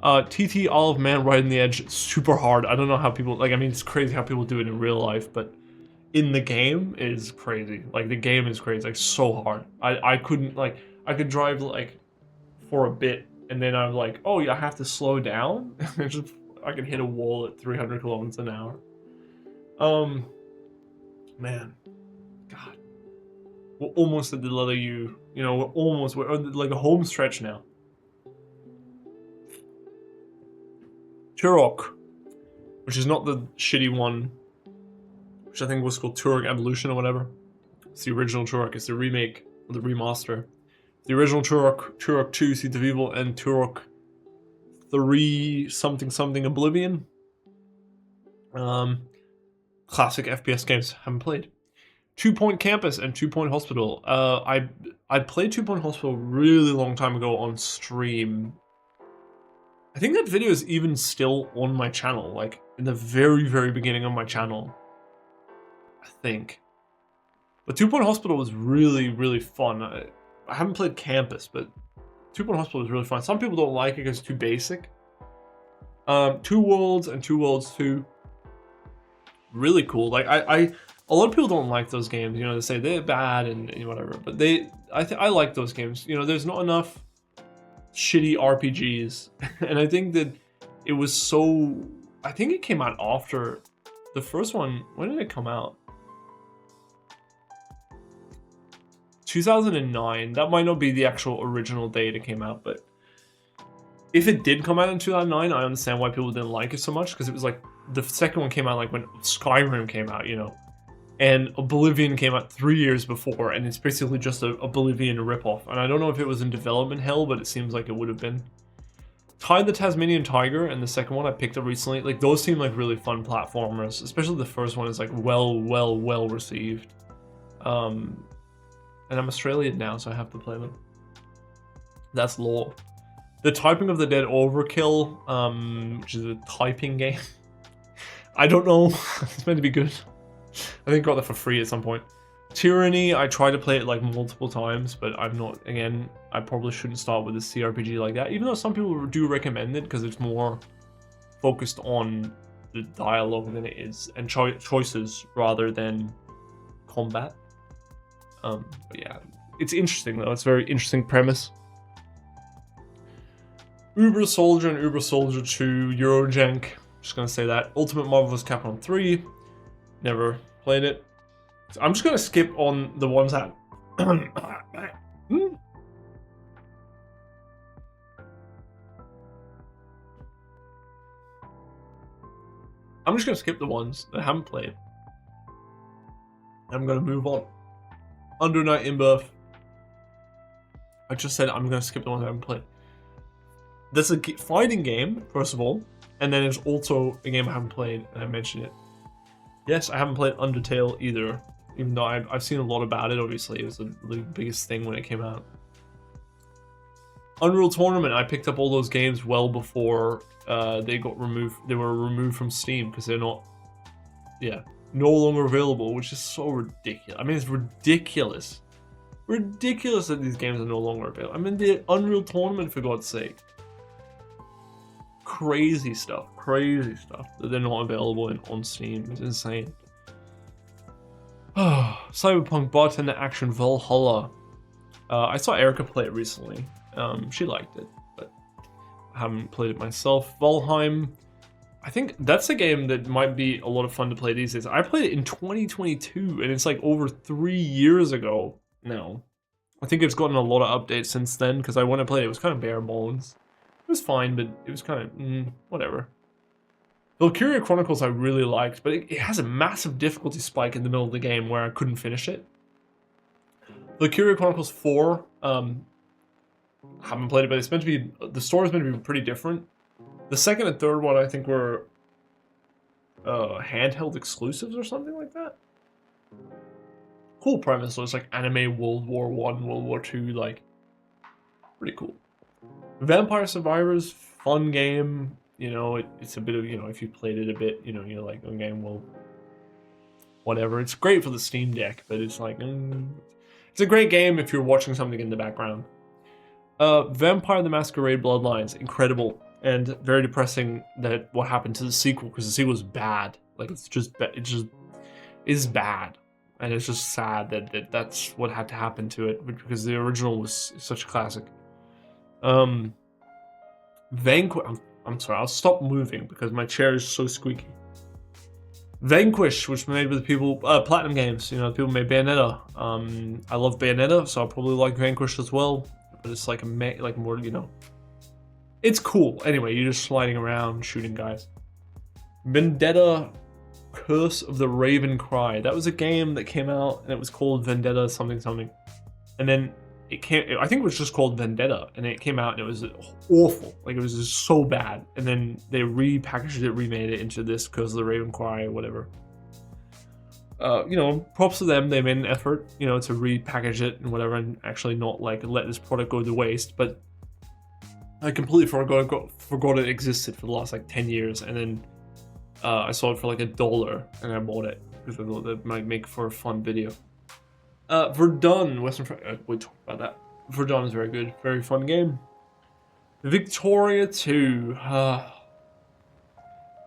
TT Olive Man Riding the Edge, super hard. I don't know how people, like, I mean, it's crazy how people do it in real life, but in the game it is crazy. Like, the game is crazy, like, so hard. I couldn't, like, I could drive, like, for a bit, and then I'm like, oh, yeah, I have to slow down? I can hit a wall at 300 kilometers an hour. Man. God. We're almost at the letter U. You know, we're like a home stretch now. Turok, which is not the shitty one, which I think was called Turok Evolution or whatever. It's the original Turok. It's the remake or the remaster. The original Turok, Turok 2 Seeds of Evil, and Turok 3 something Oblivion. Classic FPS games. Haven't played. 2 Point Campus and 2 Point Hospital. I played 2 Point Hospital a really long time ago on stream. I think that video is even still on my channel, like in the very, very beginning of my channel, I think. But 2 Point Hospital was really, really fun. I haven't played Campus, but 2 Point Hospital was really fun. Some people don't like it because it's too basic. 2 Worlds and 2 Worlds 2, really cool. Like, a lot of people don't like those games. You know, they say they're bad and whatever, but I like those games. You know, there's not enough shitty RPGs, and I think that it was so. I think it came out after the first one. When did it come out? 2009. That might not be the actual original date it came out, but if it did come out in 2009, I understand why people didn't like it so much, because it was like the second one came out like when Skyrim came out, you know, and Oblivion came out 3 years before, and it's basically just a Oblivion ripoff. And I don't know if it was in development hell, but it seems like it would have been. Tide the Tasmanian Tiger and the second one I picked up recently, like those seem like really fun platformers, especially the first one is like well received. And I'm Australian now, so I have to play them. That's lore. The Typing of the Dead Overkill, which is a typing game. I don't know. It's meant to be good. I think I got that for free at some point. Tyranny, I tried to play it like multiple times, but I'm not, again, I probably shouldn't start with a CRPG like that, even though some people do recommend it because it's more focused on the dialogue than it is, and choices rather than combat. But yeah, it's interesting though. It's a very interesting premise. Uber Soldier and Uber Soldier 2, Eurojank. Just gonna say that. Ultimate Marvel vs. Capcom 3. Never played it. So I'm just gonna skip on the ones that. I'm just gonna skip the ones that I haven't played. I'm gonna move on. Under Night in Birth. I just said I'm gonna skip the ones I haven't played. There's a fighting game, first of all, and then there's also a game I haven't played, and I mentioned it. Yes, I haven't played Undertale either, even though I've seen a lot about it. Obviously, it was the biggest thing when it came out. Unreal Tournament, I picked up all those games well before they got removed. They were removed from Steam because they're not, no longer available, which is so ridiculous. I mean, it's ridiculous. Ridiculous that these games are no longer available. I mean, the Unreal Tournament, for God's sake. Crazy stuff that they're not available on Steam. It's insane. Cyberpunk Bartender Action Valhalla. I saw Erica play it recently. She liked it, but I haven't played it myself. Valheim. I think that's a game that might be a lot of fun to play these days. I played it in 2022, and it's like over 3 years ago now. I think it's gotten a lot of updates since then, because when I played it, it was kind of bare bones. It was fine, but it was kind of, whatever. Valkyria Chronicles I really liked, but it has a massive difficulty spike in the middle of the game where I couldn't finish it. Valkyria Chronicles 4, haven't played it, but it's meant to be, the story's meant to be pretty different. The second and third one I think were handheld exclusives or something like that. Cool premise, so it's like anime World War I, World War II, like, pretty cool. Vampire Survivors, fun game. You know, it's a bit of, if you played it a bit, you're like, okay, well, whatever. It's great for the Steam Deck, but it's like, it's a great game if you're watching something in the background. Vampire the Masquerade Bloodlines, incredible, and very depressing that what happened to the sequel, because the sequel is bad. Like, it is bad, and it's just sad that that's what had to happen to it, because the original was such a classic. Vanquish. I'm sorry, I'll stop moving because my chair is so squeaky. Vanquish, which was made with people, Platinum Games. People made Bayonetta. I love Bayonetta, so I'll probably like Vanquish as well. But it's like more, it's cool. Anyway, you're just sliding around, shooting guys. Vendetta, Curse of the Raven Cry. That was a game that came out, and it was called Vendetta something something, and then I think it was just called Vendetta, and it came out and it was awful. Like, it was just so bad. And then they repackaged it, remade it into this Curse of the Raven Cry or whatever. Props to them. They made an effort, to repackage it and whatever, and actually not like let this product go to waste. But I completely forgot it existed for the last like 10 years. And then I saw it for like $1 and I bought it because I thought that might make for a fun video. Verdun, we talked about that. Verdun is very good, very fun game. Victoria 2. The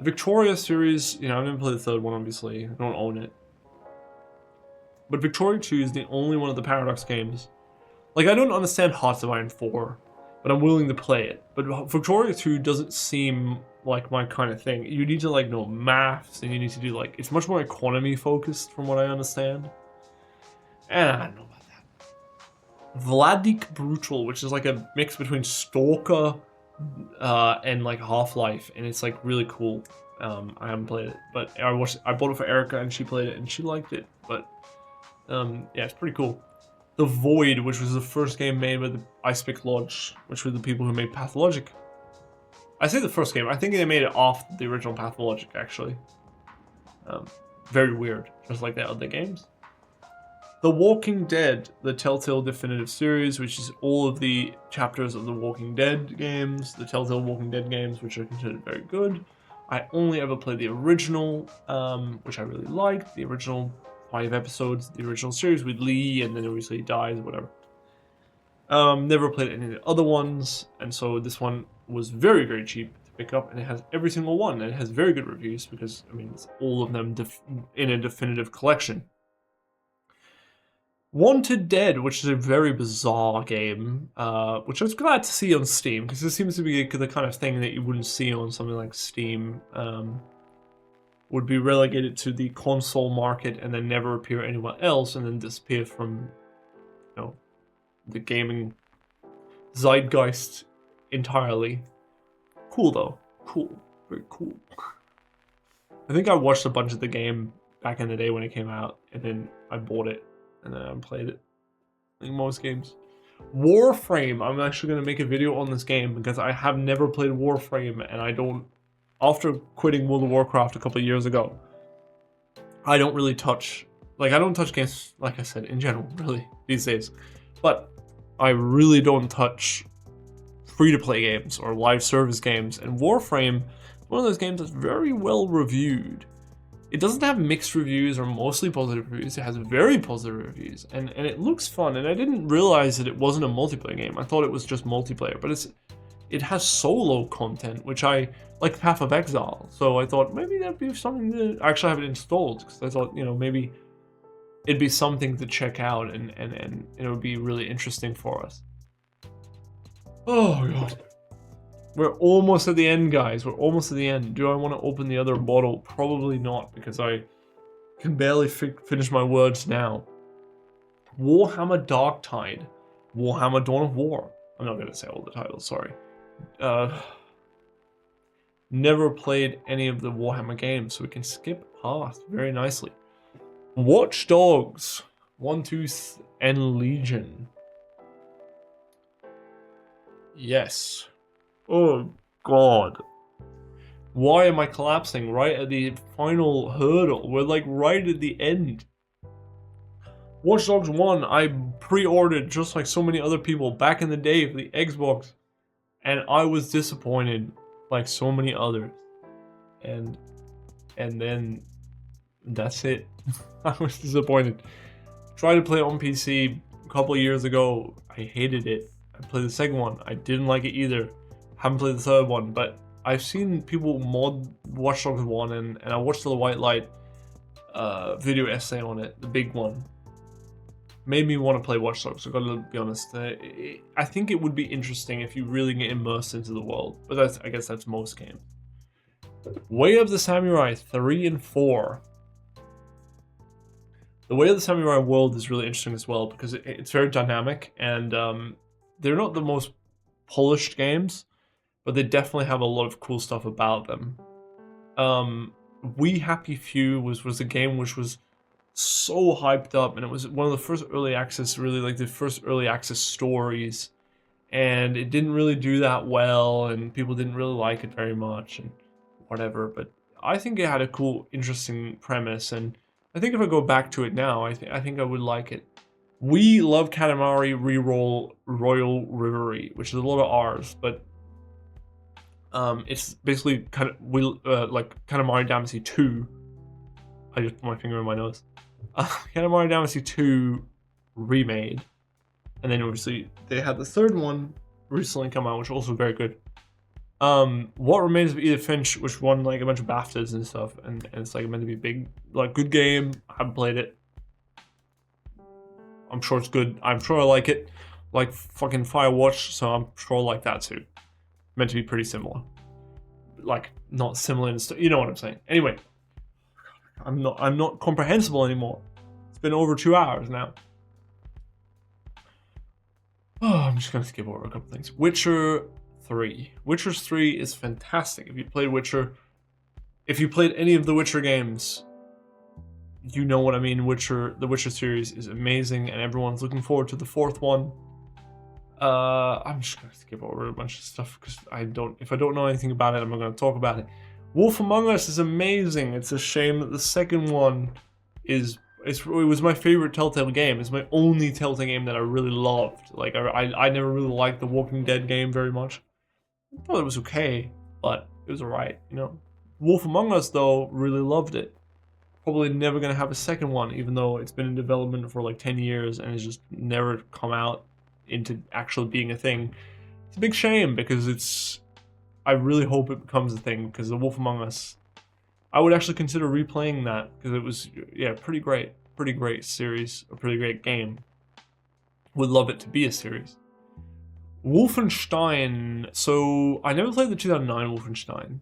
Victoria series, I didn't play the third one, obviously. I don't own it. But Victoria 2 is the only one of the Paradox games. Like, I don't understand Hearts of Iron 4, but I'm willing to play it. But Victoria 2 doesn't seem like my kind of thing. You need to, like, know maths, and you need to do, like, it's much more economy focused from what I understand. And I don't know about that. Vladik Brutal, which is like a mix between Stalker and like Half-Life, and it's like really cool. I haven't played it, but I bought it for Erica, and she played it, and she liked it. But yeah, it's pretty cool. The Void, which was the first game made by the Icepick Lodge, which were the people who made Pathologic. I say the first game. I think they made it off the original Pathologic, actually. Very weird, just like the other games. The Walking Dead, the Telltale Definitive Series, which is all of the chapters of the Walking Dead games, the Telltale Walking Dead games, which are considered very good. I only ever played the original, which I really liked, the original 5 episodes, the original series with Lee, and then obviously he dies, whatever. Never played any of the other ones, and so this one was very, very cheap to pick up, and it has every single one, and it has very good reviews, because, I mean, it's all of them in a definitive collection. Wanted Dead, which is a very bizarre game, which I was glad to see on Steam, because it seems to be the kind of thing that you wouldn't see on something like Steam. Would be relegated to the console market and then never appear anywhere else, and then disappear from, you know, the gaming zeitgeist entirely. Cool though, cool, very cool. I think I watched a bunch of the game back in the day when it came out, and then I bought it. And then I played it, like most games. Warframe, I'm actually going to make a video on this game because I have never played Warframe, and I don't, after quitting World of Warcraft a couple of years ago, I don't really touch, like I don't touch games, like I said, in general, really, these days. But I really don't touch free-to-play games or live service games, and Warframe is one of those games that's very well reviewed. It doesn't have mixed reviews or mostly positive reviews. It has very positive reviews, and it looks fun. And I didn't realize that it wasn't a multiplayer game. I thought it was just multiplayer, but it has solo content, which I like, Path of Exile. So I thought maybe that'd be something to actually have it installed, because I thought, you know, maybe it'd be something to check out, and it would be really interesting for us. Oh god. We're almost at the end, guys. We're almost at the end. Do I want to open the other bottle? Probably not, because I can barely finish my words now. Warhammer Darktide. Warhammer Dawn of War. I'm not going to say all the titles, sorry. Never played any of the Warhammer games, so we can skip past very nicely. Watch Dogs. One Tooth and Legion. Yes. Oh god. Why am I collapsing right at the final hurdle? We're like right at the end. Watch Dogs 1, I pre-ordered just like so many other people back in the day for the Xbox. And I was disappointed like so many others. And then that's it. I was disappointed. Tried to play it on PC a couple of years ago. I hated it. I played the second one. I didn't like it either. Haven't played the third one, but I've seen people mod Watch Dogs 1, and I watched the White Light video essay on it, the big one. Made me want to play Watch Dogs, I gotta be honest. I think it would be interesting if you really get immersed into the world, but I guess that's most games. Way of the Samurai 3 and 4. The Way of the Samurai world is really interesting as well, because it's very dynamic, and they're not the most polished games, but they definitely have a lot of cool stuff about them. We Happy Few was a game which was so hyped up, and it was one of the first early access, really like the first early access stories, and it didn't really do that well, and people didn't really like it very much, and whatever, but I think it had a cool, interesting premise, and I think if I go back to it now, I think I would like it. We Love Katamari Reroll Royal Reverie, which is a lot of R's, but it's basically kind of like Katamari Damacy 2. I just put my finger in my nose. Katamari Damacy 2 remade, and then obviously they had the third one recently come out, which was also very good. What Remains of Edith Finch, which won like a bunch of BAFTAs and stuff, and it's like meant to be big, like good game. I haven't played it. I'm sure it's good. I'm sure I like it. Like fucking Firewatch, so I'm sure I like that too. Meant to be pretty similar. Like, not similar in you know what I'm saying. Anyway, I'm not comprehensible anymore. It's been over 2 hours now. Oh, I'm just gonna skip over a couple things. Witcher 3. Witcher 3 is fantastic. If you played Witcher, if you played any of the Witcher games, you know what I mean. The Witcher series is amazing, and everyone's looking forward to the 4th one. I'm just gonna skip over a bunch of stuff because if I don't know anything about it, I'm not gonna talk about it. Wolf Among Us is amazing. It's a shame that the second one it was my favorite Telltale game. It's my only Telltale game that I really loved. Like, I never really liked the Walking Dead game very much. I thought it was okay, but it was alright, you know. Wolf Among Us, though, really loved it. Probably never gonna have a second one, even though it's been in development for like 10 years and it's just never come out into actually being a thing. It's a big shame because I really hope it becomes a thing, because the Wolf Among Us, I would actually consider replaying that, because it was, yeah, pretty great series, a pretty great game. Would love it to be a series. Wolfenstein, so I never played the 2009 Wolfenstein.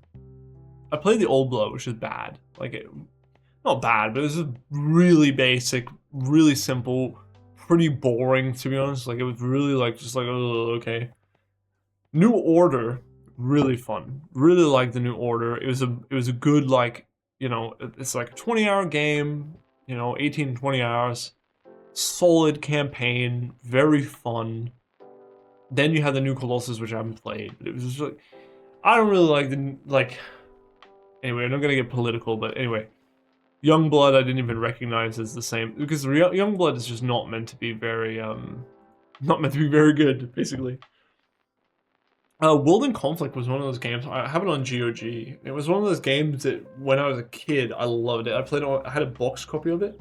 I played the Old Blood, which is bad. Like, not bad, but it was just really basic, really simple, pretty boring, to be honest. Like, it was really like, just like, oh, okay. New Order, really fun. Really liked the New Order. It was a good, like, you know, it's like a 20-hour game, you know, 18, 20 hours. Solid campaign, very fun. Then you have the New Colossus, which I haven't played, but it was just like, I don't really like anyway, I'm not gonna get political, but anyway. Youngblood I didn't even recognize as the same, because Youngblood is just not meant to be very good, basically. World in Conflict was one of those games. I have it on GOG. It was one of those games that when I was a kid, I loved it. I had a box copy of it,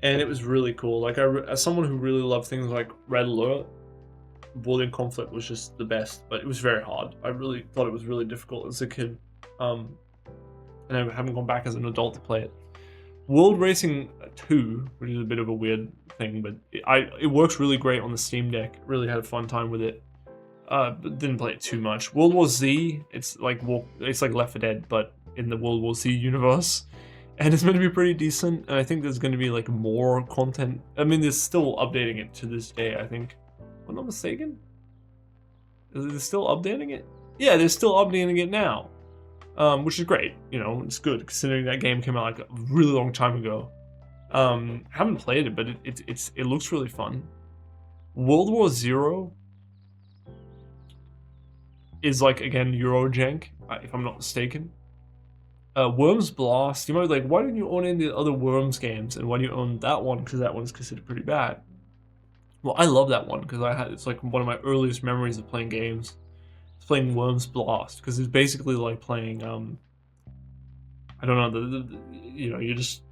and it was really cool. Like, as someone who really loved things like Red Alert, World in Conflict was just the best, but it was very hard. I really thought it was really difficult as a kid. And I haven't gone back as an adult to play it. World Racing 2, which is a bit of a weird thing, but it works really great on the Steam Deck. Really had a fun time with it. But didn't play it too much. World War Z, it's like Left 4 Dead, but in the World War Z universe. And it's meant to be pretty decent, and I think there's going to be like more content. I mean, they're still updating it to this day, I think. If I'm not mistaken? Is it still updating it? Yeah, they're still updating it now. Which is great, you know, it's good considering that game came out like a really long time ago. Haven't played it, but it looks really fun. World War Zero is like, again, Eurojank, if I'm not mistaken. Worms Blast, you might be like, why didn't you own any of the other Worms games, and why do you own that one? Because that one's considered pretty bad. Well, I love that one because it's like one of my earliest memories of playing games. Playing Worms Blast, because it's basically like playing I don't know, you know, you just,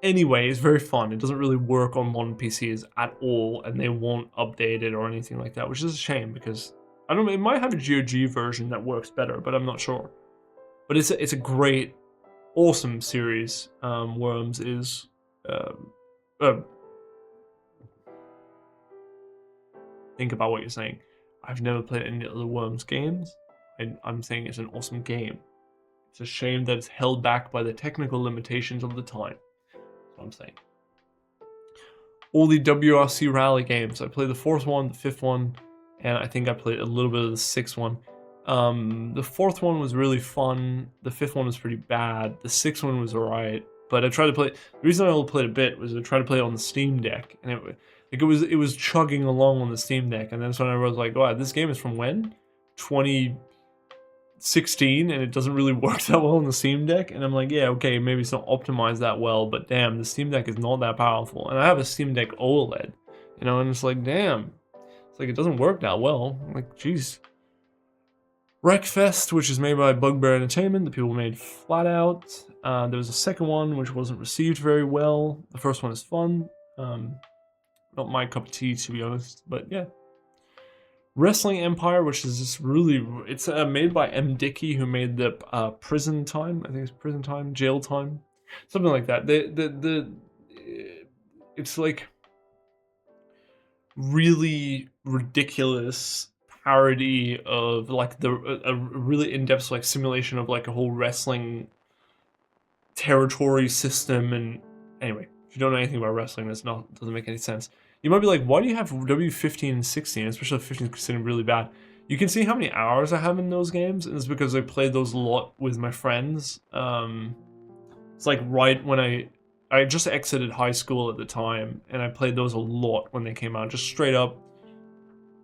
anyway, it's very fun. It doesn't really work on modern PCs at all, and they won't update it or anything like that, which is a shame, because I don't know, it might have a GOG version that works better, but I'm not sure. But it's a great, awesome series. Worms is think about what you're saying. I've never played any of the Worms games, and I'm saying it's an awesome game. It's a shame that it's held back by the technical limitations of the time. That's what I'm saying. All the WRC Rally games. I played the 4th one, the 5th one, and I think I played a little bit of the 6th one. The 4th one was really fun. The 5th one was pretty bad. The 6th one was alright. But I tried to play. The reason I only played a bit was I tried to play it on the Steam Deck, and it was chugging along on the Steam Deck, and then that's when I was like, "Oh, this game is from when? 2016, and it doesn't really work that well on the Steam Deck." And I'm like, "Yeah, okay, maybe it's not optimized that well, but damn, the Steam Deck is not that powerful." And I have a Steam Deck OLED, you know, and it's like, damn, it's like it doesn't work that well. I'm like, jeez. Wreckfest, which is made by Bugbear Entertainment, the people who made Flat Out. There was a second one which wasn't received very well. The first one is fun. Not my cup of tea, to be honest, but yeah. Wrestling Empire, which is just really, it's made by M. Dickey, who made the Prison Time. I think it's Prison Time, Jail Time, something like that. It's like, really ridiculous parody of like a really in-depth like simulation of like a whole wrestling territory system. And anyway, if you don't know anything about wrestling, doesn't make any sense. You might be like, why do you have W15 and 16, especially 15 considered really bad? You can see how many hours I have in those games, and it's because I played those a lot with my friends. It's like right when I just exited high school at the time, and I played those a lot when they came out, just straight up,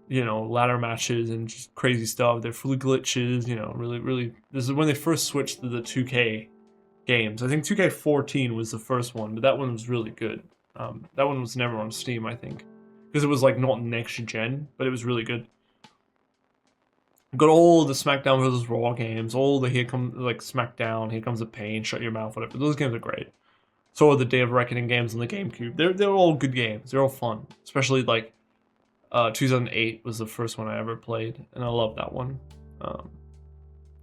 you know, ladder matches and just crazy stuff. They're full of glitches, you know, really. This is when they first switched to the 2K games. I think 2K14 was the first one, but that one was really good. That one was never on Steam, I think, because it was like not next gen, but it was really good. Got all the SmackDown vs. Raw games, all the Here Comes like SmackDown, Here Comes the Pain, Shut Your Mouth, whatever. Those games are great. So are the Day of Reckoning games on the GameCube. They're all good games. They're all fun, especially like 2008 was the first one I ever played, and I love that one.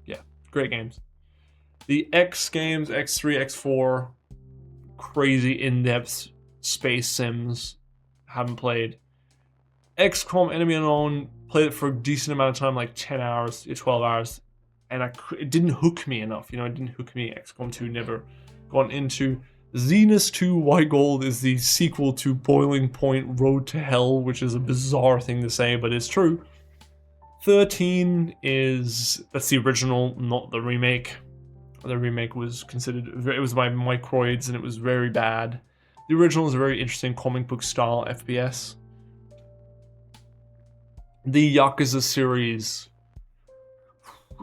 Yeah, great games. The X games, X3, X4, crazy in-depth space sims, haven't played. XCOM Enemy Unknown, played it for a decent amount of time, like 10 hours, 12 hours, and it didn't hook me enough, you know, it didn't hook me. XCOM 2 never gone into. Xenos 2 White Gold is the sequel to Boiling Point Road to Hell, which is a bizarre thing to say, but it's true. 13 that's the original, not the remake. The remake was considered, it was by Microids, and it was very bad. The original is a very interesting comic book style FPS. The Yakuza series,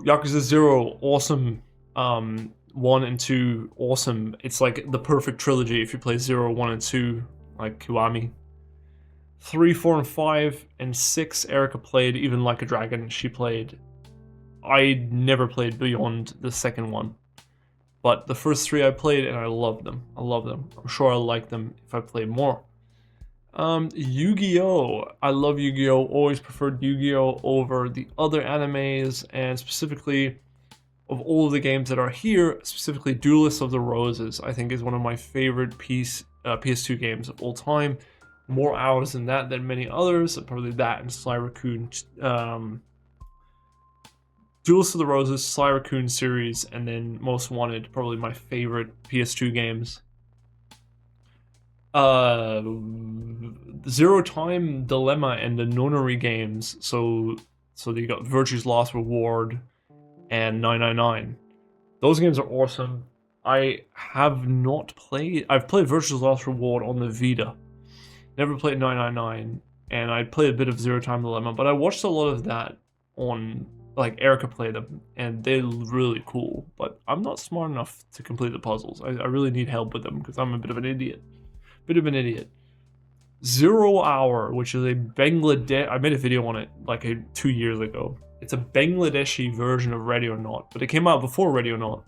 Yakuza 0, awesome. 1 and 2, awesome. It's like the perfect trilogy if you play 0, 1, and 2, like Kiwami. 3, 4, and 5, and 6, Erica played. Even Like a Dragon, she played. I never played beyond the second one. But the first 3 I played, and I loved them. I love them. I'm sure I'll like them if I play more. Yu-Gi-Oh! I love Yu-Gi-Oh! Always preferred Yu-Gi-Oh! Over the other animes, and specifically, of all of the games that are here, specifically Duelists of the Roses, I think is one of my favorite PS2 games of all time. More hours in that than many others, probably that and Sly Raccoon. Duelists of the Roses, Sly Raccoon series, and then Most Wanted, probably my favorite PS2 games. Zero Time Dilemma and the Nonary games, so you got Virtue's Last Reward and 999. Those games are awesome. I have not played... I've played Virtue's Last Reward on the Vita. Never played 999, and I played a bit of Zero Time Dilemma, but I watched a lot of that on... Like, Erica played them, and they're really cool, but I'm not smart enough to complete the puzzles. I really need help with them, because I'm a bit of an idiot. 0 Hour, which is a Bangladesh... I made a video on it, like, 2 years ago. It's a Bangladeshi version of Ready or Not, but it came out before Ready or Not.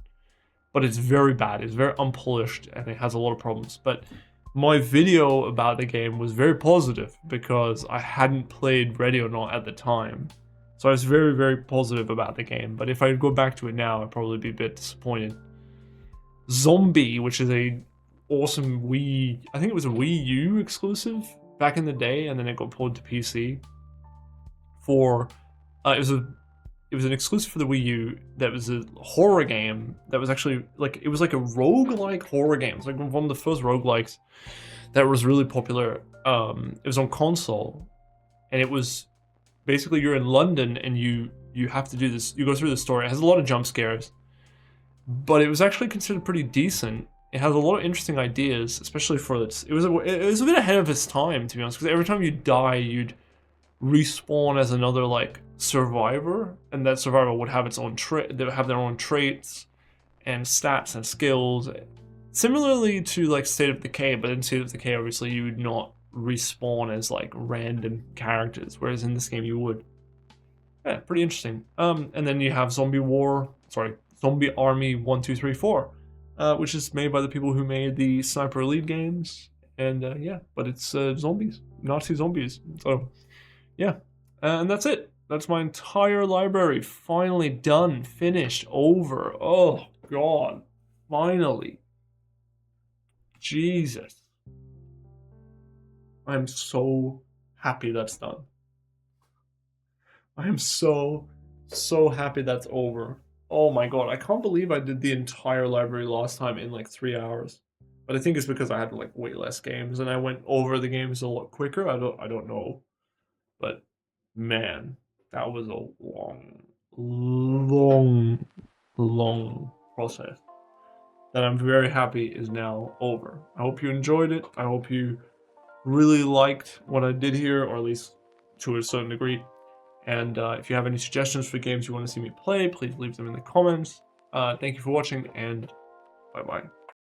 But it's very bad, it's very unpolished, and it has a lot of problems. But my video about the game was very positive, because I hadn't played Ready or Not at the time. So I was very, very positive about the game, but if I go back to it now, I'd probably be a bit disappointed. Zombie, which is a awesome Wii... I think it was a Wii U exclusive back in the day, and then it got ported to PC. It was an exclusive for the Wii U that was a horror game that was actually, like, it was like a roguelike horror game. It's like one of the first roguelikes that was really popular. It was on console, and it was... Basically, you're in London, and you have to do this. You go through the story. It has a lot of jump scares, but it was actually considered pretty decent. It has a lot of interesting ideas, especially for its... It was a bit ahead of its time, to be honest, because every time you die, you'd respawn as another, like, survivor, and that survivor would have its own they would have their own traits and stats and skills. Similarly to, like, State of Decay, but in State of Decay, obviously, you would not respawn as like random characters, whereas in this game you would. Yeah, pretty interesting. And then you have Zombie Army 1, 2, 3, 4, which is made by the people who made the Sniper Elite games, and yeah, but it's zombies, Nazi zombies. So yeah, and that's it. That's my entire library, finally done, finished, over. Oh God, finally. Jesus. I'm so happy that's done. I am so happy that's over. Oh my god, I can't believe I did the entire library last time in like 3 hours. But I think it's because I had like way less games and I went over the games a lot quicker. I don't know. But man, that was a long process that I'm very happy is now over. I hope you enjoyed it. I hope you really liked what I did here, or at least to a certain degree. And if you have any suggestions for games you want to see me play, please leave them in the comments. Thank you for watching, and bye-bye.